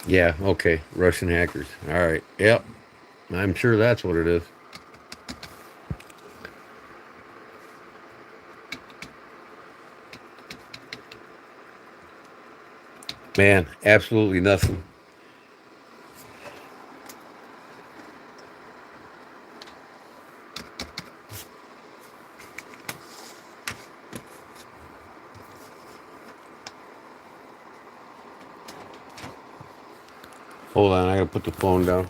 Yeah, okay. Russian hackers. All right. Yep. I'm sure that's what it is. Man, absolutely nothing. Hold on, I gotta put the phone down.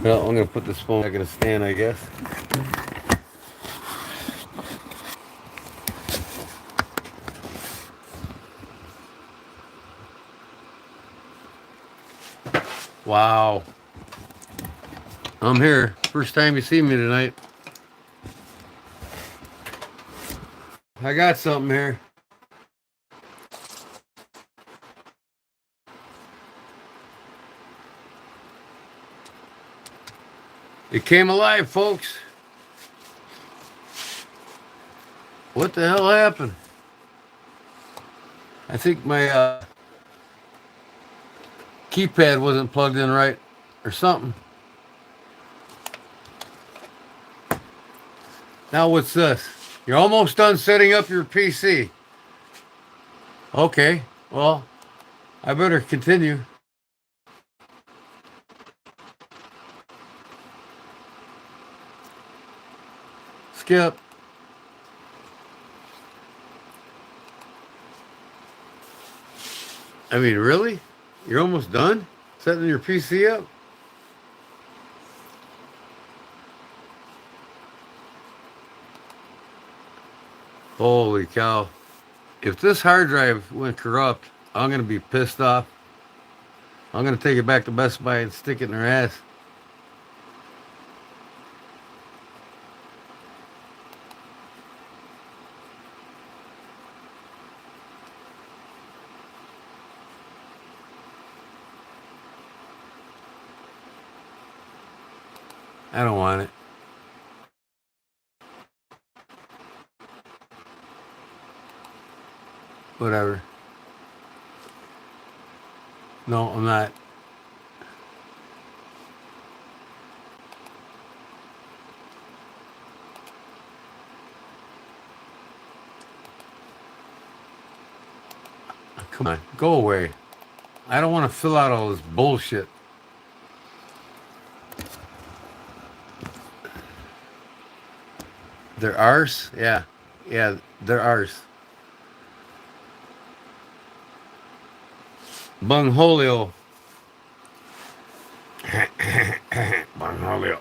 Well, I'm going to put this phone back in a stand, I guess. Wow. I'm here. First time you see me tonight. I got something here. It came alive, folks. What the hell happened? I think my keypad wasn't plugged in right or something. Now what's this? You're almost done setting up your PC. Okay, well, I better continue. Skip. I mean, really? You're almost done setting your PC up? Holy cow. If this hard drive went corrupt, I'm going to be pissed off. I'm going to take it back to Best Buy and stick it in their ass. I don't want it. Whatever. No, I'm not. Come on, go away. I don't want to fill out all this bullshit. They're ours? Yeah. Yeah, they're ours. Bungholio. Bungholio.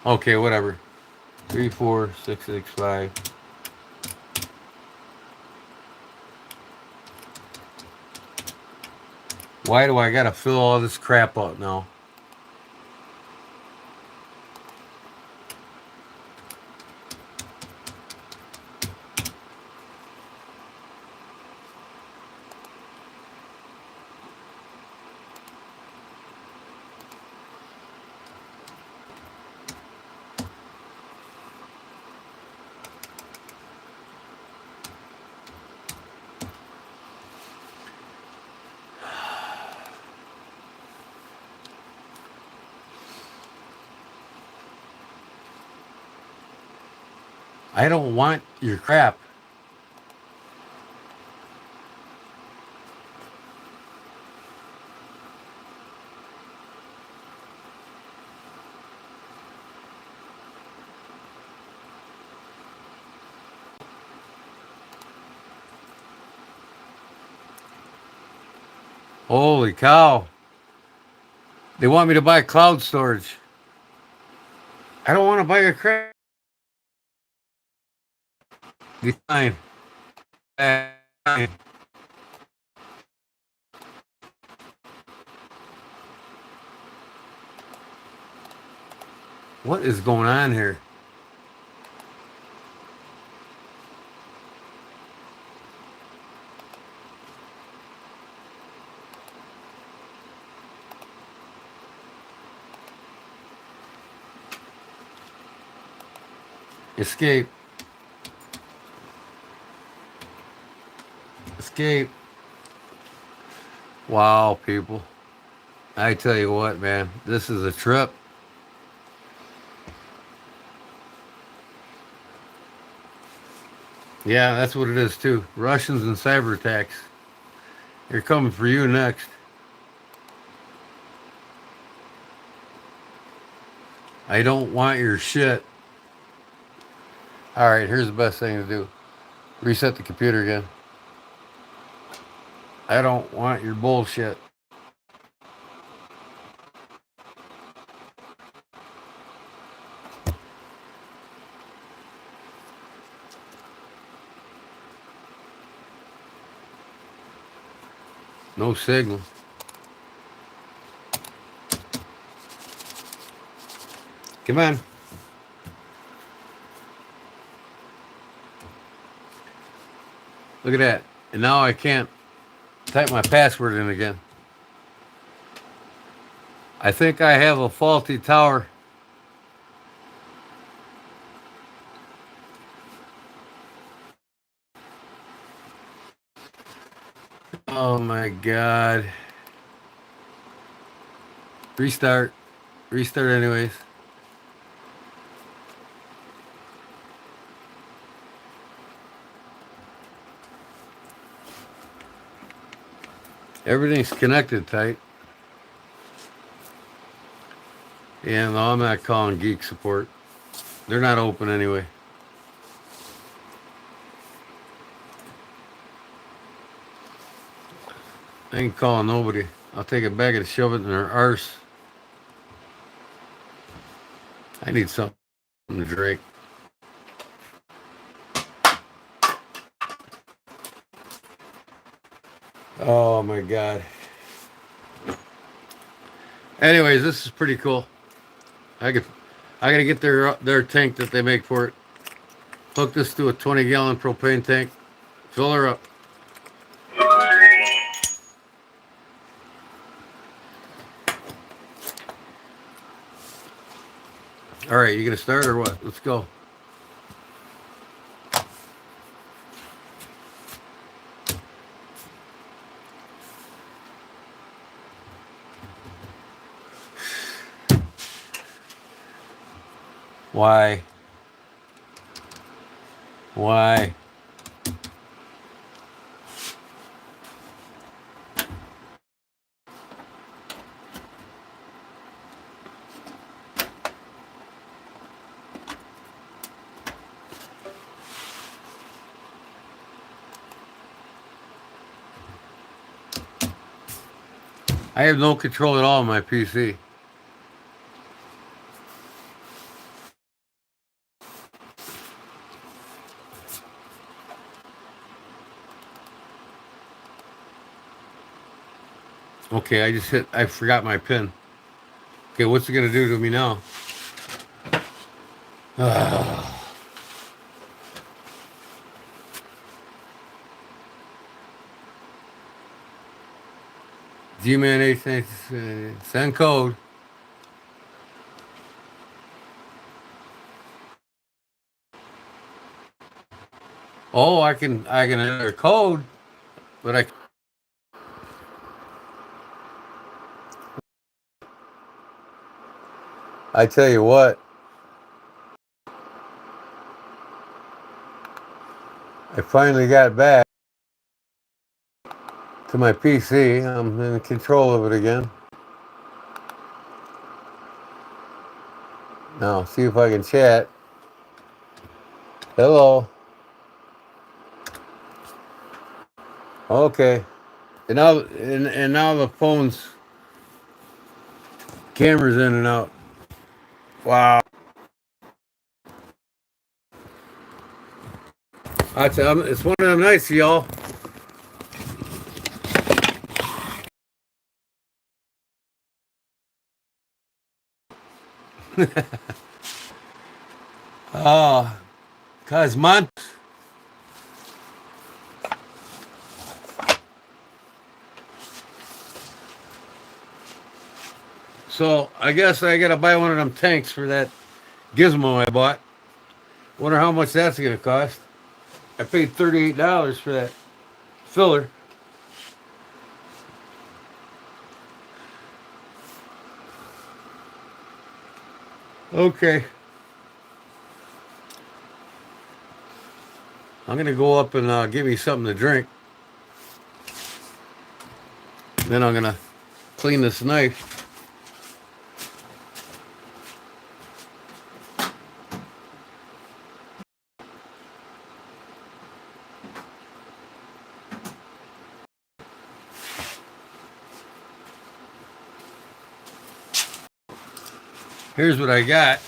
Okay, whatever. 3, 4, 6, 6, 5. Why do I gotta fill all this crap out now? I don't want your crap. Holy cow. They want me to buy cloud storage. I don't want to buy your crap. Decline. Decline. What is going on here? Escape. Escape. Wow, people. I tell you what, man. This is a trip. Yeah, that's what it is, too. Russians and cyber attacks. They're coming for you next. I don't want your shit. All right, here's the best thing to do. Reset the computer again. I don't want your bullshit. No signal. Come on. Look at that. And now I can't type my password in again. I think I have a faulty tower. Oh my God. Restart. Restart anyways. Everything's connected tight. Yeah, no, I'm not calling geek support. They're not open anyway. I ain't calling nobody. I'll take it back and shove it in their arse. I need something to drink. Oh my God. Anyways, this is pretty cool. I gotta get their tank that they make for it. Hook this to a 20-gallon propane tank. Fill her up. All right, you gonna start or what? Let's go. Why? Why? I have no control at all on my PC. Okay, I forgot my pin. Okay, what's it gonna do to me now? G-Man 8 send code. Oh, I can enter code, but I tell you what, I finally got back to my PC. I'm in control of it again. Now, see if I can chat. Hello. Okay. And now the phone's camera's in and out. Wow. It's one of them nights, y'all. Oh, cause So I guess I gotta buy one of them tanks for that gizmo I bought. Wonder how much that's gonna cost. I paid $38 for that filler. Okay. I'm gonna go up and give me something to drink. Then I'm gonna clean this knife. Here's what I got.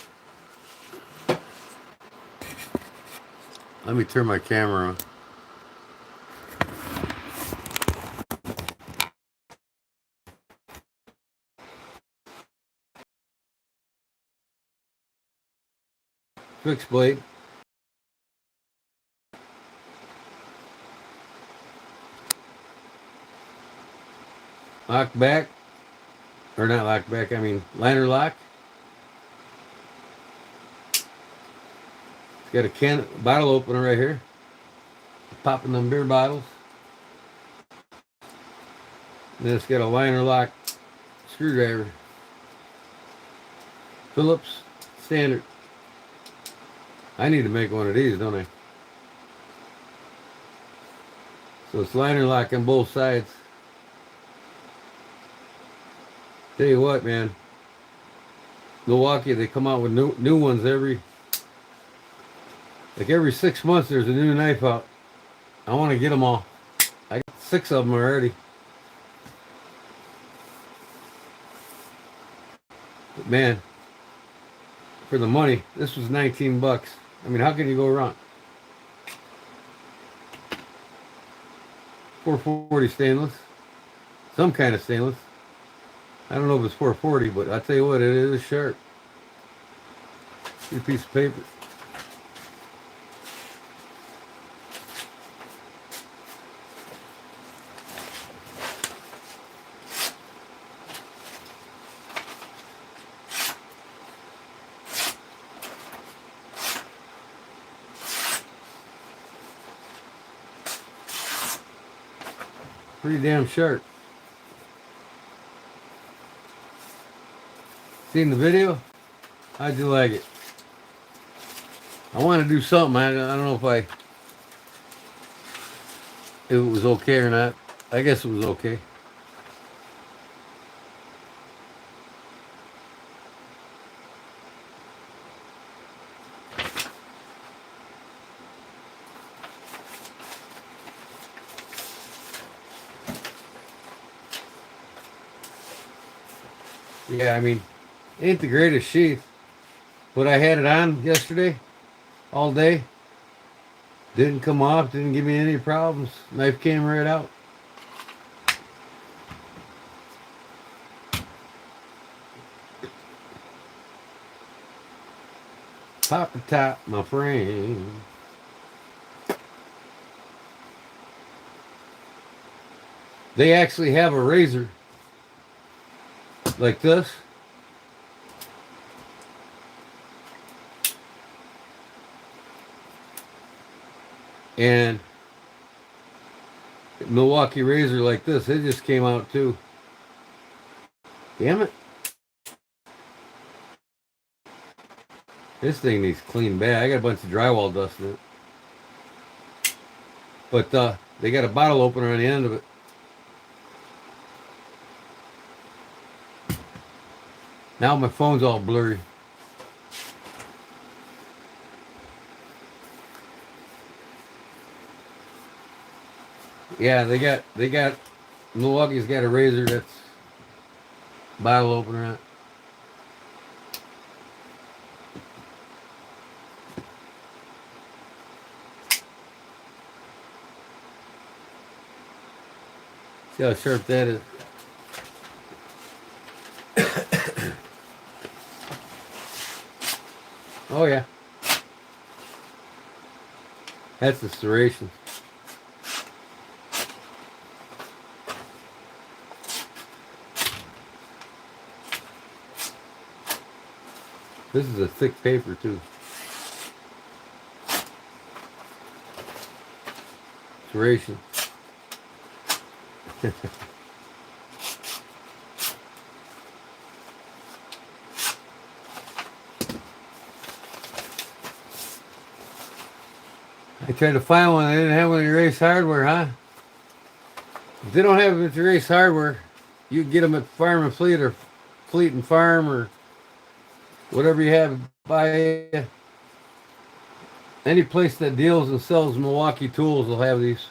Let me turn my camera on. Fixed blade. Lock back. Or not lock back, I mean liner lock. It's got a bottle opener right here. Popping them beer bottles. And then it's got a liner lock screwdriver. Phillips standard. I need to make one of these, don't I? So it's liner lock on both sides. Tell you what, man. Milwaukee, they come out with new ones every 6 months. There's a new knife out. I want to get them all. I got 6 of them already. But man, for the money, this was 19 bucks. I mean, how can you go wrong? 440 stainless. Some kind of stainless. I don't know if it's 440, but I'll tell you what, it is sharp. See a piece of paper. Pretty damn sharp. Seen the video? How'd you like it? I want to do something. I don't know if it was okay or not. I guess it was okay. Yeah, I mean, ain't the greatest sheath, but I had it on yesterday, all day. Didn't come off, didn't give me any problems. Knife came right out. Pop the top, my friend. They actually have a razor like this. And Milwaukee razor like this. It just came out too. Damn it. This thing needs clean bad. I got a bunch of drywall dust in it. But they got a bottle opener on the end of it. Now my phone's all blurry. Yeah, they got Milwaukee's got a razor that's bottle opener on it. See how sharp that is. Oh yeah. That's the serration. This is a thick paper too. Serration. I tried to find one. They didn't have one at Erase Hardware, huh? If they don't have them at Erase Hardware, you can get them at Farm and Fleet or Fleet and Farm or whatever you have. Buy any place that deals and sells Milwaukee tools will have these.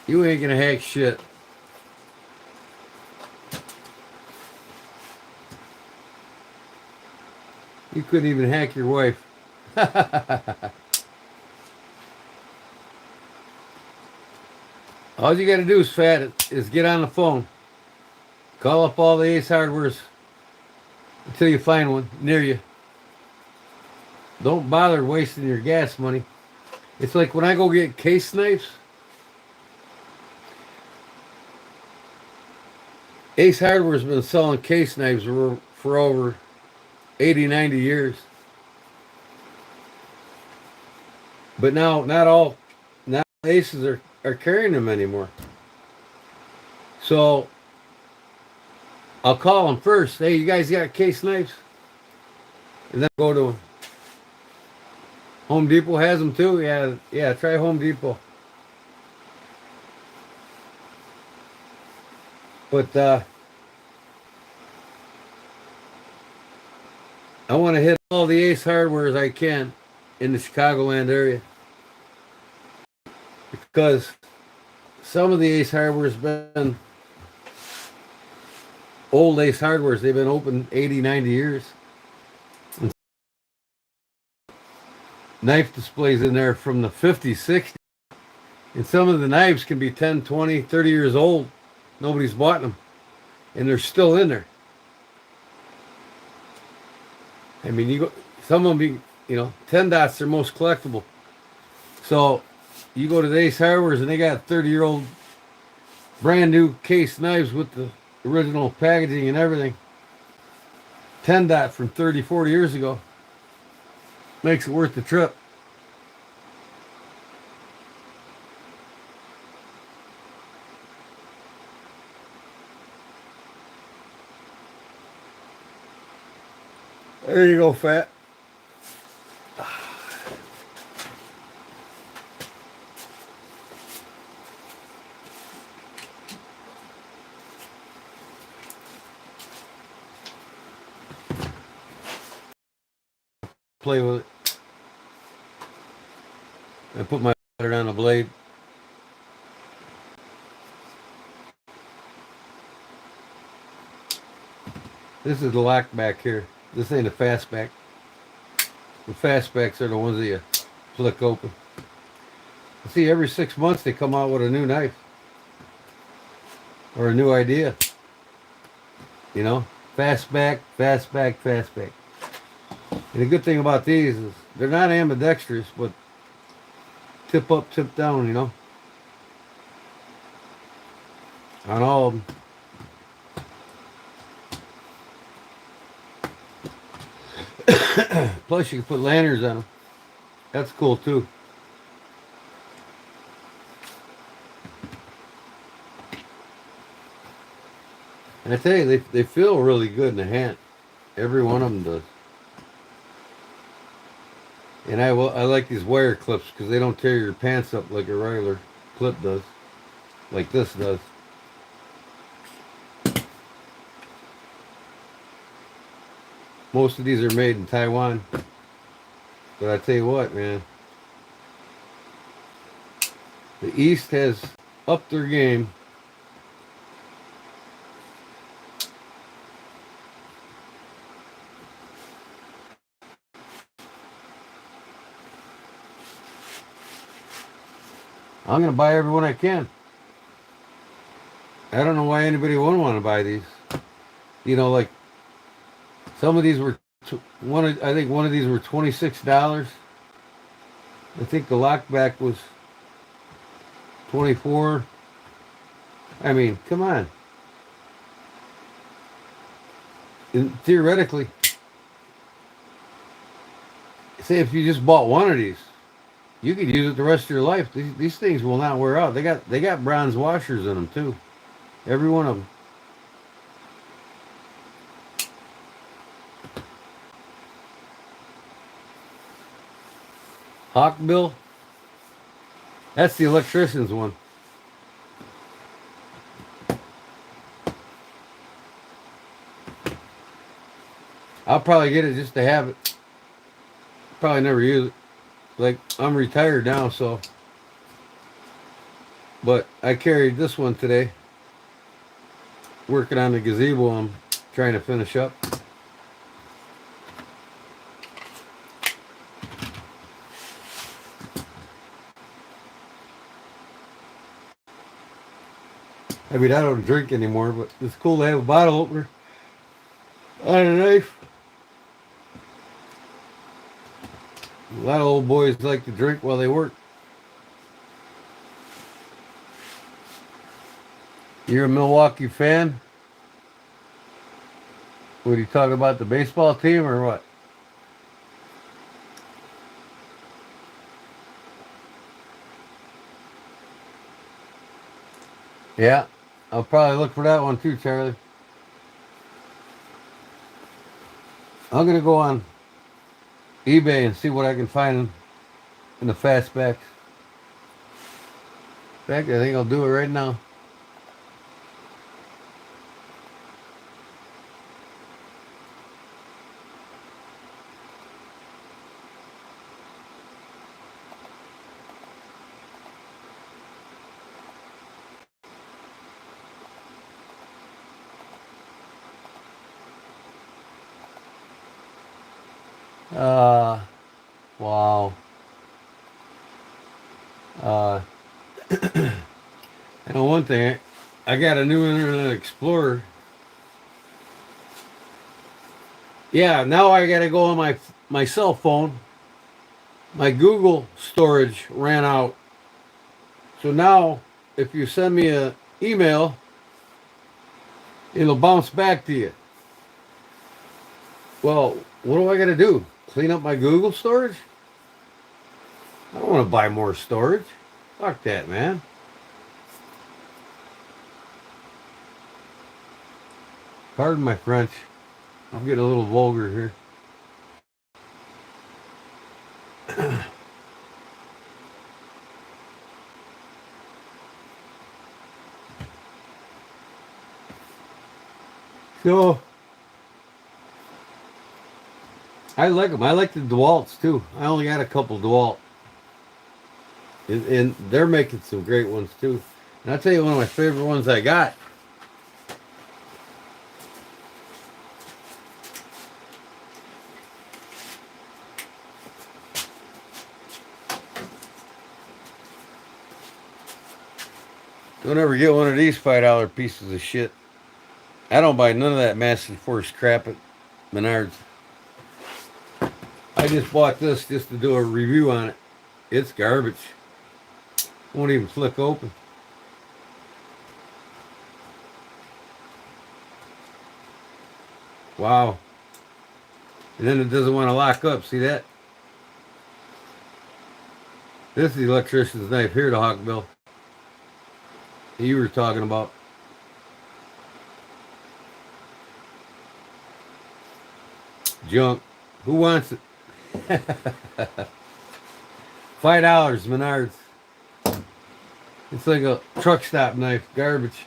You ain't gonna hack shit. You couldn't even hack your wife. All you gotta do is get on the phone. Call up all the Ace Hardwares until you find one near you. Don't bother wasting your gas money. It's like when I go get case knives. Ace Hardware's been selling case knives for over 80, 90 years. But now, not Aces are carrying them anymore. So, I'll call them first. Hey, you guys got case knives? And then go to them. Home Depot has them too? Yeah, try Home Depot. But, I want to hit all the Ace Hardwares I can in the Chicagoland area. Because some of the Ace Hardware's been old Ace Hardwares. They've been open 80, 90 years. And knife displays in there from the 50s, 60s. And some of the knives can be 10, 20, 30 years old. Nobody's bought them. And they're still in there. I mean, some of them, 10 dots are most collectible. So you go to the Ace Hardwares and they got 30-year-old brand new case knives with the original packaging and everything. 10 dot from 30, 40 years ago. Makes it worth the trip. There you go, Fat. Play with it. I put my butter on the blade. This is the lock back here. This ain't a fastback. The fastbacks are the ones that you flick open. See, every 6 months they come out with a new knife. Or a new idea. Fastback, fastback, fastback. And the good thing about these is they're not ambidextrous, but tip up, tip down, on all of them. Plus you can put lanyards on them. That's cool too. And I tell you, they feel really good in the hand. Every one of them does. And I like these wire clips because they don't tear your pants up like a regular clip does. Like this does. Most of these are made in Taiwan. But I tell you what, man. The East has upped their game. I'm going to buy every one I can. I don't know why anybody wouldn't want to buy these. Like some of these were I think one of these were $26. I think the lockback was 24. I mean, come on. And theoretically, say if you just bought one of these, you could use it the rest of your life. These things will not wear out. They got bronze washers in them too. Every one of them. Hawkbill. That's the electrician's one. I'll probably get it just to have it. Probably never use it. Like, I'm retired now, so But I carried this one today. Working on the gazebo I'm trying to finish up. I mean, I don't drink anymore, but it's cool to have a bottle opener on a knife. A lot of old boys like to drink while they work. You're a Milwaukee fan? What are you talking about, the baseball team or what? Yeah, I'll probably look for that one too, Charlie. I'm going to go on eBay and see what I can find in the fastbacks. In fact, I think I'll do it right now. Wow. I know one thing. I got a new Internet Explorer. Yeah, now I got to go on my cell phone. My Google storage ran out. So now, if you send me an email, it'll bounce back to you. Well, what do I got to do? Clean up my Google storage? I don't want to buy more storage. Fuck that, man. Pardon my French. I'm getting a little vulgar here. So, I like them. I like the DeWalt's too. I only got a couple DeWalt. And they're making some great ones too. And I'll tell you one of my favorite ones I got. Don't ever get one of these $5 pieces of shit. I don't buy none of that Massive Force crap at Menards. I just bought this just to do a review on it. It's garbage. Won't even flick open. Wow. And then it doesn't want to lock up. See that? This is the electrician's knife here, the Hawkbill you were talking about. Junk. Who wants it? $5, Menards. It's like a truck stop knife. Garbage.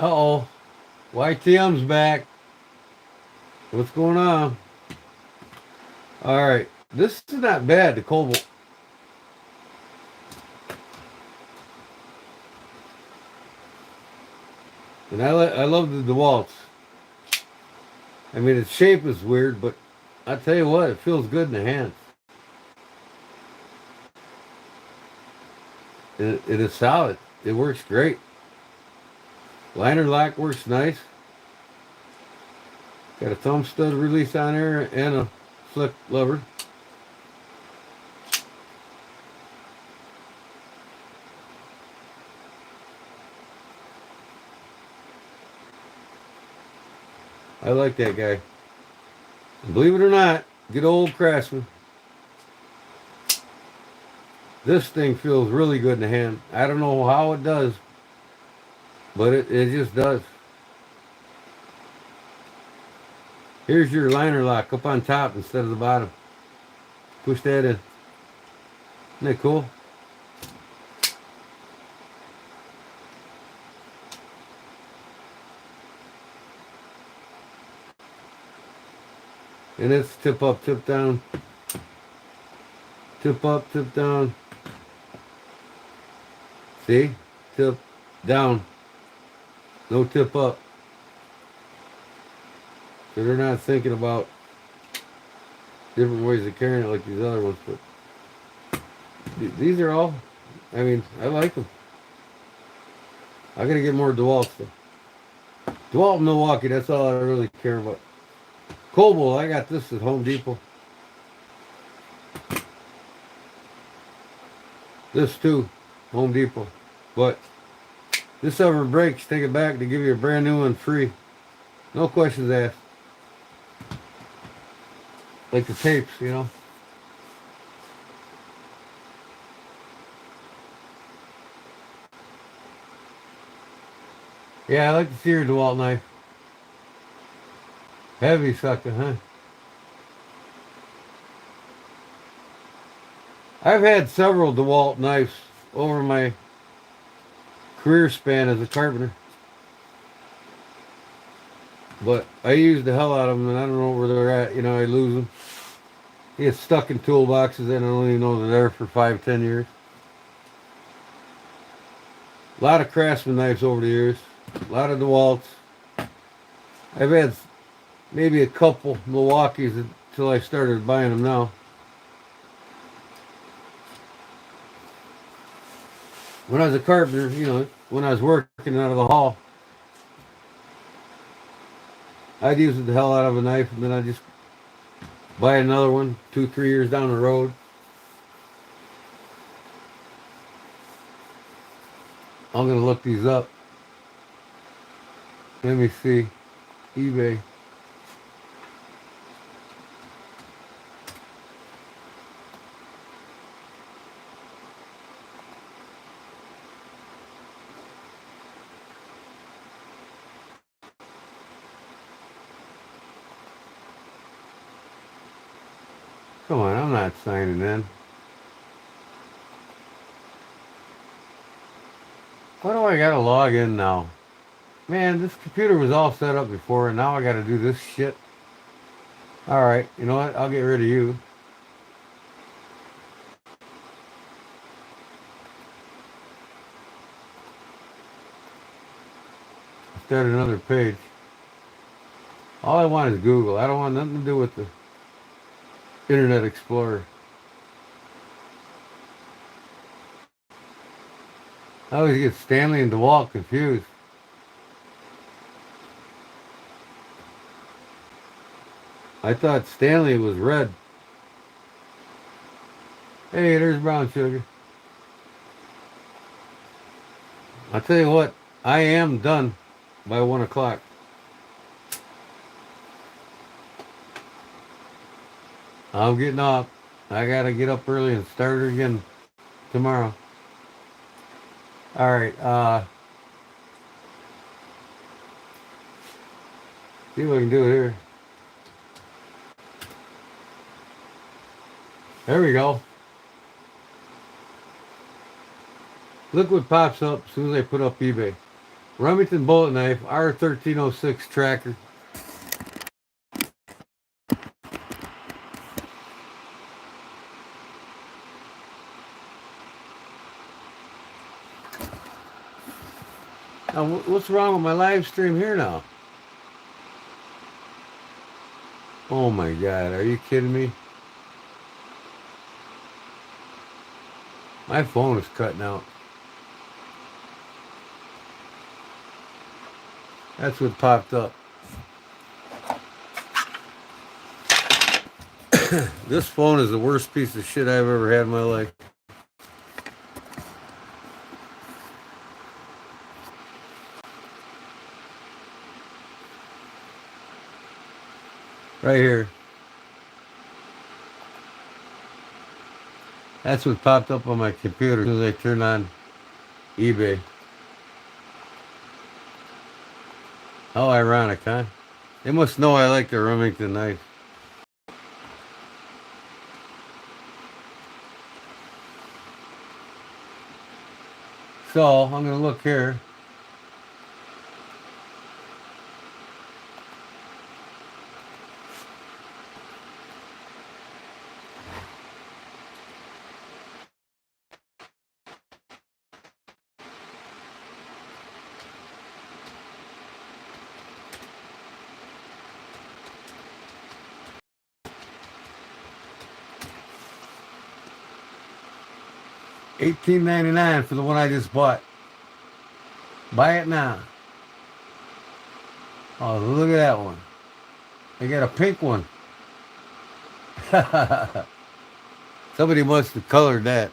Uh-oh. YTM's back. What's going on? Alright. This is not bad, the Cobalt. And I love the DeWalt's. I mean, its shape is weird, but I tell you what, it feels good in the hand. It is solid. It works great. Liner lock works nice. Got a thumb stud release on there and a flip lever. I like that guy. And believe it or not, good old Craftsman. This thing feels really good in the hand. I don't know how it does, but it just does. Here's your liner lock up on top instead of the bottom. Push that in. Isn't that cool? And it's tip up, tip down. Tip up, tip down. See? Tip down. No tip up. So they're not thinking about different ways of carrying it like these other ones. But these are all, I mean, I like them. I gotta get more DeWalt's though. DeWalt, Milwaukee, that's all I really care about. Coble, I got this at Home Depot. This too, Home Depot. But this ever breaks, take it back to give you a brand new one free. No questions asked. Like the tapes, you know. Yeah, I like to see your DeWalt knife. Heavy sucker, huh? I've had several DeWalt knives over my career span as a carpenter. But I use the hell out of them and I don't know where they're at. You know, I lose them. They get stuck in toolboxes and I don't even know they're there for 5-10 years. A lot of Craftsman knives over the years. A lot of DeWalt's. I've had maybe a couple Milwaukee's until I started buying them now. When I was a carpenter, you know, when I was working out of the hall, I'd use the hell out of a knife and then I'd just buy another one 2-3 years down the road. I'm going to look these up. Let me see. eBay. Come on, I'm not signing in. Why do I gotta log in now? Man, this computer was all set up before and now I gotta do this shit. Alright, you know what? I'll get rid of you. Start another page. All I want is Google. I don't want nothing to do with the Internet Explorer. I always get Stanley and DeWalt confused. I thought Stanley was red. Hey, there's brown sugar. I'll tell you what, I am done by 1 o'clock. I'm getting off. I gotta get up early and start again tomorrow. Alright, see what I can do here. There we go. Look what pops up as soon as I put up eBay. Remington bullet knife, R1306 tracker. Now, what's wrong with my live stream here now? Oh my God, are you kidding me? My phone is cutting out. That's what popped up. This phone is the worst piece of shit I've ever had in my life. Right here. That's what popped up on my computer as soon as I turned on eBay. How ironic, huh? They must know I like the Remington knife. So, I'm going to look here. $18.99 for the one I just bought. Buy it now. Oh, look at that one. They got a pink one. Somebody must have colored that.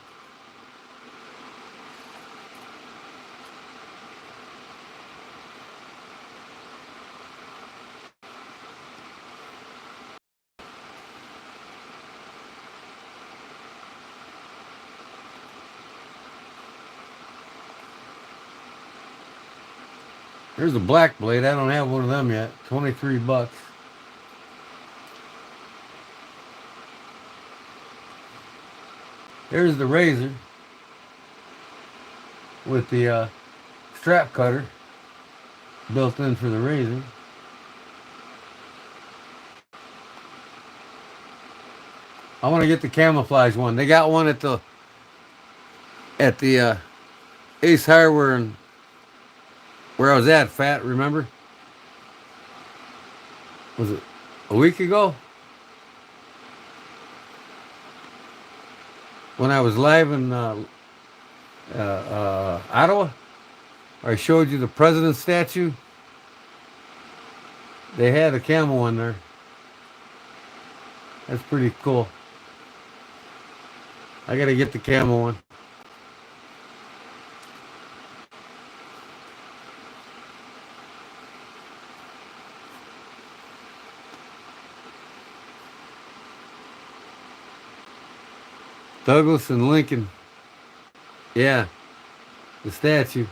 There's a black blade. I don't have one of them yet. 23 bucks. There's the razor with the strap cutter built in for the razor. I want to get the camouflage one. They got one at the Ace Hardware and where I was at, Fat, remember? Was it a week ago? When I was live in Ottawa, I showed you the president's statue. They had a camo one there. That's pretty cool. I gotta get the camo one. Douglas and Lincoln. Yeah, the statue.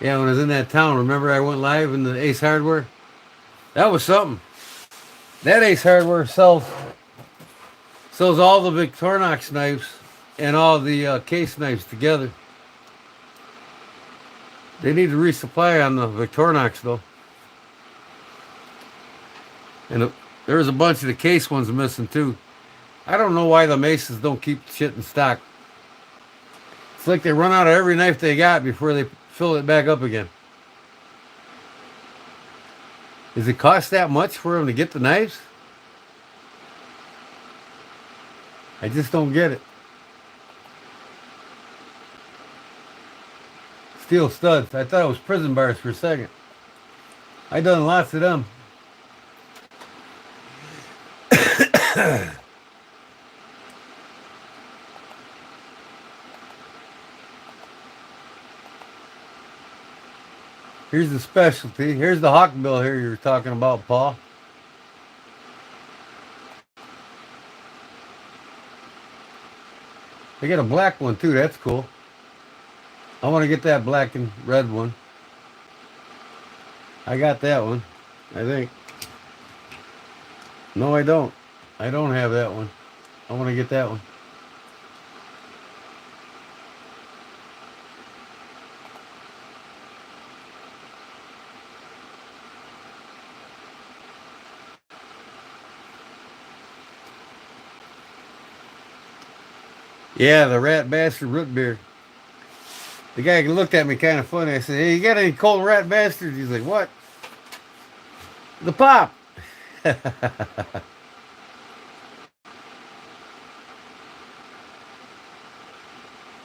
Yeah, when I was in that town, remember I went live in the Ace Hardware? That was something. That Ace Hardware sells all the Victorinox knives and all the case knives together. They need to resupply on the Victorinox though. And there was a bunch of the case ones missing too. I don't know why the Masons don't keep shit in stock. It's like they run out of every knife they got before they fill it back up again. Does it cost that much for them to get the knives? I just don't get it. Steel studs. I thought it was prison bars for a second. I done lots of them. Here's the specialty. Here's the hawkbill here you were talking about, Paul. They got a black one too. That's cool. I want to get that black and red one. I got that one, I think. No, I don't. I don't have that one. I want to get that one. Yeah, the rat bastard root beer. The guy looked at me kind of funny. I said, "Hey, you got any cold rat bastards?" He's like, "What?" The pop.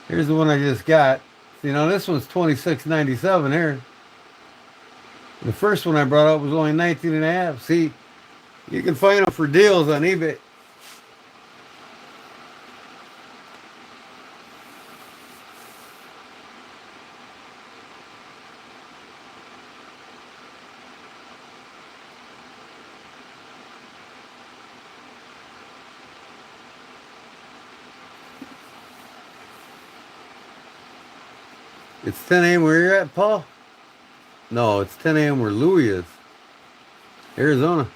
Here's the one I just got. You know, this one's $26.97 here. The first one I brought up was only 19 and a half. See, you can find them for deals on eBay. It's 10 a.m. where you're at, Paul? No, it's 10 a.m. where Louis is. Arizona.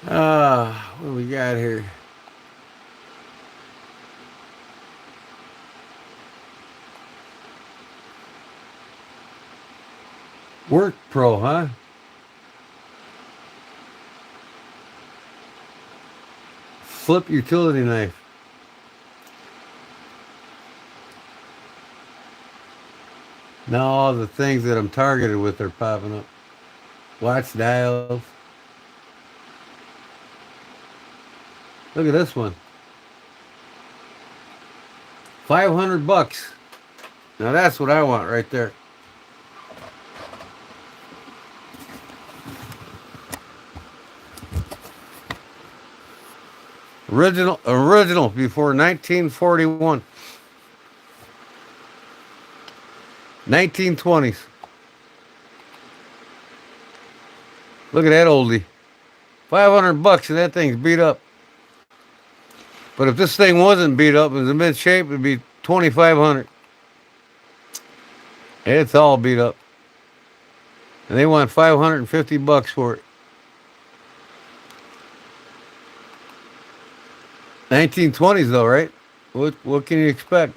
What do we got here? Work Pro, huh? Flip utility knife. Now all the things that I'm targeted with are popping up. Watch dials. Look at this one. $500. Now that's what I want right there. Original before 1941. 1920s. Look at that oldie. $500 and that thing's beat up. But if this thing wasn't beat up and was in mid shape, it'd be $2,500. It's all beat up. And they want $550 for it. 1920s though, right? What can you expect?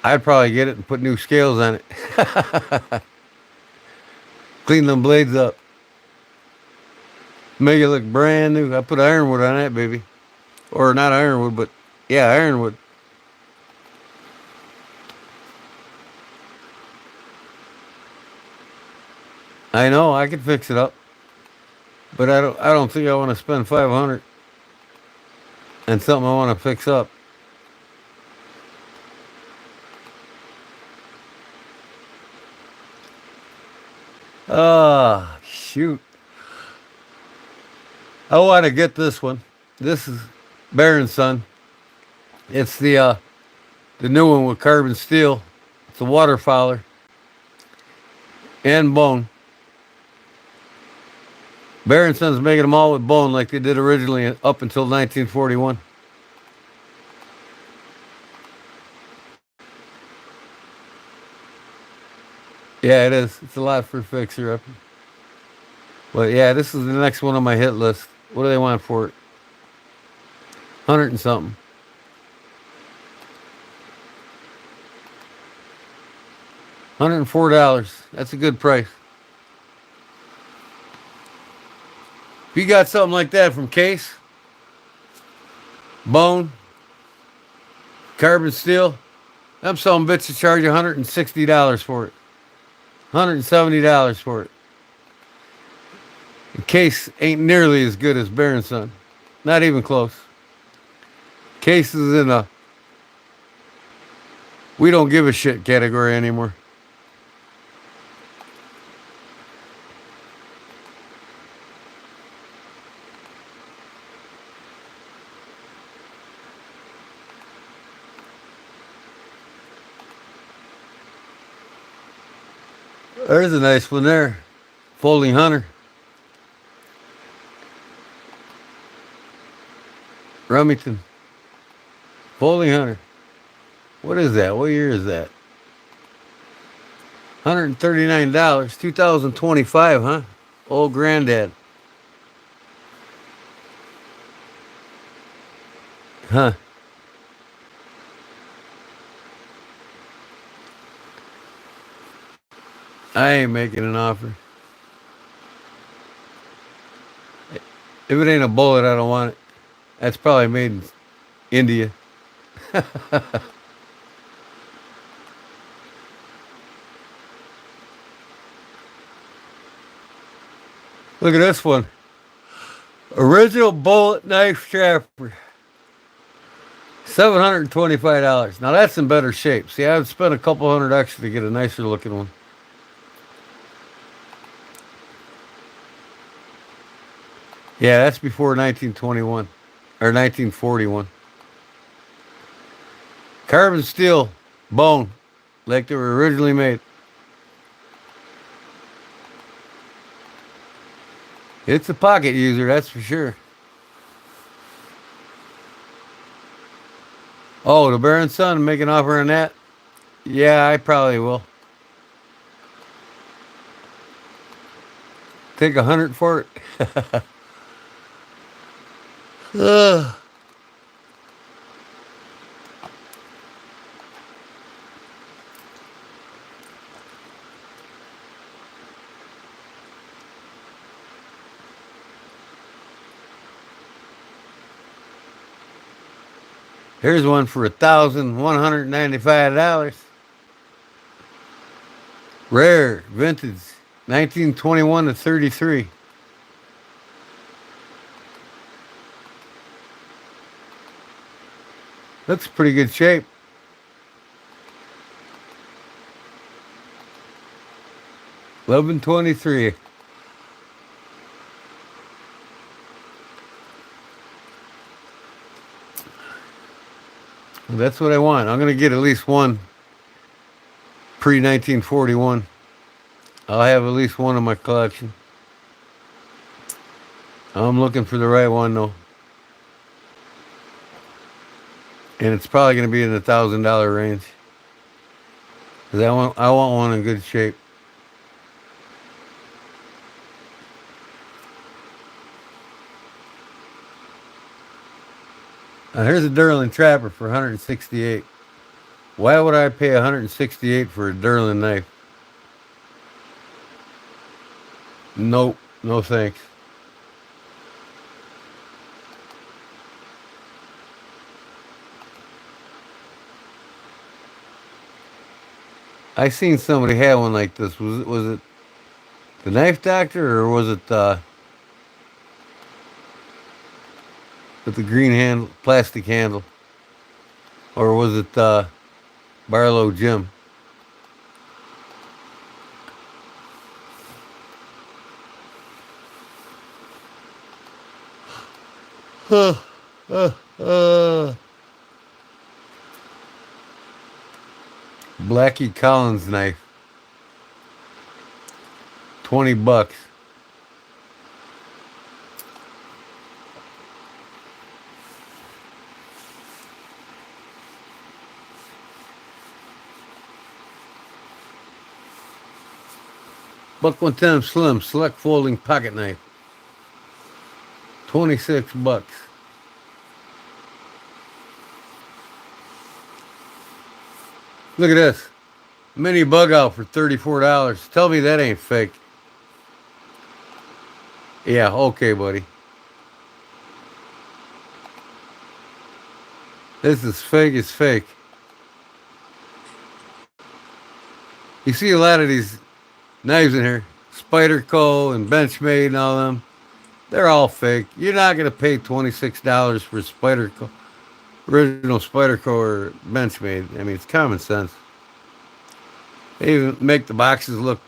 I'd probably get it and put new scales on it. Clean them blades up. Make it look brand new. I put ironwood on that, baby. Or not ironwood, but yeah, ironwood. I know I could fix it up, but I don't think I want to spend $500 and something I want to fix up. Ah, shoot. I want to get this one. This is Baron Son. It's the new one with carbon steel. It's a water fowler and bone. Baron Son's making them all with bone like they did originally up until 1941. Yeah, it is. It's a lot for a fixer up. But yeah, this is the next one on my hit list. What do they want for it? 100 and something. $104. That's a good price. If you got something like that from Case, bone, carbon steel, I'm selling bits to charge $160 for it. $170 for it. And Case ain't nearly as good as Baron Son. Not even close. Case is in a we don't give a shit category anymore. There's a nice one there. Folding Hunter. Remington. Folding Hunter. What is that? What year is that? $139. 2025, huh? Old granddad. Huh. I ain't making an offer. If it ain't a bullet, I don't want it. That's probably made in India. Look at this one. Original bullet knife strapper. $725. Now that's in better shape. See, I would spend a couple $100 extra to get a nicer looking one. Yeah, that's before 1921 or 1941. Carbon steel, bone, like they were originally made. It's a pocket user, that's for sure. Oh, the Baron Son make an offer on that? Yeah, I probably will. Take 100 for it. Ugh. Here's one for $1,195. Rare, vintage, 1921 to 33. That's pretty good shape. $11.23. That's what I want. I'm gonna get at least one pre 1941. I'll have at least one in my collection. I'm looking for the right one though, and it's probably gonna be in the $1,000 range. Cause I want one in good shape. Here's a Durlin Trapper for 168. Why would I pay 168 for a Durlin knife? Nope, no thanks. I seen somebody have one like this. Was it the Knife Doctor or was it with the green handle, plastic handle, or was it Barlow Jim? Blackie Collins knife. $20. Buck 110 Slim Select Folding Pocket Knife. $26. Look at this. Mini bug out for $34. Tell me that ain't fake. Yeah, okay, buddy. This is fake as fake. You see a lot of these knives in here. Spyderco and Benchmade and all them. They're all fake. You're not going to pay $26 for Spyderco, original Spyderco or Benchmade. I mean, it's common sense. They even make the boxes look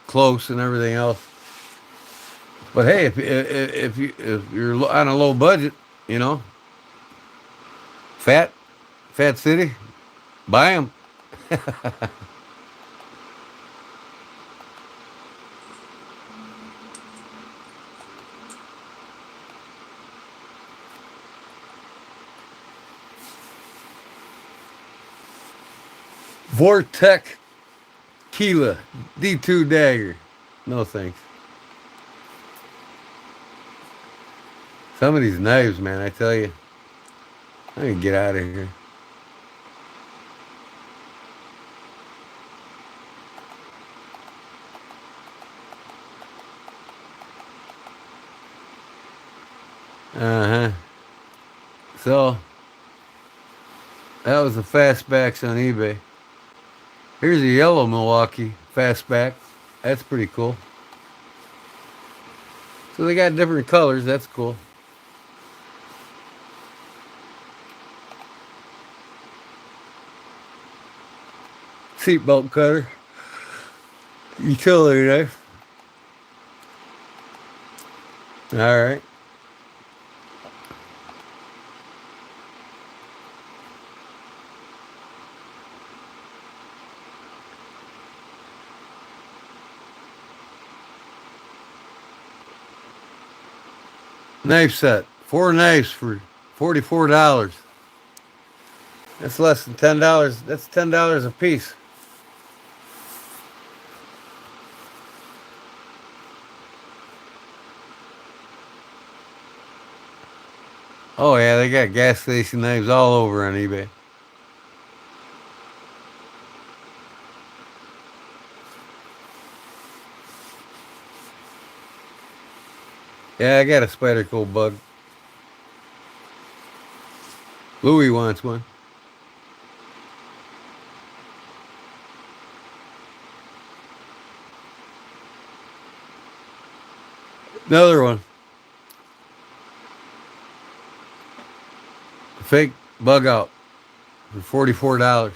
close and everything else. But hey, if you're on a low budget, you know, fat city, buy them. Vortec Keela D2 dagger. No thanks. Some of these knives, man, I tell you, I can get out of here. So that was the fastbacks on eBay. Here's a yellow Milwaukee fastback. That's pretty cool. So they got different colors. That's cool. Seatbelt cutter. Utility knife. All right. Knife set. 4 knives for $44. That's less than $10. That's $10 a piece. Oh yeah, they got gas station knives all over on eBay. Yeah, I got a Spyderco bug. Louis wants one. Another one. Fake bug out for $44.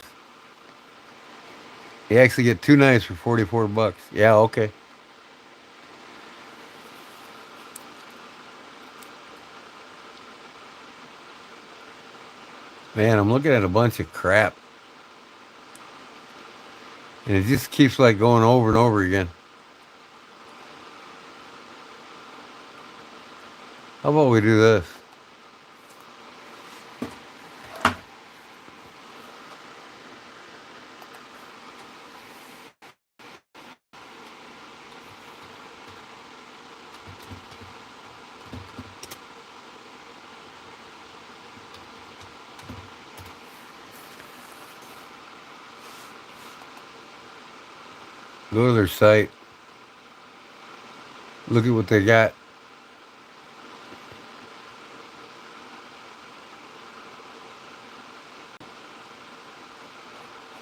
You actually get 2 knives for 44 bucks. Yeah, okay. Man, I'm looking at a bunch of crap. And it just keeps like going over and over again. How about we do this? Go to their site. Look at what they got.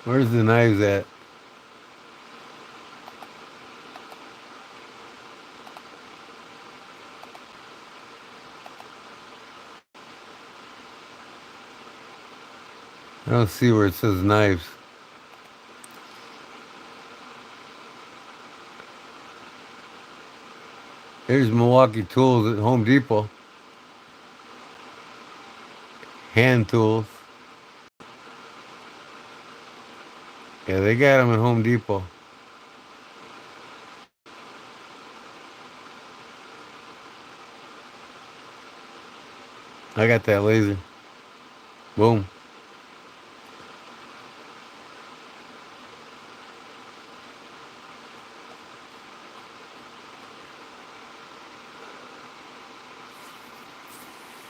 Where's the knives at? I don't see where it says knives. Here's Milwaukee Tools at Home Depot. Hand tools. Yeah, they got them at Home Depot. I got that laser. Boom.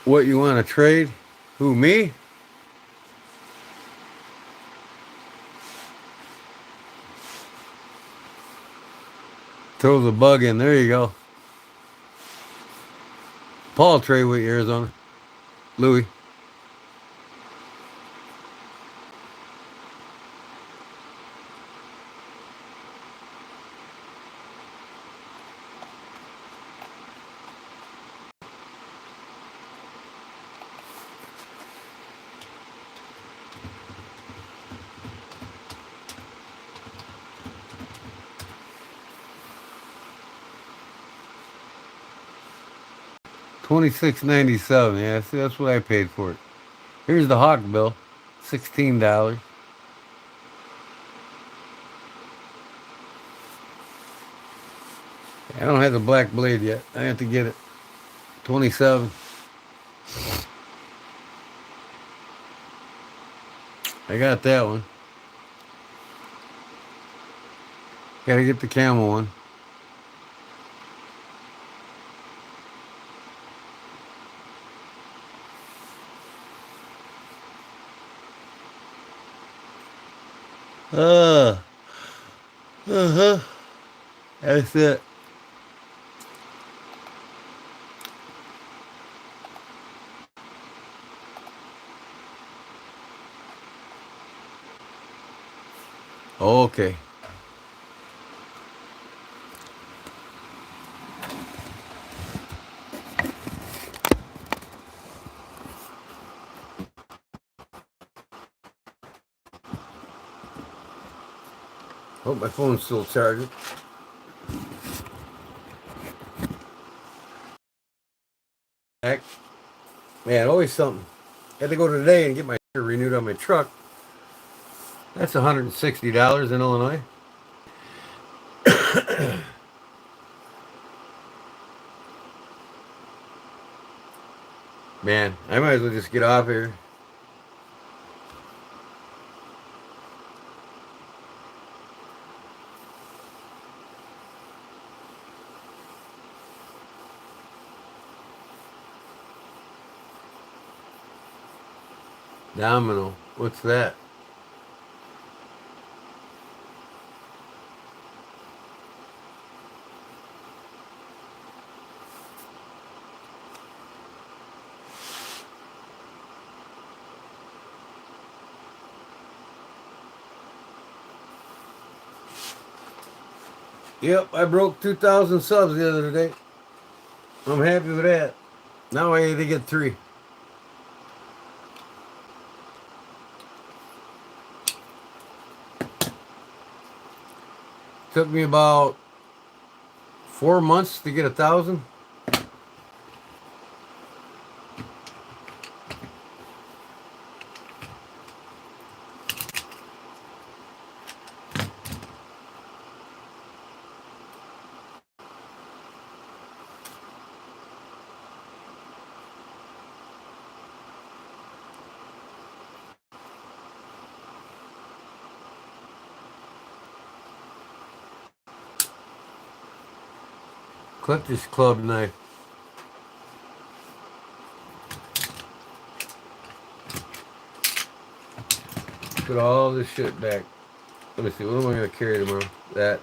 What, you want to trade? Who, me? Throw the bug in. There you go. Paul trade with you, Arizona. Louis. $26.97. Yeah, see, that's what I paid for it. Here's the Hawk bill. $16. I don't have the black blade yet. I have to get it. 27. I got that one. Gotta get the camel one. Uh-huh. That's it. Okay. Hope my phone's still charging. Heck. Man, always something. Had to go today and get my renewed on my truck. That's $160 in Illinois. Man, I might as well just get off here. Domino. What's that? Yep, I broke 2,000 subs the other day. I'm happy with that. Now I had to get 3. Took me about 4 months to get 1,000. Clip this club knife. Put all this shit back. Let me see, what am I going to carry tomorrow? That.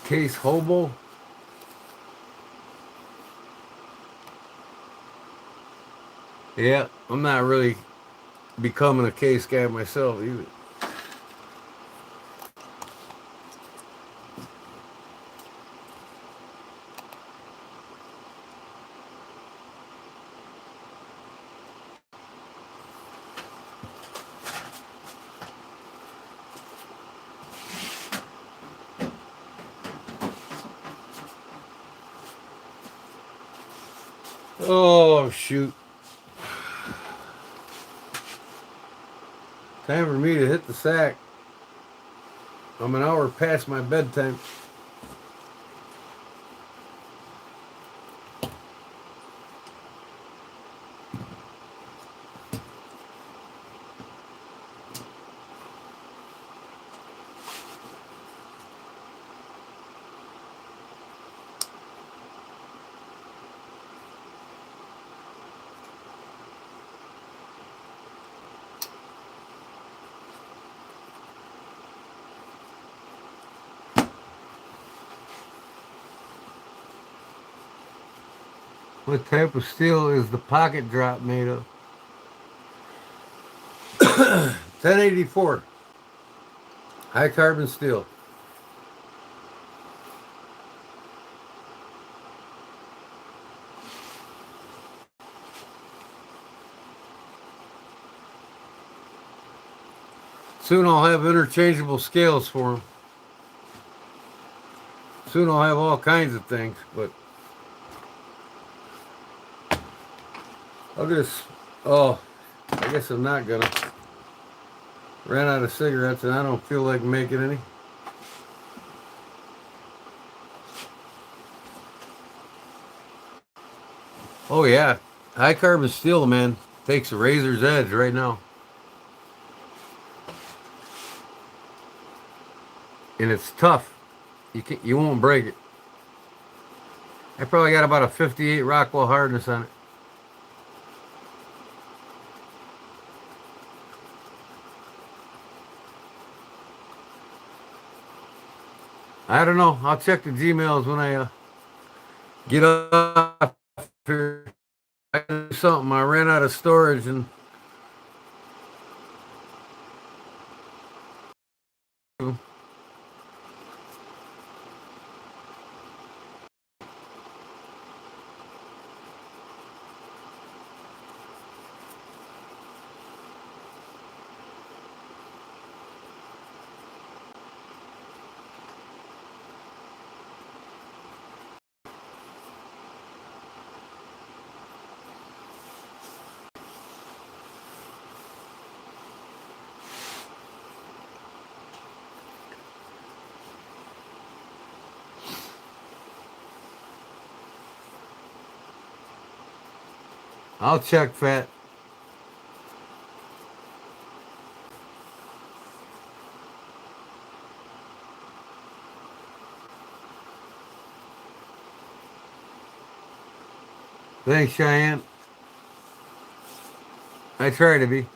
Case hobo. Yeah, I'm not really becoming a case guy myself either. Oh, shoot. Time for me to hit the sack. I'm an hour past my bedtime. What type of steel is the pocket drop made of? 1084. High carbon steel. Soon I'll have interchangeable scales for them. Soon I'll have all kinds of things, but I'll just, oh, I guess I'm not gonna. Ran out of cigarettes and I don't feel like making any. Oh yeah, high carbon steel, man, takes a razor's edge right now. And it's tough. You won't break it. I probably got about a 58 Rockwell hardness on it. I don't know. I'll check the Gmails when I get off here. I can do something. I ran out of storage and them. I'll check, Fat. Thanks, Cheyenne. I try to be.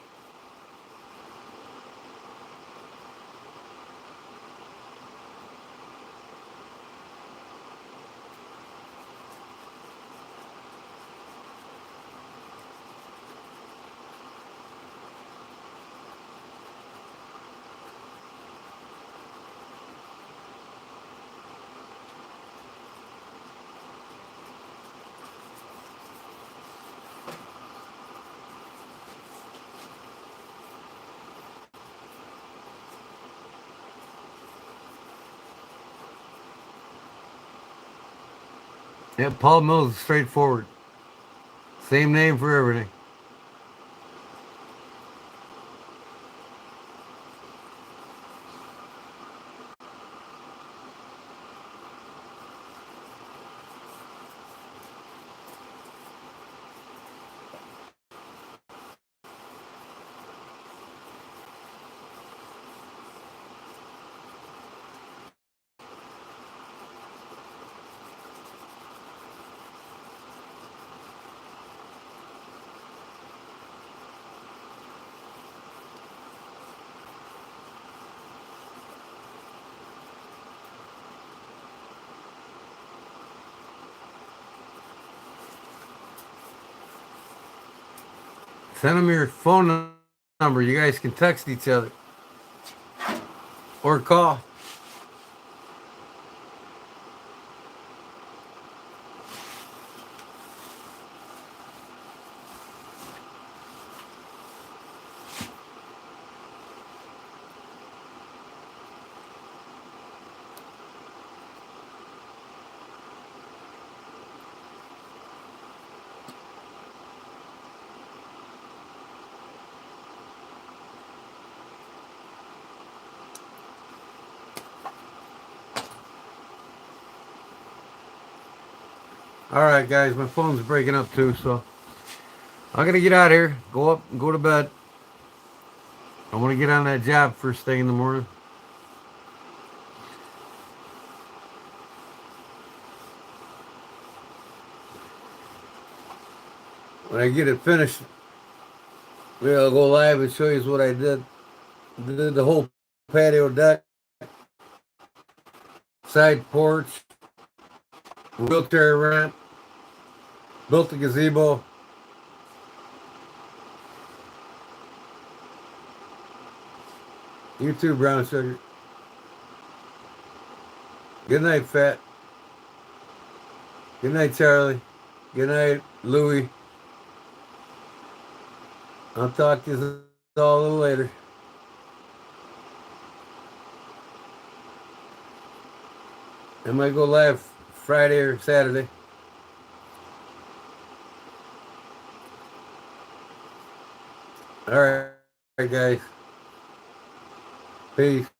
Yeah, Paul Mills is straightforward. Same name for everything. Send them your phone number. You guys can text each other or call. All right, guys, my phone's breaking up too, so I'm gonna get out of here, go up, and go to bed. I want to get on that job first thing in the morning. When I get it finished, maybe I'll go live and show you what I did. Did the whole patio deck, side porch, wheelchair ramp, built the gazebo. You too, Brown Sugar. Good night, Fat. Good night, Charlie. Good night, Louie. I'll talk to you all a little later. I might go live Friday or Saturday. All right, guys. Peace.